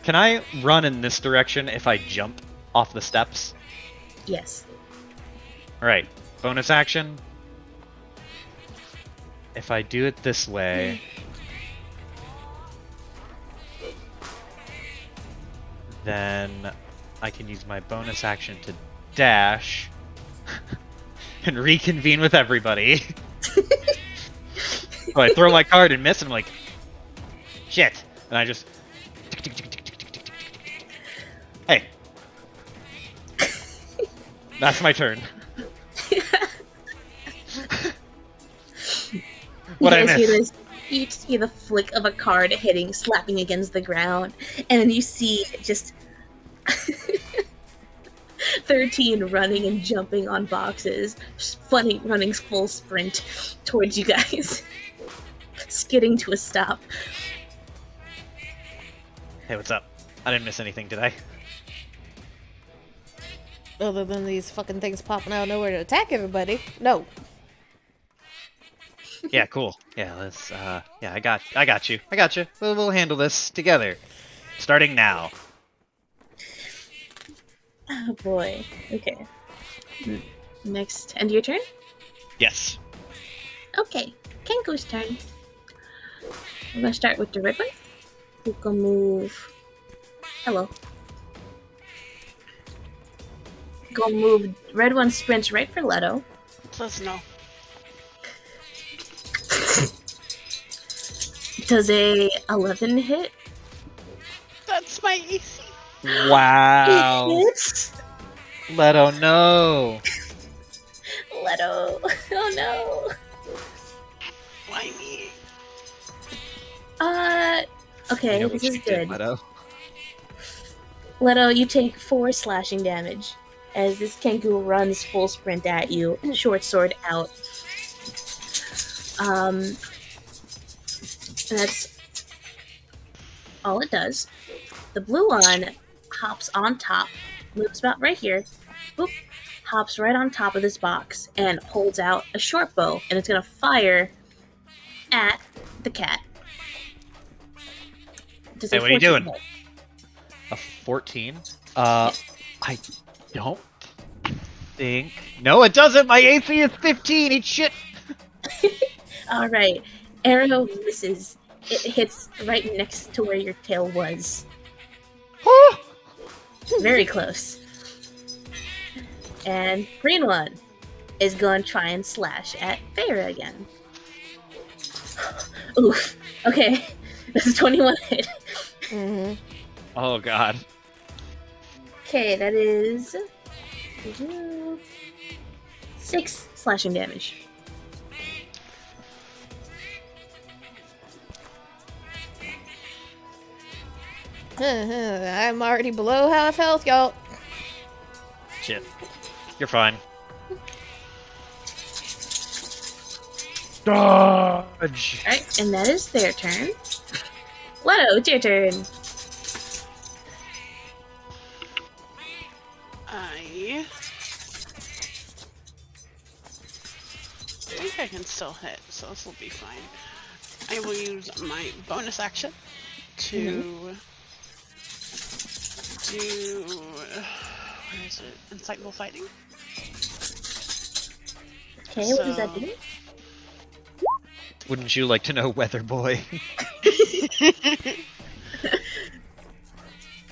Can I run in this direction if I jump off the steps? Yes. Alright, bonus action. If I do it this way... then I can use my bonus action to dash and reconvene with everybody. So I throw my card and miss, and I'm like, shit. And I just... Hey. That's my turn. What I You guys hear miss? this? You see the flick of a card hitting, slapping against the ground, and then you see just 13 running and jumping on boxes, funny running full sprint towards you guys, skidding to a stop. Hey, what's up? I didn't miss anything, did I? Other than these fucking things popping out of nowhere to attack everybody. No. Yeah, cool. Yeah, let's. Yeah, I got you. We'll handle this together, starting now. Oh boy. Okay. Next, end of your turn? Yes. Okay. Kenku's turn. We're gonna start with the red one. Who can move? Hello. Go move. Red one sprints right for Leto. Says no. Does a 11 hit? That's my AC. Wow. It hits. Leto, no. Leto. Oh no. Why me? Okay, You know this what you is did, good. Leto. Leto, you take 4 slashing damage as this Kenku runs full sprint at you, short sword out. And that's all it does. The blue one hops on top, moves about right here, boop, hops right on top of this box, and holds out a short bow, and it's gonna fire at the cat. Does Hey, a what are you 14 doing? hit? A 14? I don't think. No, it doesn't. My AC is 15. Eat shit. All right, arrow misses. It hits right next to where your tail was. Very close. And green one is going to try and slash at Feyre again. Oof. Okay, this is 21 hit. Mm-hmm. Oh god. Okay, that is 6 slashing damage. I'm already below half health, y'all. Shit. You're fine. Dodge. Alright, and that is their turn. Leto, it's your turn. I think I can still hit, so this will be fine. I will use my bonus action to do what is it? Insightful fighting. Okay, what does that do? Wouldn't you like to know, Weather Boy?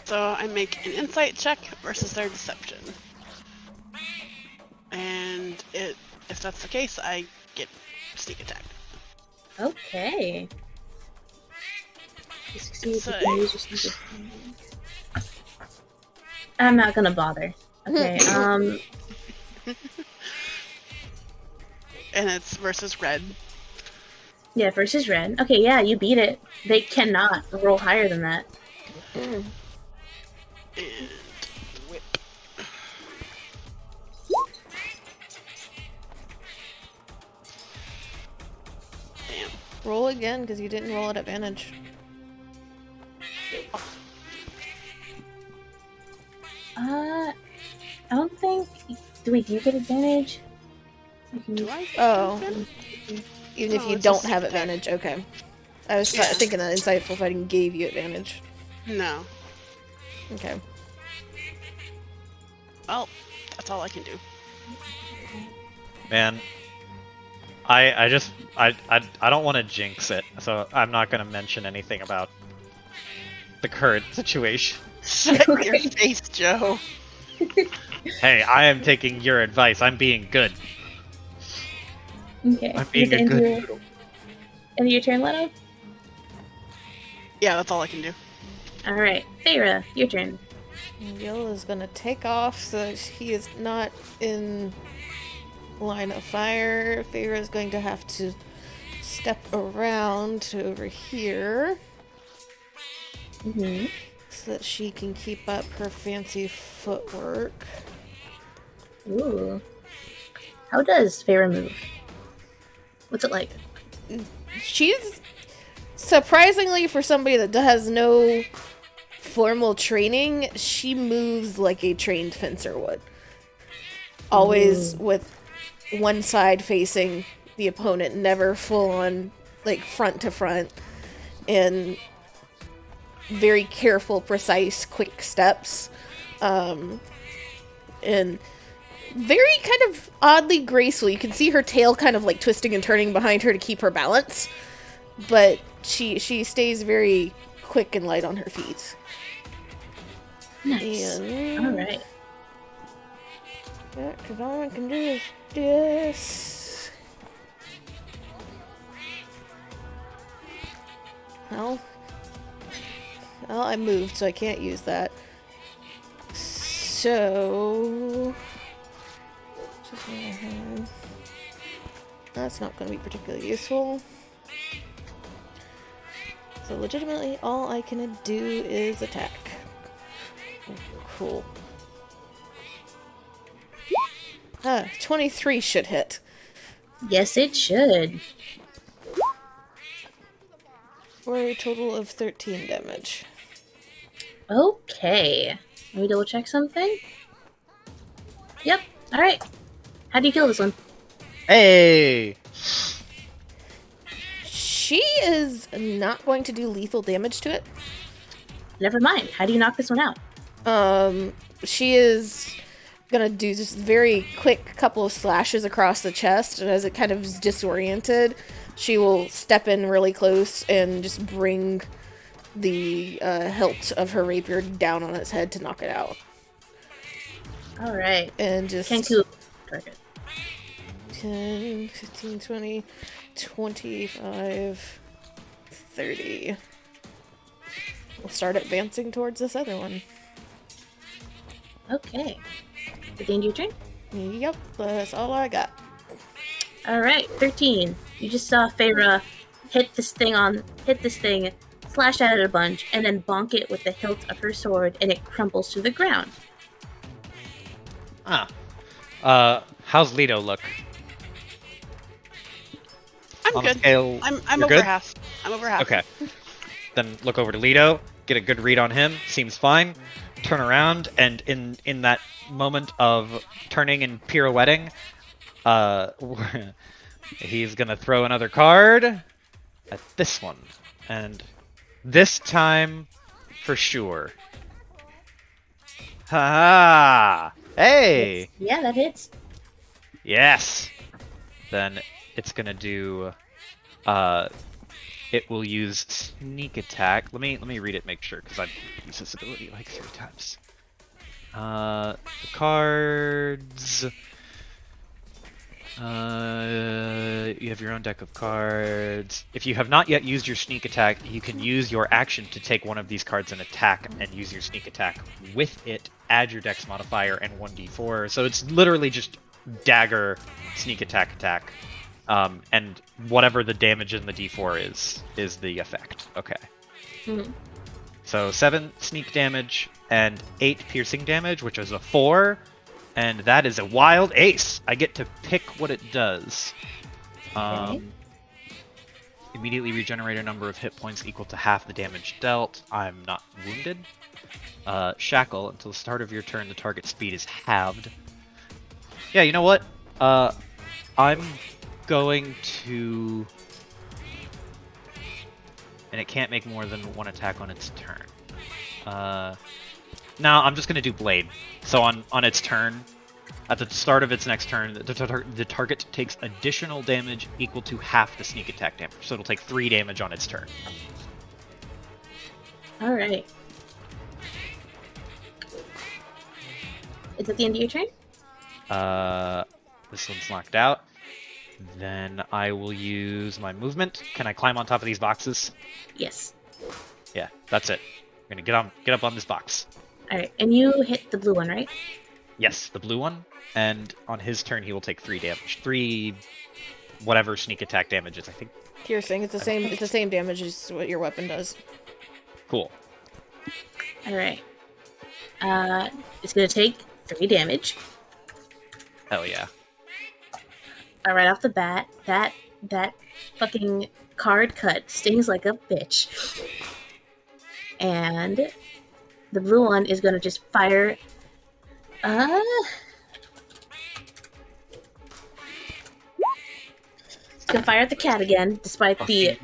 So I make an insight check versus their deception. And if that's the case, I get sneak attack. Okay. You succeed, So- you can use your sneak attack. I'm not gonna bother. Okay, And it's versus red. yeah, versus red. Okay, yeah, you beat it. They cannot roll higher than that. And whip. Damn. Roll again, because you didn't roll at advantage. I don't think. Do you get advantage? You can Do use- I? Oh. Even if Oh, you it's a don't sneak have attack. advantage, okay. I was Yeah. thinking that insightful fighting gave you advantage. No. Okay. Well, that's all I can do. Man, I don't want to jinx it, so I'm not gonna mention anything about the current situation. Shut your face, Joe. Hey, I am taking your advice. I'm being good. Okay. I'm Is being it a good end noodle. of your turn, Leto? Yeah, that's all I can do. Alright. Feyre, your turn. Gil is gonna take off so that he is not in line of fire. Feyre is going to have to step around to over here Mm-hmm. so that she can keep up her fancy footwork. Ooh. How does Feyre move? What's it like? She's surprisingly, for somebody that has no formal training, she moves like a trained fencer would. Always with one side facing the opponent, never full on, like, front to front, and very careful, precise, quick steps. And very kind of oddly graceful. You can see her tail kind of like twisting and turning behind her to keep her balance, but she stays very quick and light on her feet. Nice. And Alright. yeah, because all I can do is this. Well, I moved, so I can't use that. So that's not going to be particularly useful. So legitimately, all I can do is attack. Cool. 23 should hit. Yes, it should. For a total of 13 damage. Okay. Let me double check something. Yep. Alright. How do you kill this one? Hey! She is not going to do lethal damage to it. Never mind. How do you knock this one out? She is gonna do just very quick couple of slashes across the chest, and as it kind of is disoriented, she will step in really close and just bring the hilt of her rapier down on its head to knock it out. Alright. And just Kenku target. 10, 15, 20, 25, 30. We'll start advancing towards this other one. Okay. Is it the end of your turn? Yep, that's all I got. Alright, 13. You just saw Feyre hit this thing, slash at it a bunch, and then bonk it with the hilt of her sword, and it crumples to the ground. How's Leto look? I'm On a good. scale, I'm you're over good? half. I'm over half. Okay. Then look over to Leto, get a good read on him, seems fine. Turn around, and in that moment of turning and pirouetting, he's gonna throw another card at this one. And this time, for sure. Ha! Hey! Yeah, that hits. Yes! Then it's gonna do, it will use sneak attack. Let me read it, make sure, because I've used this ability like 3 times. The cards. You have your own deck of cards. If you have not yet used your sneak attack, you can use your action to take one of these cards and attack, and use your sneak attack with it. Add your dex modifier and 1d4. So it's literally just dagger, sneak attack, and whatever the damage in the d4 is the effect. Okay. Mhm. So 7 sneak damage and 8 piercing damage, which is a 4. And that is a wild ace. I get to pick what it does. Immediately regenerate a number of hit points equal to half the damage dealt. I'm not wounded. Shackle. Until the start of your turn, the target speed is halved. Yeah, you know what? I'm going to... And it can't make more than one attack on its turn. No, I'm just going to do Blade. So on its turn, at the start of its next turn, the target takes additional damage equal to half the sneak attack damage. So it'll take 3 damage on its turn. All right. Is that the end of your turn? This one's knocked out. Then I will use my movement. Can I climb on top of these boxes? Yes. Yeah, that's it. I'm gonna get up on this box. All right, and you hit the blue one, right? Yes, the blue one. And on his turn, he will take 3 damage. 3 whatever sneak attack damage is, I think. Piercing. It's the same. It's the same damage as what your weapon does. Cool. All right. It's gonna take 3 damage. Hell yeah. Right off the bat, that fucking card cut stings like a bitch. And the blue one is gonna just fire. It's gonna fire at the cat again, despite the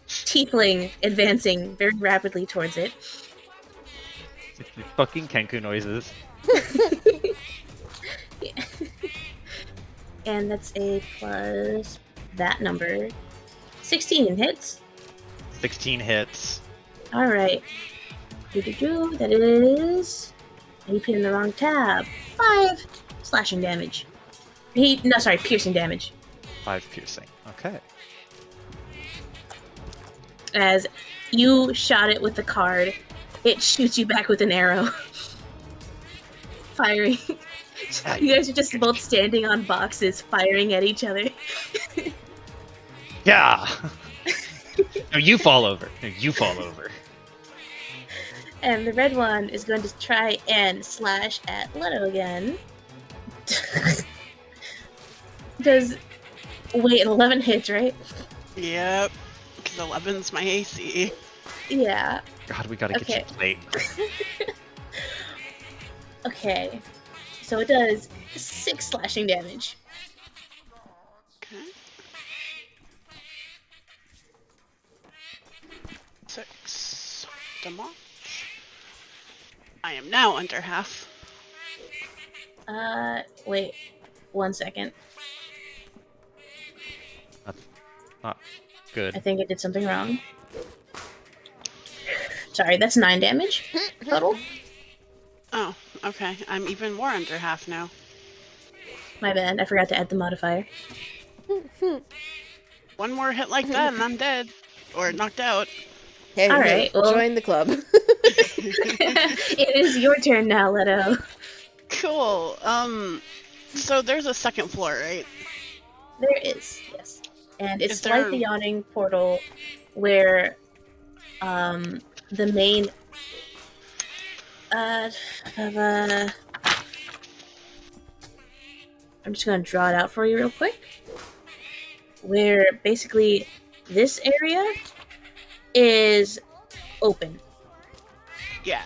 tiefling advancing very rapidly towards it. Fucking Kenku noises. Yeah. And that's a plus that number. 16 hits. 16 hits. Alright. That is. You put in the wrong tab. 5 slashing damage. Piercing damage. 5 piercing. Okay. As you shot it with the card, it shoots you back with an arrow. Firing. You guys are just both standing on boxes, firing at each other. Yeah! No, you fall over. No, you fall over. And the red one is going to try and slash at Leto again. Does... Wait, an 11 hits, right? Yep. Because 11's my AC. Yeah. God, we gotta get you late. Okay. So it does 6 slashing damage. Okay. 6 damage. I am now under half. Wait. 1 second. That's not good. I think I did something wrong. Sorry, that's 9 damage total. Oh, okay. I'm even more under half now. My bad. I forgot to add the modifier. One more hit like that and I'm dead. Or knocked out. Hey, All hey, right, well- join the club. It is your turn now, Leto. Cool. So there's a second floor, right? There is, yes. And it's Is there- like the yawning portal where the main I'm just gonna draw it out for you real quick. Where basically this area is open. Yeah.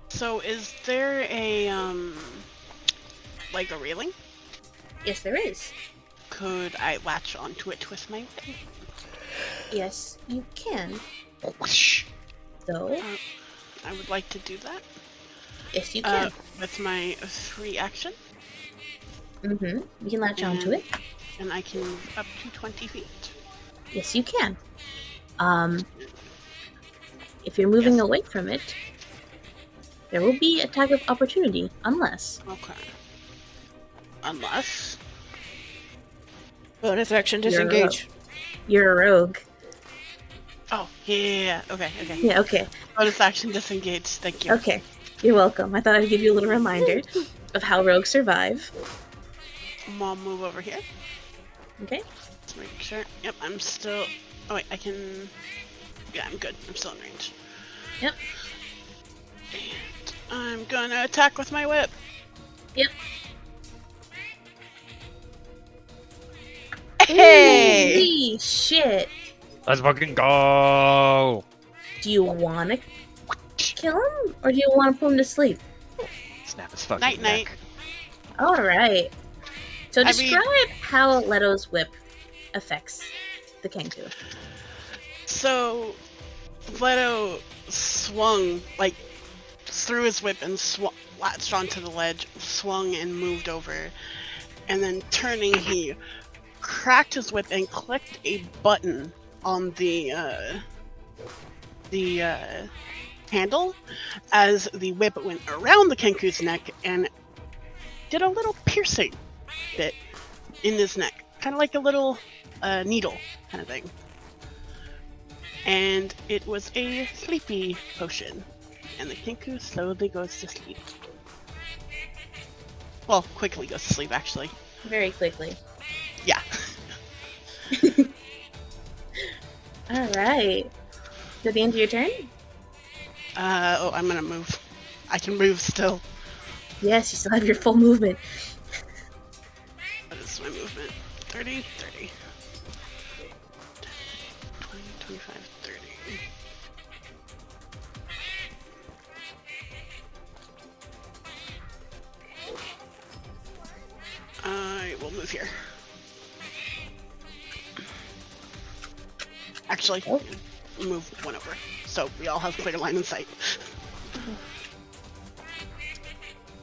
So is there a like a railing? Yes, there is. Could I latch onto it with my whip? Yes, you can. Whoosh. Though, I would like to do that. yes, you can. With my 3 action, You can latch onto it. and I can move up to 20 feet. Yes, you can. If you're moving Yes. away from it, there will be attack of opportunity, unless. Okay. Unless. Bonus action You're a disengage. You're a rogue. Oh, yeah. Okay, okay. Yeah, okay. Bonus action disengage. Thank you. Okay. You're welcome. I thought I'd give you a little reminder of how rogues survive. I'll move over here. Okay. Let's make sure. Yep, I'm still. Oh, wait, I can. Yeah, I'm good. I'm still in range. Yep. And I'm gonna attack with my whip. Yep. Hey! Holy shit. Let's fucking go. Do you want to kill him? Or do you want to put him to sleep? Snap his fucking Night, night. neck. Alright. So I mean- describe how Leto's whip affects the Kenku. So, Leto swung, like, threw his whip and latched onto the ledge, swung and moved over. And then turning, he cracked his whip and clicked a button on the handle as the whip went around the Kenku's neck and did a little piercing bit in his neck. Kind of like a little needle kind of thing. And it was a sleepy potion. And the Kenku slowly goes to sleep. Well, quickly goes to sleep, actually. Very quickly. Yeah. Alright. Is that the end of your turn? Oh, I'm gonna move. I can move still. Yes, you still have your full movement. What is my movement? 30, 30. 20, 25, 30. I will move here. Actually, Oh. move one over. So we all have clear line of sight.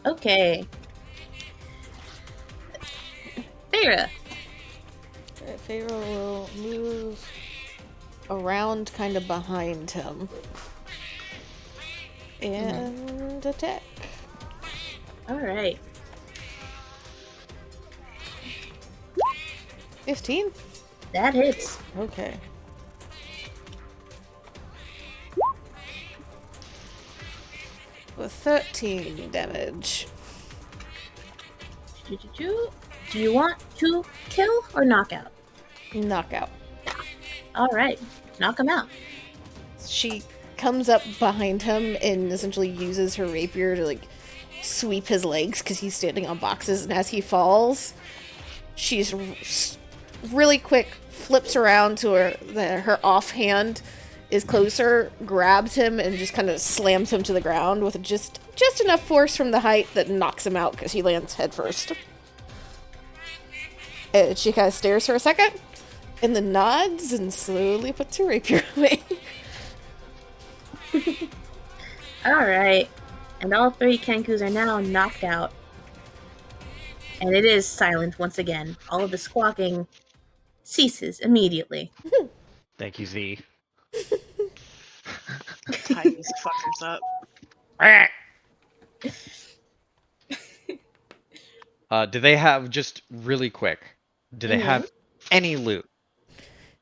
Okay. Feyre. Pharaoh will move around kind of behind him. And attack. Alright. 15? That hits. Okay. With 13 damage. Do you want to kill or knock out? Knockout. Alright. Knock him out. She comes up behind him and essentially uses her rapier to like sweep his legs because he's standing on boxes, and as he falls, she's really quick, flips around to her offhand is closer, grabs him, and just kind of slams him to the ground with just enough force from the height that knocks him out because he lands headfirst. And she kind of stares for a second, and then nods and slowly puts her rapier away. Alright. And all three Kenkus are now knocked out. And it is silent once again. All of the squawking ceases immediately. Thank you, Z. Tie these fuckers up. Do they have, just really quick, do they have any loot?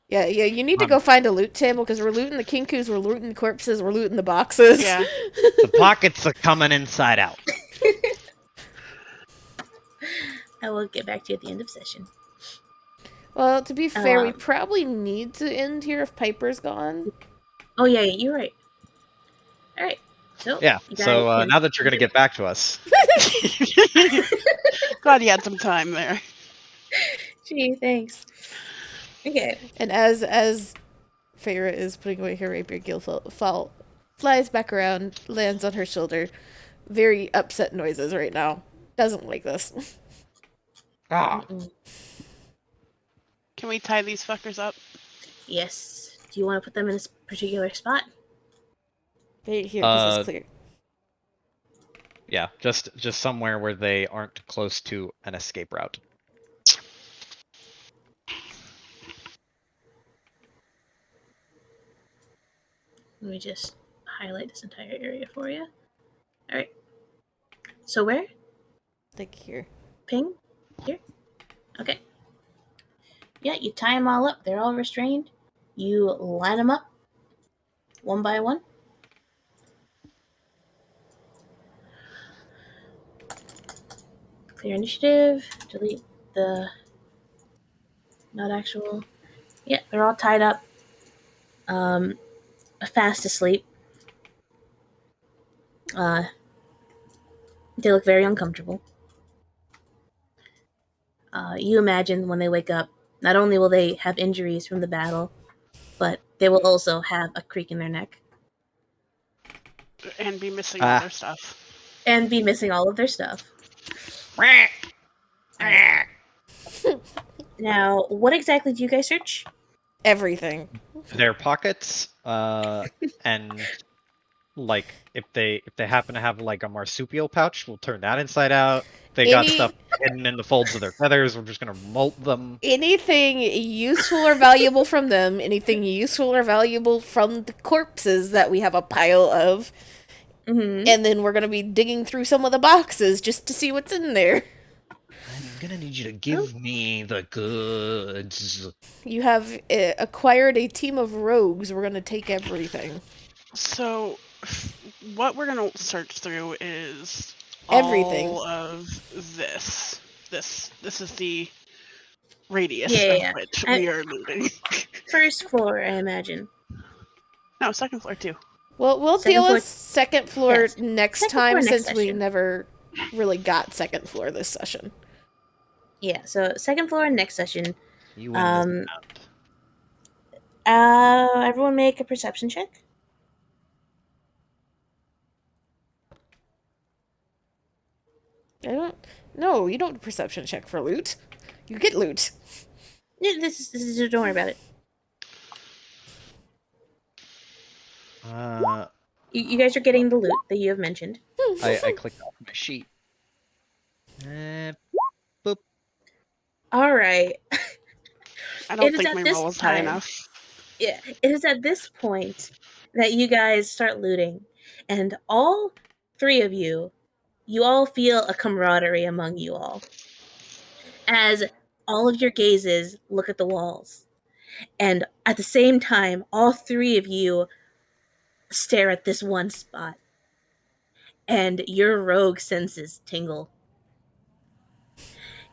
Yeah, you need to go find a loot table because we're looting the Kinkus, we're looting the corpses, we're looting the boxes. Yeah. The pockets are coming inside out. I will get back to you at the end of session. Well, to be fair, we Um, probably need to end here if Piper's gone. Oh, yeah, you're right. Alright. So, Yeah, you guys so can- now that you're going to get back to us. Glad you had some time there. Gee, thanks. Okay. And as Feyre is putting away her rapier, Gilfall flies back around, lands on her shoulder. Very upset noises right now. Doesn't like this. Ah, Can we tie these fuckers up? Yes. Do you want to put them in this particular spot? Right here, because Uh, it's clear. yeah, just somewhere where they aren't close to an escape route. Let me just highlight this entire area for you. Alright. So where? Like here. Ping? here. Okay. Yeah, you tie them all up. They're all restrained. You line them up one by one. Clear initiative. Delete the not actual. Yeah, they're all tied up. Fast asleep. They look very uncomfortable. You imagine when they wake up, not only will they have injuries from the battle, but they will also have a creak in their neck And be missing all their stuff. and be missing all of their stuff. Now, what exactly do you guys search? Everything. Their pockets, and like if they happen to have like a marsupial pouch, we'll turn that inside out. If they got stuff hidden in the folds of their feathers, we're just gonna molt them. Anything useful or valuable from them, anything useful or valuable from the corpses that we have a pile of, and then we're gonna be digging through some of the boxes just to see what's in there. I'm gonna need you to give me the goods. You have acquired a team of rogues. We're gonna take everything. So, what we're gonna search through is Everything. all of this. This is the radius Yeah. of which we are looting. First floor, I imagine. No, second floor too. Well, we'll Second deal floor- with second floor Yes. next Second time floor next since we session. never really got second floor this session. Yeah, so second floor next session. You win this Everyone make a perception check. I don't. No, you don't perception check for loot. You get loot. Yeah, this is don't worry about it. round. You guys are getting the loot that you have mentioned. I clicked off my sheet. Boop. All right. I don't It is think at my this roll is high time- enough. Yeah, it is at this point that you guys start looting, and all three of you all feel a camaraderie among you all, as all of your gazes look at the walls, and at the same time, all three of you stare at this one spot, and your rogue senses tingle,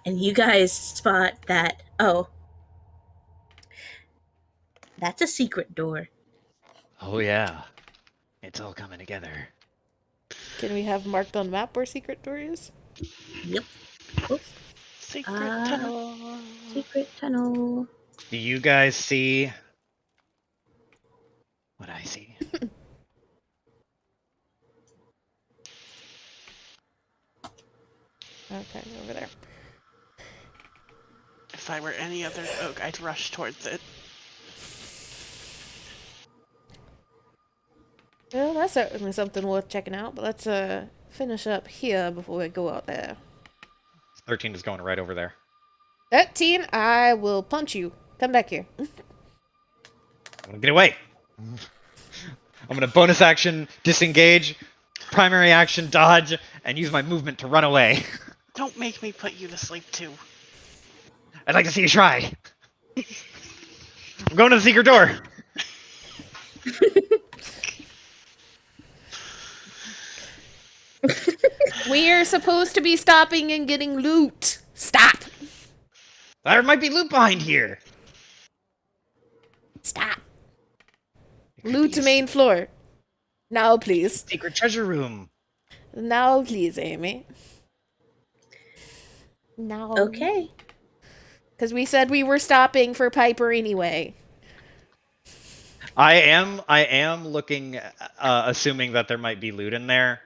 and you guys spot that. Oh, that's a secret door. Oh yeah, it's all coming together. Can we have marked on map where secret door is? Yep. Oops. Secret Uh, tunnel. Secret tunnel. Do you guys see what I see? Okay, over there. If I were any other oak, I'd rush towards it. Well, that's certainly something worth checking out, but let's finish up here before we go out there. 13 is going right over there. 13, I will punch you. Come back here. I'm gonna get away. I'm gonna bonus action, disengage, primary action, dodge, and use my movement to run away. Don't make me put you to sleep too. I'd like to see you try. I'm going to the secret door. We're supposed to be stopping and getting loot. Stop. There might be loot behind here. Stop. It could Loot be to a main floor. Now, please. secret treasure room. Now, please, Amy. Now. Okay. Because we said we were stopping for Piper anyway. I am looking, assuming that there might be loot in there,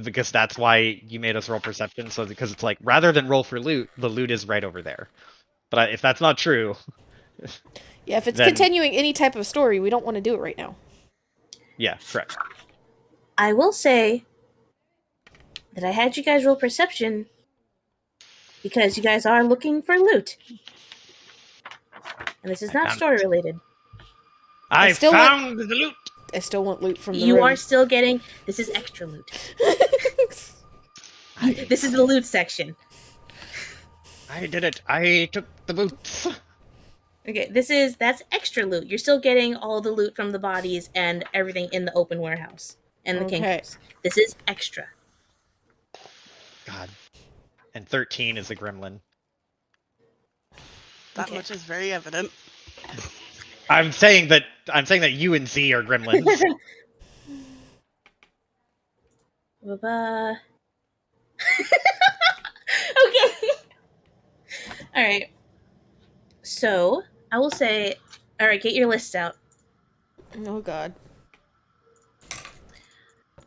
because that's why you made us roll perception. So because it's like rather than roll for loot, the loot is right over there. But if that's not true, Yeah, if it's Then- continuing any type of story, we don't want to do it right now. yeah, correct. I will say that I had you guys roll perception because you guys are looking for loot. And this is not found story related. I still found the loot. I still want loot from the You room. are still getting. This is extra loot. This is the loot section. I did it. I took the boots. Okay, that's extra loot. You're still getting all the loot from the bodies and everything in the open warehouse and the Okay. Kinkus. This is extra. God. And 13 is a gremlin. That Okay. much is very evident. I'm saying that you and Z are gremlins. Ba-ba. Okay. All right. So I will say, all right, get your lists out. Oh god.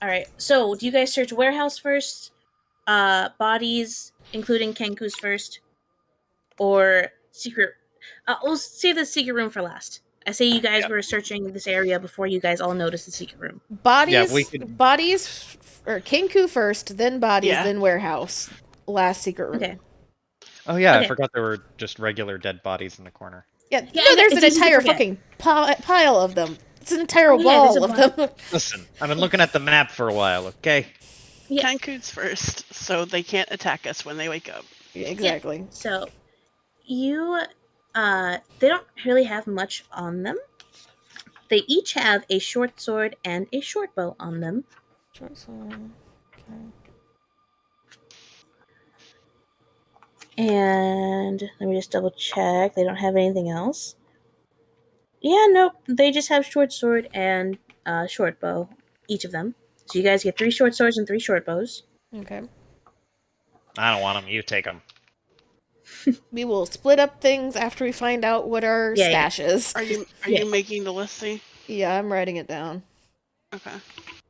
All right. So do you guys search warehouse first? Bodies, including Kenku's first, or secret? We'll save the secret room for last. I say you guys Yeah. were searching this area before you guys all noticed the secret room. Bodies, Yeah, we could- bodies, or Kinku first, then bodies, Yeah. then warehouse. Last secret room. Okay. Oh yeah, I Okay. forgot there were just regular dead bodies in the corner. Yeah, Yeah, no, there's it's an easy to entire forget. fucking pile of them. It's an entire Oh, yeah, there's wall a of them. Listen, I've been looking at the map for a while, okay? Yeah. Cancun's first, so they can't attack us when they wake up. Yeah, exactly. So you they don't really have much on them. They each have a short sword and a short bow on them. Short sword. Okay. And let me just double check. They don't have anything else. Yeah, nope. They just have short sword and short bow, each of them. So you guys get 3 short swords and 3 short bows. Okay. I don't want them. You take them. We will split up things after we find out what our Yeah, yeah. stash is. Are you Yeah. making the list, see? Yeah, I'm writing it down. Okay.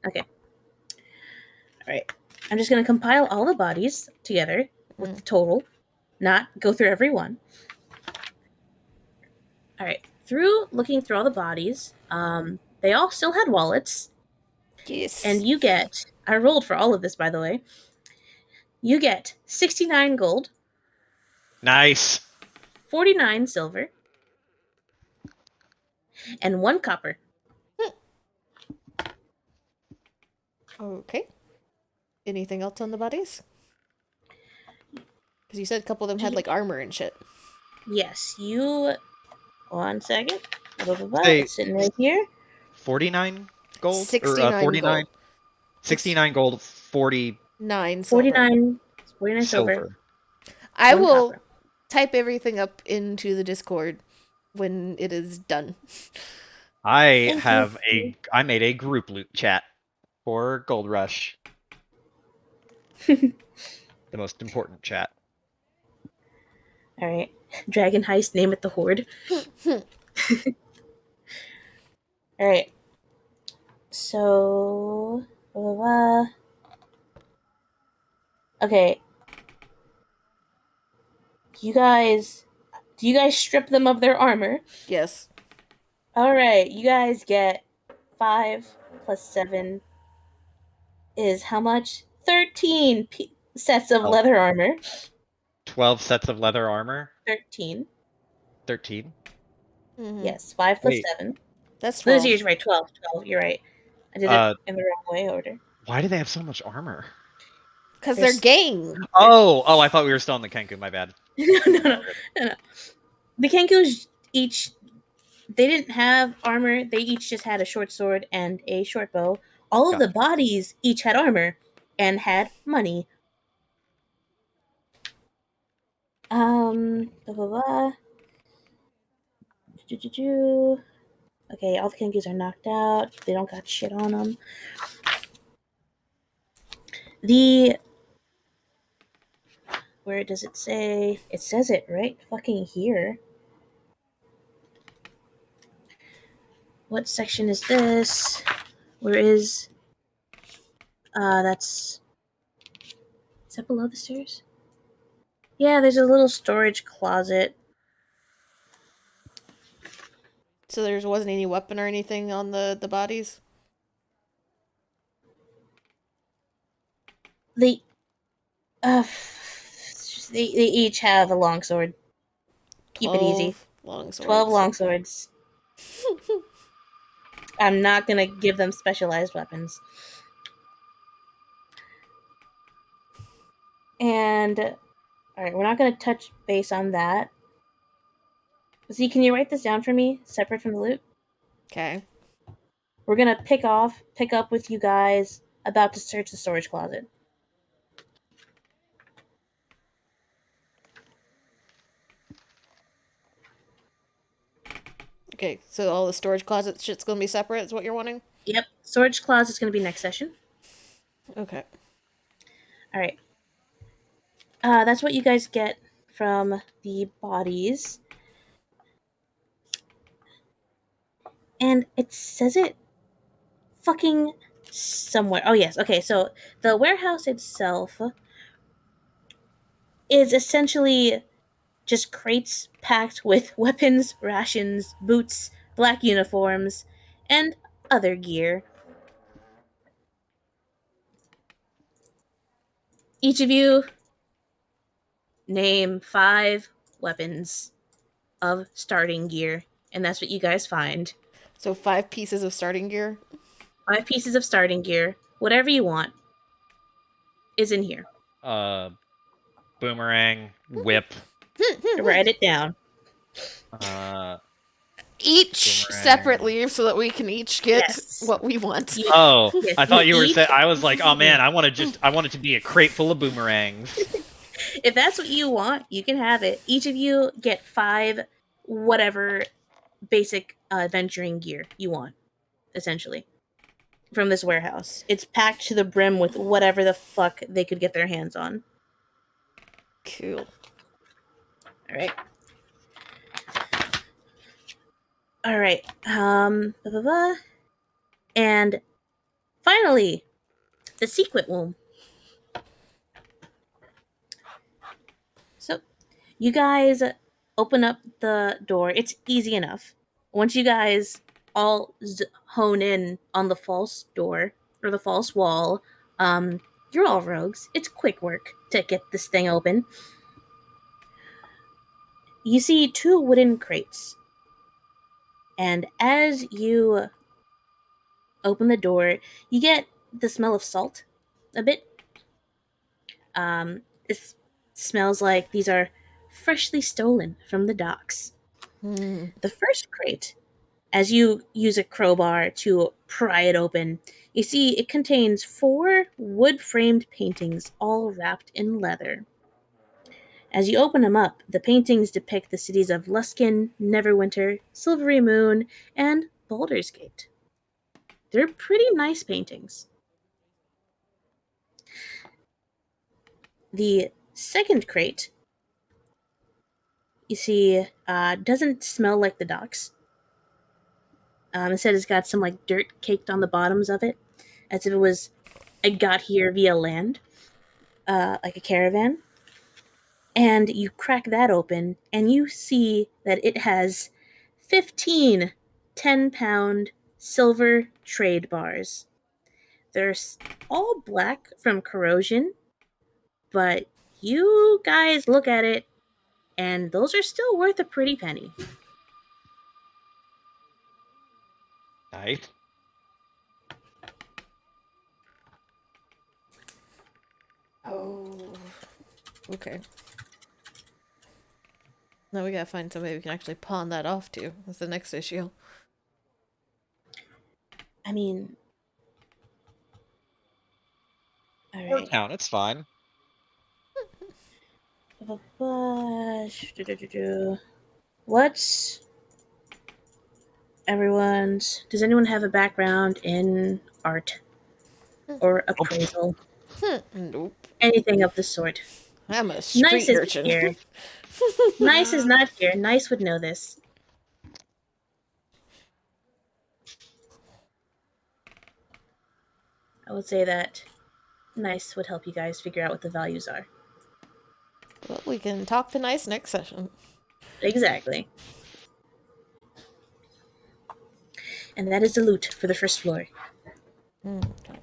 Okay. All right. I'm just going to compile all the bodies together with the total, not go through every one. All right. Looking through all the bodies, they all still had wallets. Yes. And you get, I rolled for all of this, by the way. You get 69 gold, Nice. 49 silver, and 1 copper. Okay. Anything else on the bodies? Because you said a couple of them had like armor and shit. Yes, you. 1 second. Blah, blah, blah. Hey. It's sitting right here. 49 gold? 69 or 49? gold. 69 gold, 40 9 silver. 49 silver. silver. I 1 will copper. type everything up into the Discord when it is done. I Thank you. made a group loot chat for Gold Rush. The most important chat. All right. Dragon Heist, name it the Horde. All right. So. Blah, blah, blah. Okay. Do you guys strip them of their armor? Yes. All right. You guys get 5 plus 7 is how much? 13 sets of Oh. leather armor. 12 sets of leather armor. 13. 13. Mhm. Yes. 5 plus Wait. 7. That's 12. Lucy, you're right. 12. 12. You're right. I did it in the wrong way order. Why do they have so much armor? Because they're There's- gang. Oh, I thought we were still in the Kenku, my bad. no. The Kenkus each, they didn't have armor. They each just had a short sword and a short bow. All of the bodies each had armor and had money. Blah, blah, blah. Okay, all the Kenkus are knocked out. They don't got shit on them. Where does it say? It says it right fucking here. What section is this? Where is... Is that below the stairs? Yeah, there's a little storage closet. So there wasn't any weapon or anything on the bodies? They, uh, they each have a long sword. Keep it easy. 12 long swords. 12 long swords. I'm not gonna give them specialized weapons. And All right, we're not going to touch base on that. See, can you write this down for me, separate from the loot? Okay. We're going to pick up with you guys about to search the storage closet. Okay, so all the storage closet shit's gonna be separate, is what you're wanting? Yep, storage closet's going to be next session. Okay. All right. That's what you guys get from the bodies. And it says it fucking somewhere. Oh, yes. Okay, so the warehouse itself is essentially just crates packed with weapons, rations, boots, black uniforms, and other gear. Each of you name 5 weapons of starting gear, and that's what you guys find. So 5 pieces of starting gear. 5 pieces of starting gear, whatever you want, is in here. Boomerang, whip, Write it down. Each Boomerang. separately so that we can each get Yes. what we want. Oh, Yes, I thought you were each- saying. I was like, oh man, I want it to be a crate full of boomerangs. If that's what you want, you can have it. Each of you get 5 whatever basic adventuring gear you want, essentially, from this warehouse. It's packed to the brim with whatever the fuck they could get their hands on. Cool. All right. All right. Blah, blah, blah. And finally, the secret womb. So, you guys open up the door. It's easy enough. Once you guys all hone in on the false door or the false wall, you're all rogues. It's quick work to get this thing open. You see 2 wooden crates. And as you open the door, you get the smell of salt a bit. It smells like these are freshly stolen from the docks. Hmm. The first crate, as you use a crowbar to pry it open, you see it contains 4 wood-framed paintings all wrapped in leather. As you open them up, the paintings depict the cities of Luskin, Neverwinter, Silvery Moon, and Baldur's Gate. They're pretty nice paintings. The second crate, you see, doesn't smell like the docks. Instead, it's got some like dirt caked on the bottoms of it, as if it got here via land, like a caravan. And you crack that open, and you see that it has 15 10-pound silver trade bars. They're all black from corrosion, but you guys look at it, and those are still worth a pretty penny. Nice. Oh. Okay. Now we gotta find somebody we can actually pawn that off to. That's the next issue. I mean, all Or right. town, it's fine. What's everyone's? Does anyone have a background in art or appraisal? Nope. Anything of the sort? I'm a Nice street isn't urchin. here. Nice is not here. Nice would know this. I would say that Nice would help you guys figure out what the values are. Well, we can talk to Nice next session. Exactly. And that is the loot for the first floor. Okay.